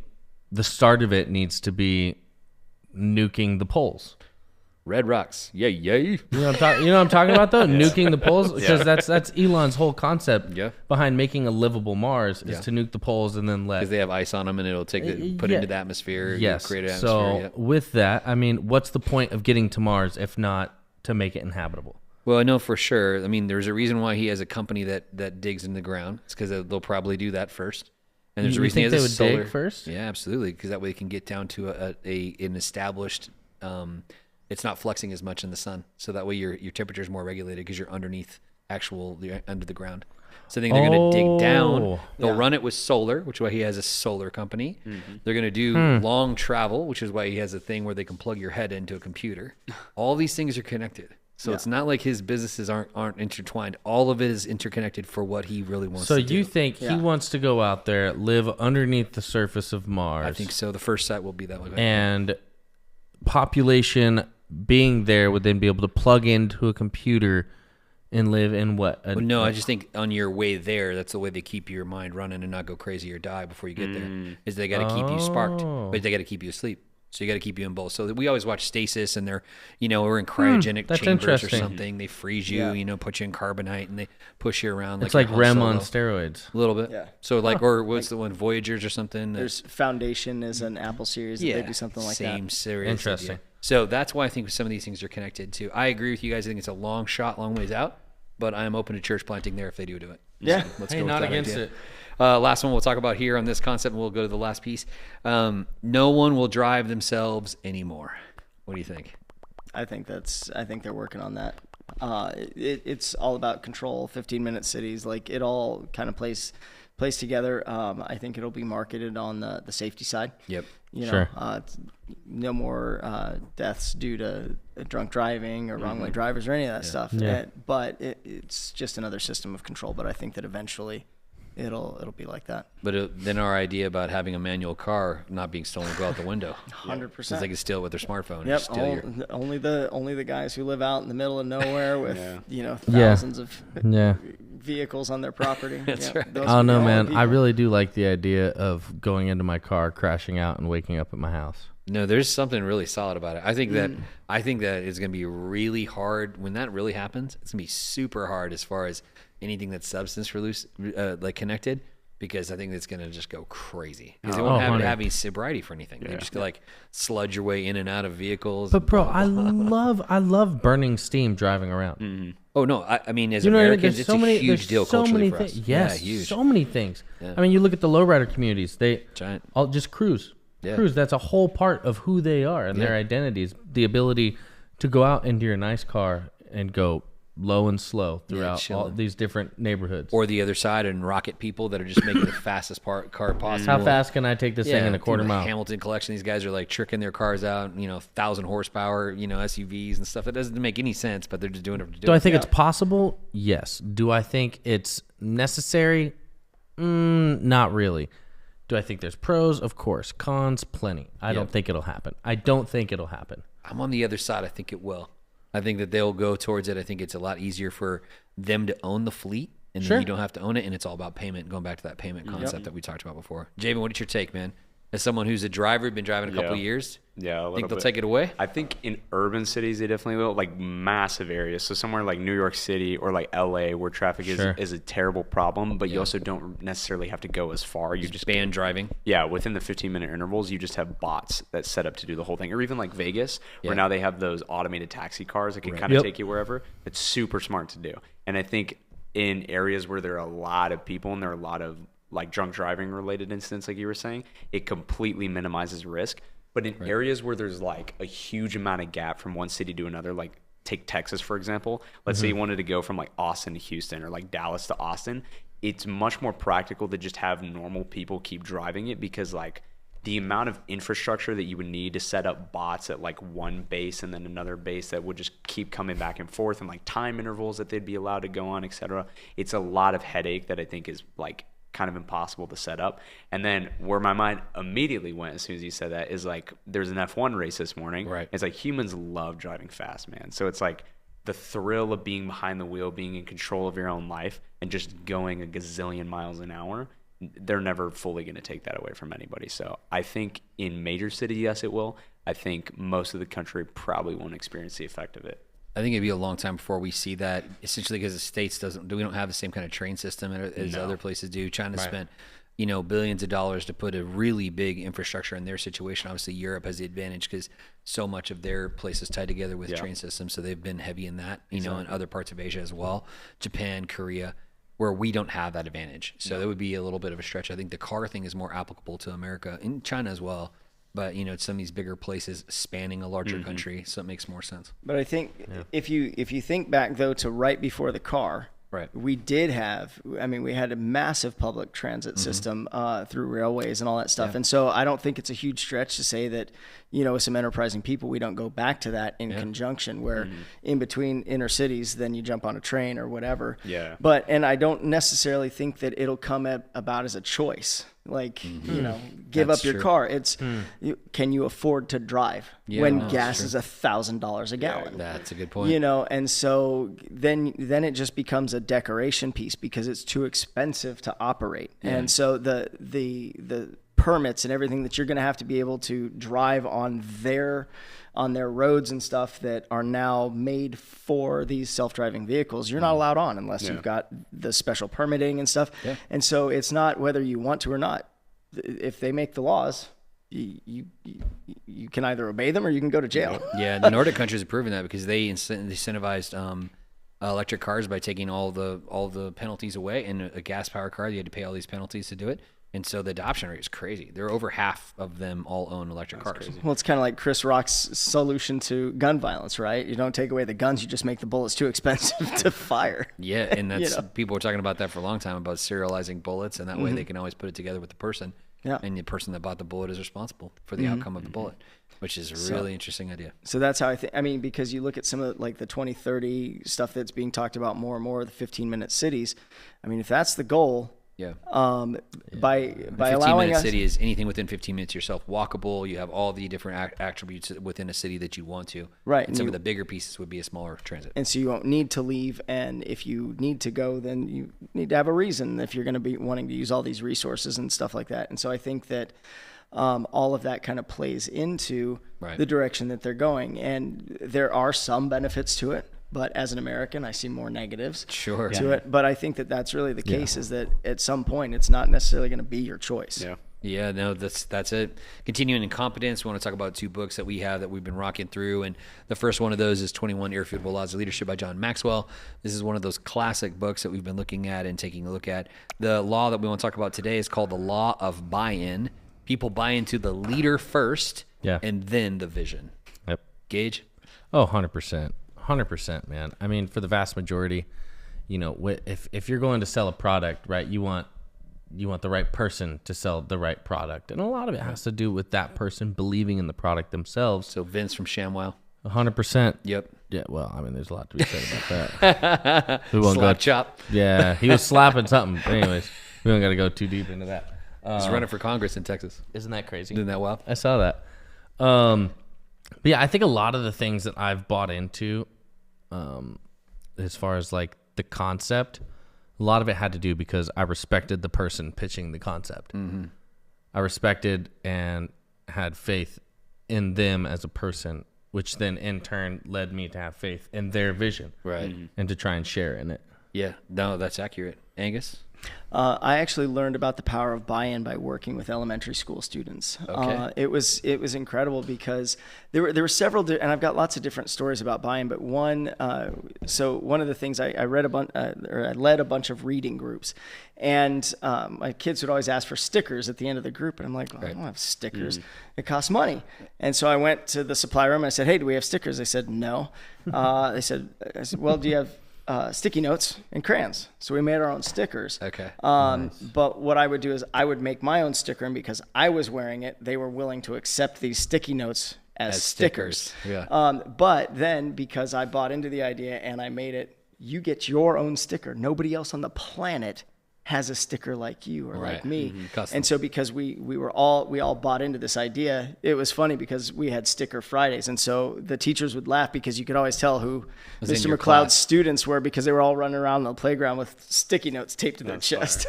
[SPEAKER 2] the start of it needs to be nuking the poles.
[SPEAKER 1] Red rocks. Yay, yay.
[SPEAKER 2] You know what I'm talking about though? Nuking the poles, because that's Elon's whole concept behind making a livable Mars is to nuke the poles and then let,
[SPEAKER 1] because they have ice on them and it'll take it, put it into the atmosphere.
[SPEAKER 2] Yes.
[SPEAKER 1] Create an
[SPEAKER 2] So
[SPEAKER 1] atmosphere.
[SPEAKER 2] with that, I mean, what's the point of getting to Mars if not to make it inhabitable?
[SPEAKER 1] Well, I know for sure. I mean, there's a reason why he has a company that digs in the ground. It's because they'll probably do that first. And there's a reason
[SPEAKER 2] think
[SPEAKER 1] he
[SPEAKER 2] they
[SPEAKER 1] has
[SPEAKER 2] would
[SPEAKER 1] a solar.
[SPEAKER 2] dig first?
[SPEAKER 1] Yeah, absolutely. Because that way they can get down to an established. It's not flexing as much in the sun, so that way your temperature is more regulated because you're underneath you're under the ground. So they're going to dig down. They'll run it with solar, which is why he has a solar company. They're going to do long travel, which is why he has a thing where they can plug your head into a computer. All these things are connected. So it's not like his businesses aren't intertwined. All of it is interconnected for what he really wants to do.
[SPEAKER 2] So you think he wants to go out there, live underneath the surface of Mars?
[SPEAKER 1] I think so. The first site will be that way.
[SPEAKER 2] And population being there would then be able to plug into a computer and live in what?
[SPEAKER 1] Well, no, I just think on your way there, that's the way they keep your mind running and not go crazy or die before you get there. Is they got to keep you sparked, but they got to keep you asleep. So you got to keep you in both. So we always watch stasis, and they're, we're in cryogenic chambers or something. They freeze you, put you in carbonite, and they push you around.
[SPEAKER 2] It's like REM on steroids.
[SPEAKER 1] A little bit.
[SPEAKER 3] Yeah.
[SPEAKER 1] So or what's the one, Voyagers or something?
[SPEAKER 3] There's Foundation is an Apple series. That they do something like that.
[SPEAKER 1] Same series.
[SPEAKER 2] Interesting.
[SPEAKER 1] Idea. So that's why I think some of these things are connected too. I agree with you guys. I think it's a long shot, long ways out, but I am open to church planting there if they do it.
[SPEAKER 3] Yeah.
[SPEAKER 1] So let's
[SPEAKER 2] Hey,
[SPEAKER 1] go with
[SPEAKER 2] not
[SPEAKER 1] that
[SPEAKER 2] against
[SPEAKER 1] idea.
[SPEAKER 2] it.
[SPEAKER 1] Last one we'll talk about here on this concept, and we'll go to the last piece. No one will drive themselves anymore. What do you think?
[SPEAKER 3] I think they're working on that. It's all about control. 15-minute cities, like it all kind of plays together. I think it'll be marketed on the safety side.
[SPEAKER 1] Yep.
[SPEAKER 2] Sure.
[SPEAKER 3] No more deaths due to drunk driving or wrong way drivers or any of that stuff.
[SPEAKER 2] Yeah.
[SPEAKER 3] But it's just another system of control. But I think that eventually it'll be like that.
[SPEAKER 1] But then our idea about having a manual car not being stolen will go out the window.
[SPEAKER 3] 100%.
[SPEAKER 1] Since they can steal it with their smartphone.
[SPEAKER 3] Yep.
[SPEAKER 1] Steal
[SPEAKER 3] Only the guys who live out in the middle of nowhere with
[SPEAKER 2] Yeah.
[SPEAKER 3] thousands of vehicles on their property.
[SPEAKER 1] That's right.
[SPEAKER 3] Those
[SPEAKER 2] I don't
[SPEAKER 3] would be
[SPEAKER 2] know,
[SPEAKER 3] all the
[SPEAKER 2] man. I
[SPEAKER 3] people.
[SPEAKER 2] really do like the idea of going into my car, crashing out, and waking up at my house.
[SPEAKER 1] No, there's something really solid about it. I think that it's going to be really hard when that really happens. It's going to be super hard as far as anything that's substance connected, because I think it's going to just go crazy. Because they won't have any sobriety for anything. They just go sludge your way in and out of vehicles.
[SPEAKER 2] But bro, I love burning steam driving around.
[SPEAKER 1] Oh no, I mean, as
[SPEAKER 2] You know,
[SPEAKER 1] Americans,
[SPEAKER 2] there's
[SPEAKER 1] it's
[SPEAKER 2] so
[SPEAKER 1] a
[SPEAKER 2] many,
[SPEAKER 1] huge deal
[SPEAKER 2] there's so
[SPEAKER 1] culturally
[SPEAKER 2] many
[SPEAKER 1] for us.
[SPEAKER 2] things. Yes,
[SPEAKER 1] Yeah, huge.
[SPEAKER 2] so many things.
[SPEAKER 1] Yeah.
[SPEAKER 2] I mean, you look at the lowrider communities; they
[SPEAKER 1] Giant.
[SPEAKER 2] all just cruise.
[SPEAKER 1] Yeah.
[SPEAKER 2] Cruise. That's a whole part of who they are and their identities. The ability to go out into your nice car and go low and slow throughout all
[SPEAKER 1] chilling.
[SPEAKER 2] these different neighborhoods.
[SPEAKER 1] Or the other side and rocket people that are just making the fastest car possible.
[SPEAKER 2] How fast can I take this thing in a quarter mile?
[SPEAKER 1] Hamilton Collection. These guys are like tricking their cars out. 1,000 horsepower. SUVs and stuff. That doesn't make any sense, but they're just doing it to do
[SPEAKER 2] Do I
[SPEAKER 1] it.
[SPEAKER 2] think it's possible? Yes. Do I think it's necessary? Not really. Do I think there's pros? Of course. Cons? Plenty. I don't think it'll happen.
[SPEAKER 1] I'm on the other side. I think it will. I think that they'll go towards it. I think it's a lot easier for them to own the fleet, and then you don't have to own it, and it's all about payment, going back to that payment concept that we talked about before. Javen, what is your take, man? As someone who's a driver, been driving a couple of years, think they'll take it away?
[SPEAKER 4] I think in urban cities they definitely will, like massive areas. So somewhere like New York City or like LA, where traffic is a terrible problem, but you also don't necessarily have to go as far. You just
[SPEAKER 1] ban driving.
[SPEAKER 4] Yeah, within the 15-minute intervals, you just have bots that set up to do the whole thing. Or even like Vegas, where now they have those automated taxi cars that can kind of take you wherever. It's super smart to do. And I think in areas where there are a lot of people and there are a lot of like drunk driving related incidents, like you were saying, it completely minimizes risk. But in areas where there's like a huge amount of gap from one city to another, like take Texas, for example, let's say you wanted to go from like Austin to Houston or like Dallas to Austin, it's much more practical to just have normal people keep driving it, because like the amount of infrastructure that you would need to set up bots at like one base and then another base that would just keep coming back and forth, and like time intervals that they'd be allowed to go on, etc. It's a lot of headache that I think is like kind of impossible to set up. And then where my mind immediately went as soon as you said that is like, there's an F1 race this morning.
[SPEAKER 1] Right.
[SPEAKER 4] It's like humans love driving fast, man. So it's like the thrill of being behind the wheel, being in control of your own life, and just going a gazillion miles an hour. They're never fully going to take that away from anybody. So I think in major cities, yes, it will. I think most of the country probably won't experience the effect of it.
[SPEAKER 1] I think it'd be a long time before we see that, essentially because the States we don't have the same kind of train system as other places do. China spent, billions of dollars to put a really big infrastructure in their situation. Obviously, Europe has the advantage because so much of their place is tied together with train systems. So they've been heavy in that, in other parts of Asia as well, Japan, Korea, where we don't have that advantage. So that would be a little bit of a stretch. I think the car thing is more applicable to America, in China as well. But, it's some of these bigger places spanning a larger country, so it makes more sense.
[SPEAKER 3] But I think if you think back, though, to right before the car,
[SPEAKER 1] right,
[SPEAKER 3] we did have, we had a massive public transit system through railways and all that stuff. And so I don't think it's a huge stretch to say that, with some enterprising people, we don't go back to that in conjunction where in between inner cities, then you jump on a train or whatever.
[SPEAKER 4] Yeah.
[SPEAKER 3] And I don't necessarily think that it'll come about as a choice. Like, give
[SPEAKER 1] That's
[SPEAKER 3] up your
[SPEAKER 1] true.
[SPEAKER 3] car. It's, can you afford to drive when gas is $1,000 a gallon?
[SPEAKER 1] That's a good point.
[SPEAKER 3] And so then it just becomes a decoration piece because it's too expensive to operate. And so the permits and everything that you're going to have to be able to drive on their roads and stuff that are now made for these self-driving vehicles, you're not allowed on unless you've got the special permitting and stuff. Yeah. And so it's not whether you want to or not. If they make the laws, you can either obey them or you can go to jail.
[SPEAKER 1] Yeah, the Nordic countries have proven that because they incentivized electric cars by taking all the penalties away. In a gas powered car, you had to pay all these penalties to do it. And so the adoption rate is crazy. They're over half of them all own electric cars.
[SPEAKER 4] Crazy.
[SPEAKER 3] Well, it's kind of like Chris Rock's solution to gun violence, right? You don't take away the guns, you just make the bullets too expensive to fire.
[SPEAKER 1] Yeah, and that's people were talking about that for a long time, about serializing bullets, and that way they can always put it together with the person. Yeah. And the person that bought the bullet is responsible for the outcome of the bullet, which is a really interesting idea.
[SPEAKER 3] So that's how I think, because you look at some of like the 2030 stuff that's being talked about more and more, the 15-minute cities. If that's the goal, by allowing us,
[SPEAKER 1] city is anything within 15 minutes yourself walkable. You have all the different attributes within a city that you want to.
[SPEAKER 3] Right.
[SPEAKER 1] And some of the bigger pieces would be a smaller transit.
[SPEAKER 3] And so you won't need to leave. And if you need to go, then you need to have a reason if you're going to be wanting to use all these resources and stuff like that. And so I think that all of that kind of plays into the direction that they're going. And there are some benefits to it. But as an American, I see more negatives to it. But I think that that's really the case is that at some point, it's not necessarily going to be your choice.
[SPEAKER 1] Yeah. Yeah, no, that's it. Continuing in competence, we want to talk about 2 books that we have that we've been rocking through. And the first one of those is 21 Irrefutable Laws of Leadership by John Maxwell. This is one of those classic books that we've been looking at and taking a look at. The law that we want to talk about today is called the Law of Buy-in. People buy into the leader first and then the vision.
[SPEAKER 2] Yep.
[SPEAKER 1] Gage?
[SPEAKER 2] Oh, 100%. 100%, man. For the vast majority, if you're going to sell a product, right, you want the right person to sell the right product. And a lot of it has to do with that person believing in the product themselves.
[SPEAKER 1] So Vince from ShamWow.
[SPEAKER 2] 100%.
[SPEAKER 1] Yep.
[SPEAKER 2] Yeah, well, there's a lot to be said about that. We won't
[SPEAKER 1] Slap chop.
[SPEAKER 2] Yeah, he was slapping something. But anyways, we don't got to go too deep into that.
[SPEAKER 1] He's running for Congress in Texas.
[SPEAKER 2] Isn't that crazy?
[SPEAKER 1] Isn't that wild?
[SPEAKER 2] I saw that. But yeah, I think a lot of the things that I've bought into, as far as like the concept, a lot of it had to do because I respected the person pitching the concept. Mm-hmm. I respected and had faith in them as a person, which then in turn led me to have faith in their vision,
[SPEAKER 1] right,
[SPEAKER 2] and to try and share in it.
[SPEAKER 1] Yeah, no, that's accurate. Angus?
[SPEAKER 3] I actually learned about the power of buy-in by working with elementary school students.
[SPEAKER 1] Okay.
[SPEAKER 3] It was incredible because there were several, and I've got lots of different stories about buy-in. But one of the things I read I led a bunch of reading groups, and my kids would always ask for stickers at the end of the group, and I'm like, I don't have stickers. It costs money. And so I went to the supply room and I said, hey, do we have stickers? They said no. I said, well, do you have sticky notes and crayons? So we made our own stickers.
[SPEAKER 1] Okay.
[SPEAKER 2] Nice.
[SPEAKER 3] But what I would do is I would make my own sticker, and because I was wearing it, they were willing to accept these sticky notes as stickers.
[SPEAKER 1] Yeah.
[SPEAKER 3] But then because I bought into the idea and I made it, you get your own sticker. Nobody else on the planet has a sticker like you or like me.
[SPEAKER 1] Mm-hmm.
[SPEAKER 3] And so because we all bought into this idea, it was funny because we had sticker Fridays. And so the teachers would laugh because you could always tell who Mr. McLeod's students were because they were all running around the playground with sticky notes taped to their chest.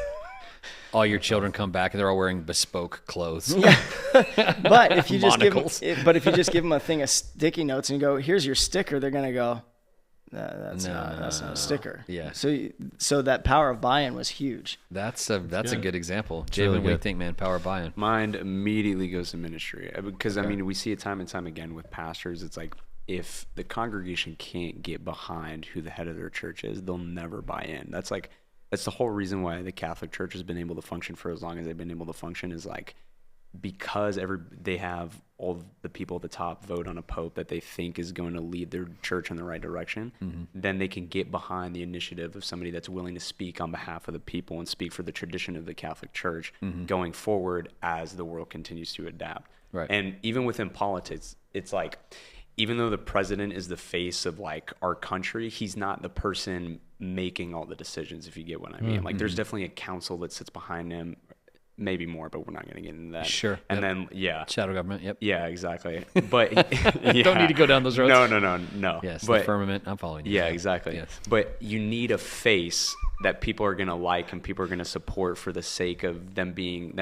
[SPEAKER 1] all your children come back and they're all wearing bespoke clothes.
[SPEAKER 3] But if you just
[SPEAKER 1] Monocles.
[SPEAKER 3] give them a thing of sticky notes and you go, here's your sticker, they're gonna go, that's not a sticker.
[SPEAKER 1] Yeah.
[SPEAKER 3] So that power of buy-in was huge.
[SPEAKER 1] That's a good example. Javan,
[SPEAKER 2] really
[SPEAKER 1] what do you
[SPEAKER 2] good.
[SPEAKER 1] think, man? Power of buy-in.
[SPEAKER 4] Mine immediately goes to ministry because I mean we see it time and time again with pastors. It's like if the congregation can't get behind who the head of their church is, they'll never buy in. That's the whole reason why the Catholic Church has been able to function for as long as they've been able to function is like because they have all the people at the top vote on a pope that they think is going to lead their church in the right direction, then they can get behind the initiative of somebody that's willing to speak on behalf of the people and speak for the tradition of the Catholic Church going forward as the world continues to adapt.
[SPEAKER 1] Right.
[SPEAKER 4] And even within politics, it's like, even though the president is the face of like our country, he's not the person making all the decisions, if you get what I mean. Like there's definitely a council that sits behind him, maybe more, but we're not going to get into that.
[SPEAKER 1] Sure.
[SPEAKER 4] And
[SPEAKER 1] Yep.
[SPEAKER 4] then, yeah.
[SPEAKER 1] Shadow government. Yep.
[SPEAKER 4] Yeah, exactly. But yeah.
[SPEAKER 1] Don't need to go down those roads.
[SPEAKER 4] No.
[SPEAKER 1] Yes.
[SPEAKER 4] But
[SPEAKER 1] The firmament. I'm following you.
[SPEAKER 4] yeah, exactly.
[SPEAKER 1] Yes.
[SPEAKER 4] But you need a face that people are going to like and people are going to support for the sake of them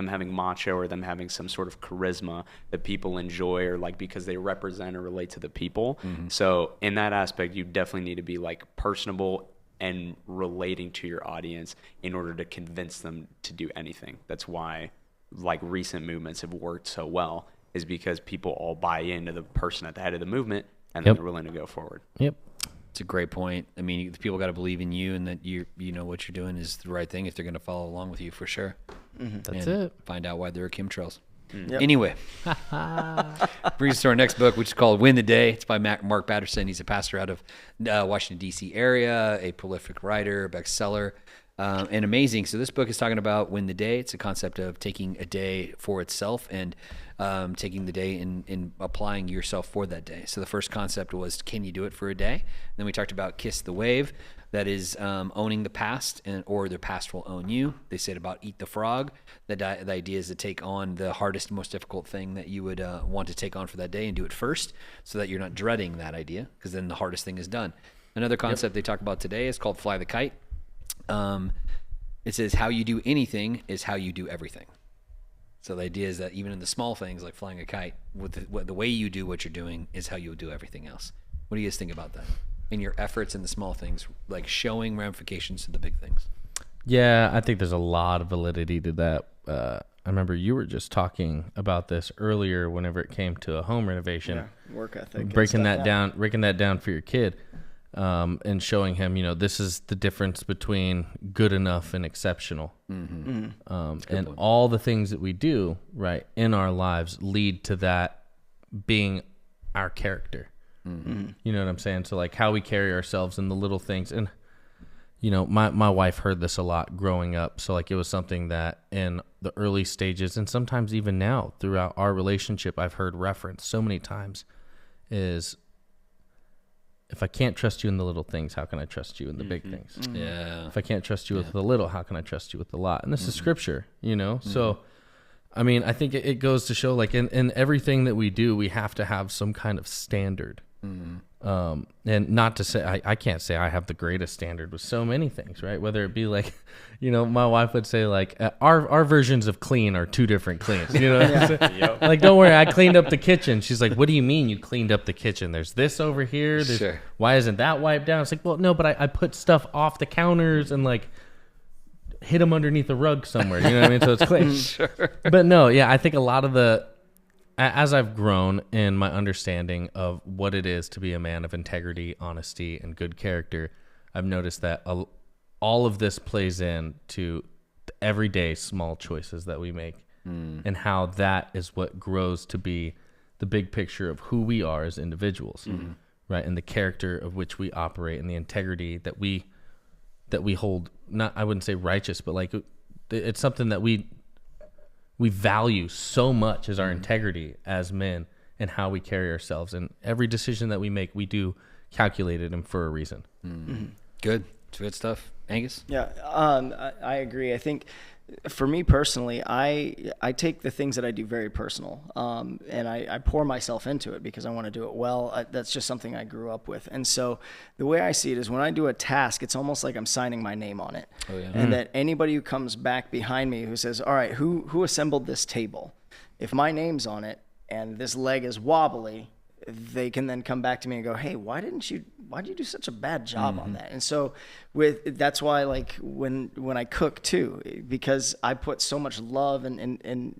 [SPEAKER 4] having macho or them having some sort of charisma that people enjoy or like because they represent or relate to the people. So in that aspect, you definitely need to be like personable and relating to your audience in order to convince them to do anything. That's why like recent movements have worked so well, is because people all buy into the person at the head of the movement and then they're willing to go forward.
[SPEAKER 2] Yep.
[SPEAKER 1] It's a great point. I mean, the people got to believe in you and that you know what you're doing is the right thing if they're going to follow along with you for sure.
[SPEAKER 2] That's
[SPEAKER 1] And
[SPEAKER 2] it.
[SPEAKER 1] Find out why there are chemtrails.
[SPEAKER 3] Yep.
[SPEAKER 1] Anyway, brings us to our next book, which is called Win the Day. It's by Mark Batterson. He's a pastor out of Washington, D.C. area, a prolific writer, bestseller, and amazing. So this book is talking about Win the Day. It's a concept of taking a day for itself and taking the day and applying yourself for that day. So the first concept was, can you do it for a day? And then we talked about Kiss the Wave. That is owning the past, or the past will own you. They said about eat the frog. The idea is to take on the hardest, most difficult thing that you would want to take on for that day and do it first so that you're not dreading that idea, because then the hardest thing is done. Another concept they talk about today is called fly the kite. It says how you do anything is how you do everything. So the idea is that even in the small things like flying a kite, the way you do what you're doing is how you'll do everything else. What do you guys think about that? In your efforts in the small things, like showing ramifications to the big things.
[SPEAKER 2] Yeah, I think there's a lot of validity to that. I remember you were just talking about this earlier whenever it came to a home renovation.
[SPEAKER 3] Yeah, work ethic.
[SPEAKER 2] breaking that down for your kid, and showing him, this is the difference between good enough and exceptional. And all the things that we do right in our lives lead to that being our character. You know what I'm saying? So like how we carry ourselves in the little things. And, my wife heard this a lot growing up. So like it was something that in the early stages and sometimes even now throughout our relationship, I've heard referenced so many times is, if I can't trust you in the little things, how can I trust you in the big things?
[SPEAKER 1] Yeah.
[SPEAKER 2] If I can't trust you with the little, how can I trust you with the lot? And this is scripture, So, I mean, I think it goes to show like in everything that we do, we have to have some kind of standard. And not to say, I can't say I have the greatest standard with so many things, right? Whether it be like, my wife would say like, our versions of clean are two different cleans, Like, don't worry, I cleaned up the kitchen. She's like, what do you mean you cleaned up the kitchen? There's this over here.
[SPEAKER 1] Sure.
[SPEAKER 2] Why isn't that wiped down? It's like, well, no, but I put stuff off the counters and like hid them underneath a rug somewhere. You know what I mean? So it's clean.
[SPEAKER 1] Sure.
[SPEAKER 2] But no, yeah, I think a lot of as I've grown in my understanding of what it is to be a man of integrity, honesty, and good character, I've noticed that all of this plays into the everyday small choices that we make, and how that is what grows to be the big picture of who we are as individuals, right? And the character of which we operate, and the integrity that we hold. Not, I wouldn't say righteous, but like it's something that we value so much, as our integrity as men and how we carry ourselves. And every decision that we make, we do calculate it and for a reason.
[SPEAKER 1] Good. It's good stuff. Angus?
[SPEAKER 3] Yeah, I agree. I think For me personally, I take the things that I do very personal, and I pour myself into it because I want to do it well. That's just something I grew up with. And so the way I see it is when I do a task, it's almost like I'm signing my name on it. Oh, yeah. And that anybody who comes back behind me who says, all right, who assembled this table? If my name's on it and this leg is wobbly, they can then come back to me and go, hey, why did you do such a bad job on that? And so that's why, like, when I cook too, because I put so much love and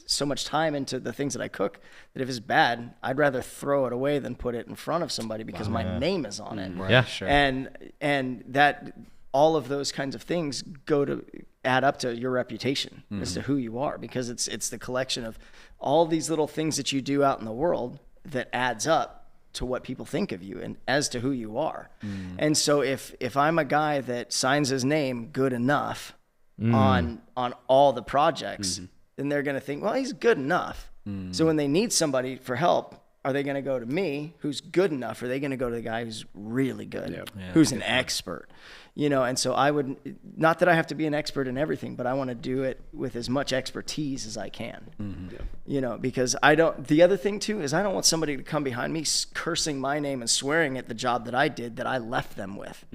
[SPEAKER 3] so much time into the things that I cook, that if it's bad, I'd rather throw it away than put it in front of somebody because my name is on it.
[SPEAKER 1] Right, yeah, sure.
[SPEAKER 3] And that all of those kinds of things go to add up to your reputation as to who you are, because it's the collection of all these little things that you do out in the world that adds up to what people think of you and as to who you are. And so if I'm a guy that signs his name good enough on all the projects, then they're going to think, well, he's good enough. So when they need somebody for help, are they going to go to me, who's good enough? Or are they going to go to the guy who's really good, who's an expert? You know, and so I would, not that I have to be an expert in everything, but I want to do it with as much expertise as I can. You know, because the other thing too is I don't want somebody to come behind me cursing my name and swearing at the job that I did that I left them with.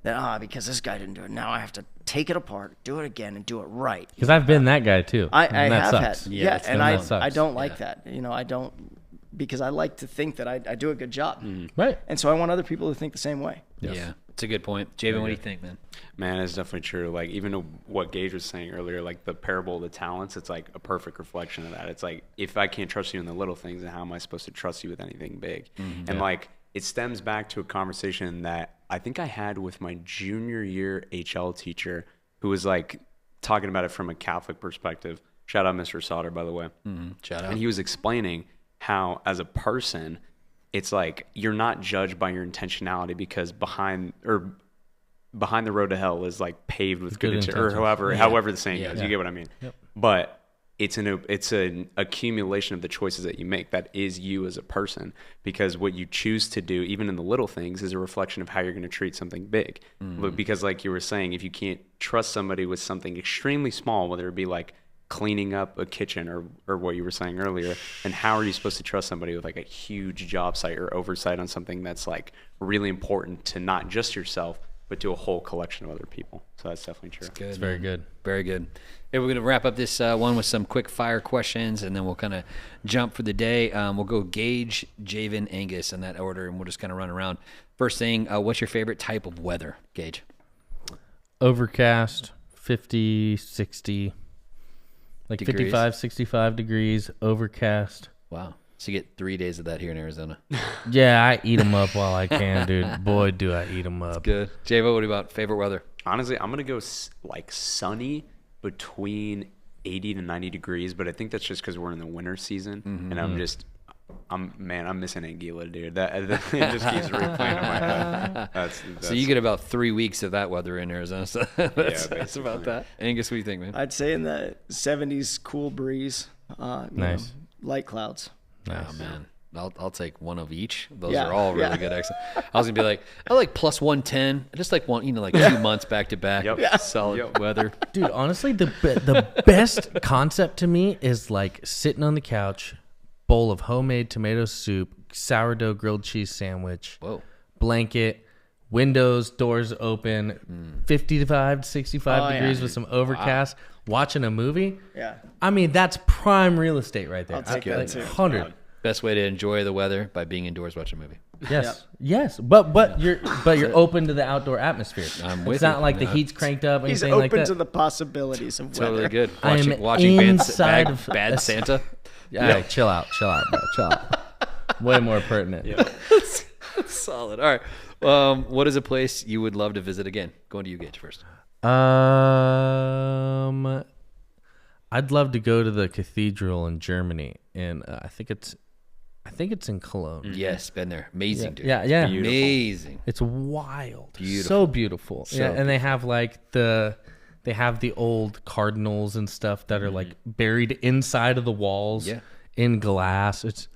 [SPEAKER 3] That, because this guy didn't do it, now I have to take it apart, do it again, and do it right.
[SPEAKER 2] Because I've been that guy too.
[SPEAKER 3] I have
[SPEAKER 2] sucks.
[SPEAKER 3] had, and I don't like that. You know, I don't, because I like to think that I do a good job.
[SPEAKER 2] Right.
[SPEAKER 3] And so I want other people to think the same way.
[SPEAKER 1] Yes. Yeah, it's a good point. Javan, what do you think, man?
[SPEAKER 4] Man, it's definitely true. Like, even what Gage was saying earlier, like the parable of the talents, it's like a perfect reflection of that. It's like, if I can't trust you in the little things, then how am I supposed to trust you with anything big? And like, it stems back to a conversation that I think I had with my junior year HL teacher, who was like talking about it from a Catholic perspective. Shout out Mr. Sauter, by the way.
[SPEAKER 1] Shout out.
[SPEAKER 4] And he was explaining how, as a person, it's like you're not judged by your intentionality, because behind the road to hell is like paved with good intentions, or however the saying goes. You get what I mean? Yep. But it's an accumulation of the choices that you make. That is you as a person, because what you choose to do, even in the little things, is a reflection of how you're going to treat something big. Because like you were saying, if you can't trust somebody with something extremely small, whether it be like cleaning up a kitchen or what you were saying earlier, and how are you supposed to trust somebody with like a huge job site or oversight on something that's like really important to not just yourself, but to a whole collection of other people? So that's definitely true.
[SPEAKER 1] Good,
[SPEAKER 2] it's very good.
[SPEAKER 1] Very good. Hey, we're going to wrap up this one with some quick fire questions, and then we'll kind of jump for the day. We'll go Gage, Javan, Angus in that order, and we'll just kind of run around. First thing, what's your favorite type of weather, Gage?
[SPEAKER 2] Overcast, 50, 60, like degrees. 55, 65 degrees, overcast.
[SPEAKER 1] Wow. So you get 3 days of that here in Arizona.
[SPEAKER 2] Yeah, I eat them up while I can, dude. Boy, do I eat them up.
[SPEAKER 1] That's good. Javo, what about favorite weather?
[SPEAKER 4] Honestly, I'm going to go like sunny between 80 to 90 degrees, but I think that's just because we're in the winter season, and I'm missing Anguilla, dude. It just keeps replaying in my head. That's,
[SPEAKER 1] so you get about 3 weeks of that weather in Arizona. So that's about that. Angus, what do you think, man?
[SPEAKER 3] I'd say in the 70s, cool breeze.
[SPEAKER 2] Nice.
[SPEAKER 3] Light clouds.
[SPEAKER 2] Nice.
[SPEAKER 1] Oh, man. I'll take one of each. Those are all really good. Excellent. I was gonna be like, I like plus 110. I just like like 2 months back to back. Solid weather.
[SPEAKER 2] Dude, honestly, the best concept to me is like sitting on the couch, bowl of homemade tomato soup, sourdough grilled cheese sandwich, blanket, windows, doors open, 55 to 65 degrees with some overcast, watching a movie.
[SPEAKER 3] Yeah.
[SPEAKER 2] I mean, that's prime real estate right there.
[SPEAKER 3] I'll take that too.
[SPEAKER 2] 100.
[SPEAKER 1] Best way to enjoy the weather by being indoors watching a movie.
[SPEAKER 2] Yes, yes, but you're open to the outdoor atmosphere. It's not like the heat's cranked up.
[SPEAKER 3] He's
[SPEAKER 2] anything like
[SPEAKER 3] open
[SPEAKER 2] that.
[SPEAKER 3] to the possibilities of weather.
[SPEAKER 1] Totally good.
[SPEAKER 2] I am
[SPEAKER 1] Watching
[SPEAKER 2] inside
[SPEAKER 1] Bad Santa.
[SPEAKER 2] Yeah, chill out, bro. Chill out. Way more pertinent.
[SPEAKER 1] That's solid. All right. What is a place you would love to visit again? Going to you, Gage, first.
[SPEAKER 2] I'd love to go to the cathedral in Germany, and I think it's in Cologne.
[SPEAKER 1] Yes, been there. Amazing, dude.
[SPEAKER 2] Yeah.
[SPEAKER 1] Beautiful. Amazing.
[SPEAKER 2] It's wild.
[SPEAKER 1] Beautiful.
[SPEAKER 2] So beautiful.
[SPEAKER 1] So
[SPEAKER 2] and they have like the old cardinals and stuff that are like buried inside of the walls in glass. It's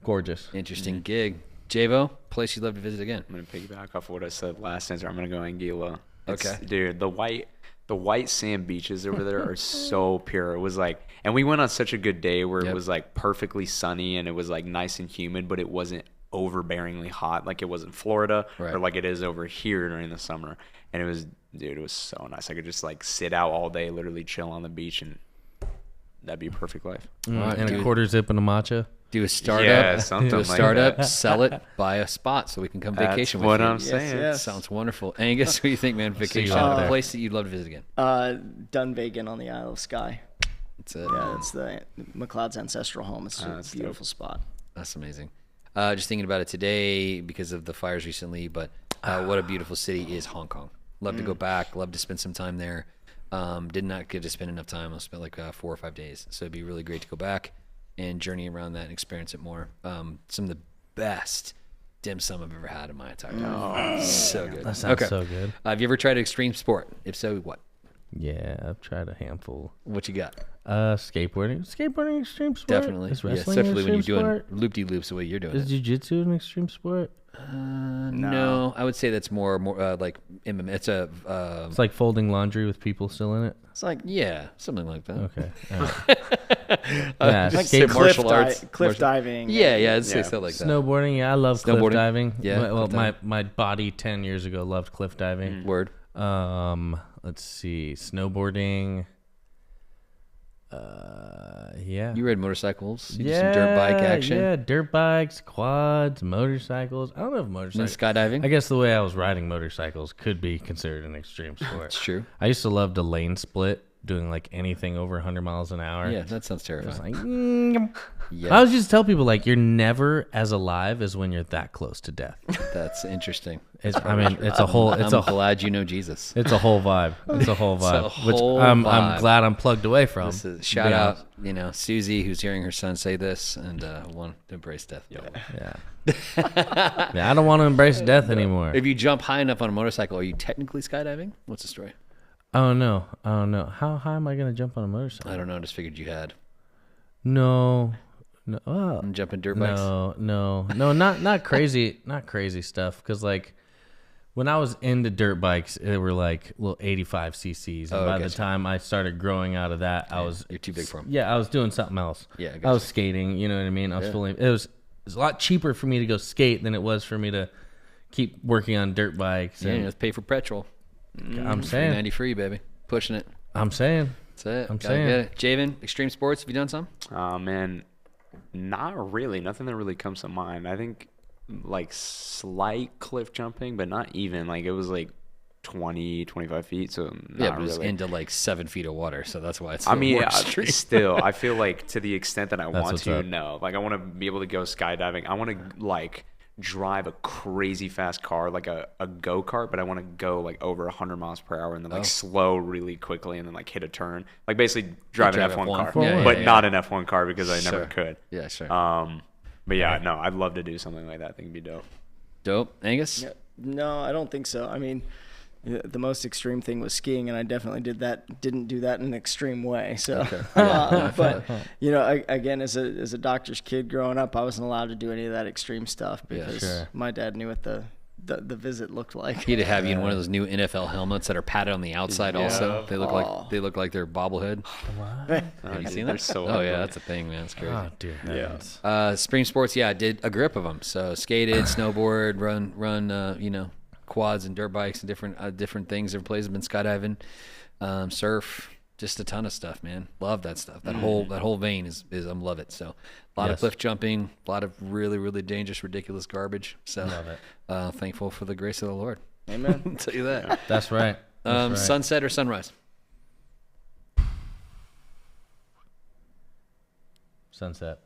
[SPEAKER 2] gorgeous.
[SPEAKER 1] Interesting gig. Javo, place you'd love to visit again?
[SPEAKER 4] I'm going to piggyback off of what I said last answer. I'm going to go Anguilla.
[SPEAKER 1] Okay.
[SPEAKER 4] Dude, the white The white sand beaches over there are so pure. It was like, and we went on such a good day where it was like perfectly sunny and it was like nice and humid, but it wasn't overbearingly hot like it was in Florida or like it is over here during the summer. And it was, dude, it was so nice. I could just like sit out all day, literally chill on the beach, and that'd be a perfect life.
[SPEAKER 2] And a quarter zip and a matcha.
[SPEAKER 1] Do a startup.
[SPEAKER 4] Yeah, something like that.
[SPEAKER 1] Sell it, buy a spot so we can come vacation with
[SPEAKER 4] what
[SPEAKER 1] you.
[SPEAKER 4] I'm saying.
[SPEAKER 3] Yes.
[SPEAKER 1] Sounds wonderful. Angus, what do you think, man? Vacation, a place that you'd love to visit again.
[SPEAKER 3] Dunvegan on the Isle of Skye.
[SPEAKER 1] It's a,
[SPEAKER 3] Yeah, it's the McLeod's ancestral home. It's a beautiful spot.
[SPEAKER 1] That's amazing. Just thinking about it today because of the fires recently, but what a beautiful city is Hong Kong. Love to go back. Love to spend some time there. Did not get to spend enough time. I spent like 4 or 5 days. So it'd be really great to go back and journey around that and experience it more. Some of the best dim sum I've ever had in my entire life. So good.
[SPEAKER 2] That sounds so good.
[SPEAKER 1] Have you ever tried extreme sport? If so, what?
[SPEAKER 2] Yeah, I've tried a handful.
[SPEAKER 1] What you got?
[SPEAKER 2] Skateboarding. Skateboarding extreme sport.
[SPEAKER 1] Definitely.
[SPEAKER 2] Is
[SPEAKER 1] Yeah,
[SPEAKER 2] wrestling
[SPEAKER 1] especially when you're
[SPEAKER 2] extreme
[SPEAKER 1] doing
[SPEAKER 2] sport?
[SPEAKER 1] loop-de-loops the way you're doing
[SPEAKER 2] Is
[SPEAKER 1] it.
[SPEAKER 2] jiu-jitsu an extreme sport?
[SPEAKER 1] No, I would say that's more like MMA. It's a
[SPEAKER 2] It's like folding laundry with people still in it.
[SPEAKER 3] It's like
[SPEAKER 1] yeah, something like that.
[SPEAKER 2] Okay. All right. Yeah,
[SPEAKER 1] Just
[SPEAKER 2] skate-
[SPEAKER 1] say martial arts.
[SPEAKER 3] cliff diving.
[SPEAKER 1] Yeah, I'd say something like that.
[SPEAKER 2] snowboarding. Yeah, I love cliff
[SPEAKER 1] Snowboarding?
[SPEAKER 2] diving.
[SPEAKER 1] Yeah,
[SPEAKER 2] Well,
[SPEAKER 1] cliff
[SPEAKER 2] my body 10 years ago loved cliff diving.
[SPEAKER 1] Word.
[SPEAKER 2] Let's see, snowboarding. Yeah.
[SPEAKER 1] You ride motorcycles. You do some dirt bike action.
[SPEAKER 2] Yeah, dirt bikes, quads, motorcycles. I don't know if
[SPEAKER 1] And
[SPEAKER 2] motorcycles.
[SPEAKER 1] skydiving.
[SPEAKER 2] I guess the way I was riding motorcycles could be considered an extreme sport.
[SPEAKER 1] It's true.
[SPEAKER 2] I used to love to lane split, doing like anything over 100 miles an hour.
[SPEAKER 1] Yeah, that sounds terrifying.
[SPEAKER 2] It's like, I
[SPEAKER 1] Yeah,
[SPEAKER 2] always just tell people like you're never as alive as when you're that close to death.
[SPEAKER 1] that's interesting.
[SPEAKER 2] It's a whole
[SPEAKER 1] I'm glad you know Jesus.
[SPEAKER 2] it's a whole vibe. It's a whole vibe,
[SPEAKER 1] whole
[SPEAKER 2] which I'm
[SPEAKER 1] vibe.
[SPEAKER 2] glad I'm plugged away from.
[SPEAKER 1] This is,
[SPEAKER 2] to
[SPEAKER 1] shout
[SPEAKER 2] be
[SPEAKER 1] out,
[SPEAKER 2] honest.
[SPEAKER 1] Susie, who's hearing her son say this and want to embrace death.
[SPEAKER 2] Yeah. Yeah, I don't want to embrace death anymore.
[SPEAKER 1] If you jump high enough on a motorcycle, are you technically skydiving? What's the story?
[SPEAKER 2] Oh no. How high am I gonna jump on a motorcycle?
[SPEAKER 1] I don't know. I just figured you had.
[SPEAKER 2] No. Oh,
[SPEAKER 1] And jumping dirt bikes.
[SPEAKER 2] no, not crazy, not crazy stuff. Because like when I was into dirt bikes, they were like little 85 cc's, and by the
[SPEAKER 1] gotcha.
[SPEAKER 2] time I started growing out of that, I was
[SPEAKER 1] You're too big for them.
[SPEAKER 2] Yeah, I was doing something else.
[SPEAKER 1] Yeah, I
[SPEAKER 2] I
[SPEAKER 1] gotcha.
[SPEAKER 2] was skating. You know what I mean? I was it was a lot cheaper for me to go skate than it was for me to keep working on dirt bikes.
[SPEAKER 1] Yeah,
[SPEAKER 2] And
[SPEAKER 1] let's pay for petrol.
[SPEAKER 2] I'm saying,
[SPEAKER 1] 90 free, baby. Pushing it.
[SPEAKER 2] I'm saying.
[SPEAKER 1] That's it.
[SPEAKER 2] I'm
[SPEAKER 1] Gotta
[SPEAKER 2] saying.
[SPEAKER 1] get it. Javen, extreme sports. Have you done some?
[SPEAKER 4] Man, not really. Nothing that really comes to mind. I think like slight cliff jumping, but not even. Like it was like 20, 25 feet. So not
[SPEAKER 1] Yeah, but it's
[SPEAKER 4] really.
[SPEAKER 1] into like 7 feet of water, so that's why it's.
[SPEAKER 4] I mean,
[SPEAKER 1] more extreme.
[SPEAKER 4] still, I feel like to the extent that I want
[SPEAKER 2] what's
[SPEAKER 4] to,
[SPEAKER 2] up.
[SPEAKER 4] no. Like I want to be able to go skydiving. I want to like drive a crazy fast car, like a go-kart, but I want to go like over 100 miles per hour and then like slow really quickly and then like hit a turn. Like basically drive an
[SPEAKER 1] drive
[SPEAKER 4] F1
[SPEAKER 1] F1.
[SPEAKER 4] car,
[SPEAKER 1] Yeah,
[SPEAKER 4] but
[SPEAKER 1] yeah.
[SPEAKER 4] not an F1 car because I never
[SPEAKER 1] Sure.
[SPEAKER 4] could.
[SPEAKER 1] Yeah, sure.
[SPEAKER 4] But yeah, no, I'd love to do something like that. I think it'd be dope.
[SPEAKER 1] Dope. Angus?
[SPEAKER 3] Yeah. No, I don't think so. I mean, the most extreme thing was skiing, and I definitely didn't do that in an extreme way. So, but you know, again, as a doctor's kid growing up, I wasn't allowed to do any of that extreme stuff because
[SPEAKER 2] sure.
[SPEAKER 3] my dad knew what the visit looked like.
[SPEAKER 1] He'd have you in one of those new NFL helmets that are padded on the outside. Also, they look like they're bobblehead. Have you seen
[SPEAKER 4] They're
[SPEAKER 1] that?
[SPEAKER 4] so
[SPEAKER 1] Oh yeah,
[SPEAKER 4] ugly.
[SPEAKER 1] that's a thing, man. It's crazy.
[SPEAKER 2] Oh dear heavens.
[SPEAKER 1] Spring sports, yeah, I did a grip of them. So skated, snowboard, run, quads and dirt bikes and different things. Different places. Been skydiving, surf, just a ton of stuff, man. Love that stuff. That whole vein is I love it. So a lot of
[SPEAKER 2] Yes.
[SPEAKER 1] cliff jumping, a lot of really really dangerous, ridiculous garbage. So
[SPEAKER 2] Love it.
[SPEAKER 1] thankful for the grace of the Lord.
[SPEAKER 3] Amen.
[SPEAKER 1] I'll tell you that.
[SPEAKER 2] That's right. That's right.
[SPEAKER 1] Sunset or sunrise?
[SPEAKER 2] Sunset.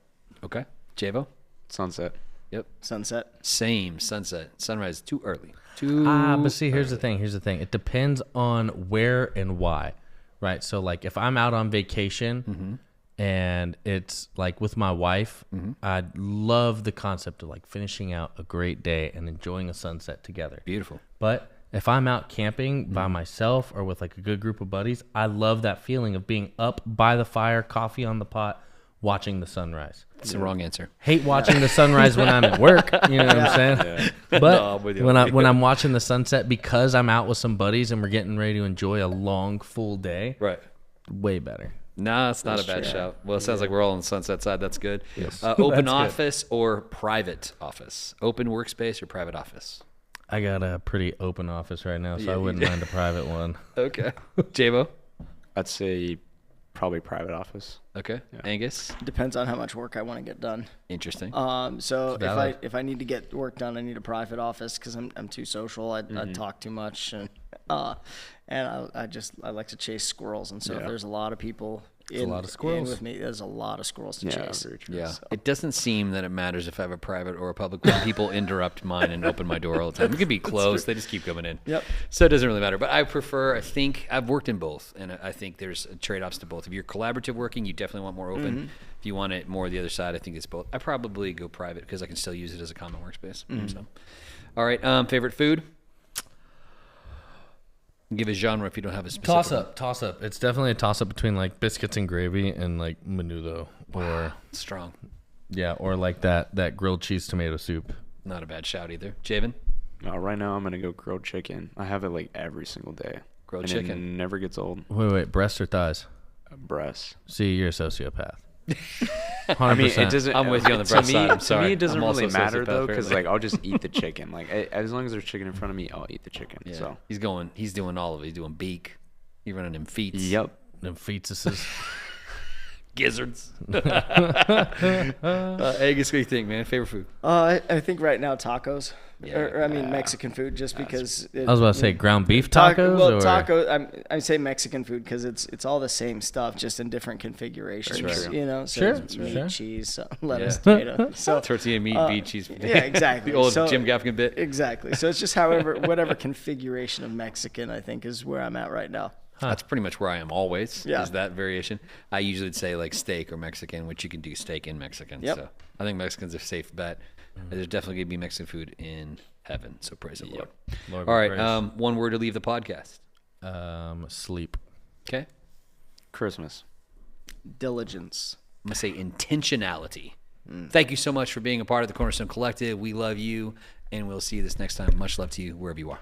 [SPEAKER 1] Okay, Javo.
[SPEAKER 4] Sunset.
[SPEAKER 1] Yep.
[SPEAKER 3] Sunset.
[SPEAKER 1] Same. Sunset. Sunrise. Too early.
[SPEAKER 2] But see, here's the thing. It depends on where and why, right? So, like, if I'm out on vacation and it's like with my wife, I love the concept of like finishing out a great day and enjoying a sunset together.
[SPEAKER 1] Beautiful.
[SPEAKER 2] But if I'm out camping by myself or with like a good group of buddies, I love that feeling of being up by the fire, coffee on the pot, watching the sunrise.
[SPEAKER 1] It's the wrong answer.
[SPEAKER 2] Hate watching the sunrise when I'm at work. You know what I'm saying?
[SPEAKER 4] Yeah.
[SPEAKER 2] But
[SPEAKER 1] No, I'm with you.
[SPEAKER 2] when I'm watching the sunset because I'm out with some buddies and we're getting ready to enjoy a long, full day,
[SPEAKER 1] Right.
[SPEAKER 2] way better.
[SPEAKER 1] No, it's not a bad shout. Well, it sounds like we're all on the sunset side. That's good. Yes. Open office or private office? Open workspace or private office?
[SPEAKER 2] I got a pretty open office right now, so I
[SPEAKER 1] you
[SPEAKER 2] wouldn't
[SPEAKER 1] do.
[SPEAKER 2] mind a private one.
[SPEAKER 1] Okay. J-Bo?
[SPEAKER 4] I'd say probably private office.
[SPEAKER 1] Okay. Angus?
[SPEAKER 3] Depends on how much work I want to get done.
[SPEAKER 1] Interesting.
[SPEAKER 3] So
[SPEAKER 2] valid.
[SPEAKER 3] if I need to get work done, I need a private office because I'm too social. I talk too much, and I like to chase squirrels. And so if there's a lot of people
[SPEAKER 2] a lot of squirrels.
[SPEAKER 3] in with me, there's a lot of squirrels to chase.
[SPEAKER 4] Very true.
[SPEAKER 1] Yeah.
[SPEAKER 3] So-
[SPEAKER 1] It doesn't seem that it matters if I have a private or a public when people interrupt mine and open my door all the time. It could be closed. They just keep coming in.
[SPEAKER 3] Yep.
[SPEAKER 1] So it doesn't really matter. But I think I've worked in both, and I think there's trade-offs to both. If you're collaborative working, you definitely want more open. If you want it more the other side, I think it's both. I probably go private because I can still use it as a common workspace. So, all right. Favorite food? Give a genre if you don't have a specific.
[SPEAKER 2] Toss up. It's definitely a toss up between like biscuits and gravy and like menudo or
[SPEAKER 1] Strong.
[SPEAKER 2] or like that grilled cheese tomato soup.
[SPEAKER 1] Not a bad shout either. Javen?
[SPEAKER 4] Right now, I'm going to go grilled chicken. I have it like every single day.
[SPEAKER 1] Grilled
[SPEAKER 4] and
[SPEAKER 1] chicken.
[SPEAKER 4] It never gets old.
[SPEAKER 2] Wait, breast or thighs?
[SPEAKER 4] Breast.
[SPEAKER 2] See, you're a sociopath. 100%.
[SPEAKER 4] I mean, it doesn't.
[SPEAKER 1] I'm with you on the
[SPEAKER 4] to
[SPEAKER 1] breast
[SPEAKER 4] me,
[SPEAKER 1] side. I'm sorry.
[SPEAKER 4] To me, it doesn't
[SPEAKER 1] I'm also
[SPEAKER 4] really
[SPEAKER 1] a
[SPEAKER 4] matter
[SPEAKER 1] sociopath,
[SPEAKER 4] though, because
[SPEAKER 1] apparently.
[SPEAKER 4] like I'll just eat the chicken. Like as long as there's chicken in front of me, I'll eat the chicken.
[SPEAKER 1] Yeah.
[SPEAKER 4] So
[SPEAKER 1] He's doing all of it. He's doing beak. He's running them feet.
[SPEAKER 4] yep.
[SPEAKER 2] Them fetuses.
[SPEAKER 1] Gizzards. Angus, what do you think, man? Favorite food?
[SPEAKER 3] I think right now tacos.
[SPEAKER 1] Yeah.
[SPEAKER 3] Or, I mean Mexican food, just because.
[SPEAKER 2] I was about to say ground beef tacos.
[SPEAKER 3] Well,
[SPEAKER 2] or?
[SPEAKER 3] taco. I say Mexican food because it's all the same stuff, just in different configurations.
[SPEAKER 1] That's right.
[SPEAKER 3] You know, so
[SPEAKER 2] Sure,
[SPEAKER 3] it's meat,
[SPEAKER 2] sure.
[SPEAKER 3] cheese, lettuce, tomato. So
[SPEAKER 1] Tortilla, meat, beef, cheese.
[SPEAKER 3] yeah, exactly.
[SPEAKER 1] The old
[SPEAKER 3] So-
[SPEAKER 1] Jim Gaffigan bit.
[SPEAKER 3] Exactly. So it's just whatever configuration of Mexican I think is where I'm at right now.
[SPEAKER 1] That's pretty much where I am always.
[SPEAKER 3] Yeah.
[SPEAKER 1] Is that variation? I usually would say like steak or Mexican, which you can do steak and Mexican.
[SPEAKER 3] Yep.
[SPEAKER 1] So I think Mexican's a safe bet. There's definitely gonna be Mexican food in heaven. So praise the Lord.
[SPEAKER 2] Lord
[SPEAKER 1] All
[SPEAKER 2] be
[SPEAKER 1] right.
[SPEAKER 2] praised.
[SPEAKER 1] One word to leave the podcast.
[SPEAKER 2] Sleep.
[SPEAKER 1] Okay.
[SPEAKER 4] Christmas.
[SPEAKER 3] Diligence.
[SPEAKER 1] I'm gonna say intentionality. Thank you so much for being a part of the Cornerstone Collective. We love you, and we'll see you this next time. Much love to you wherever you are.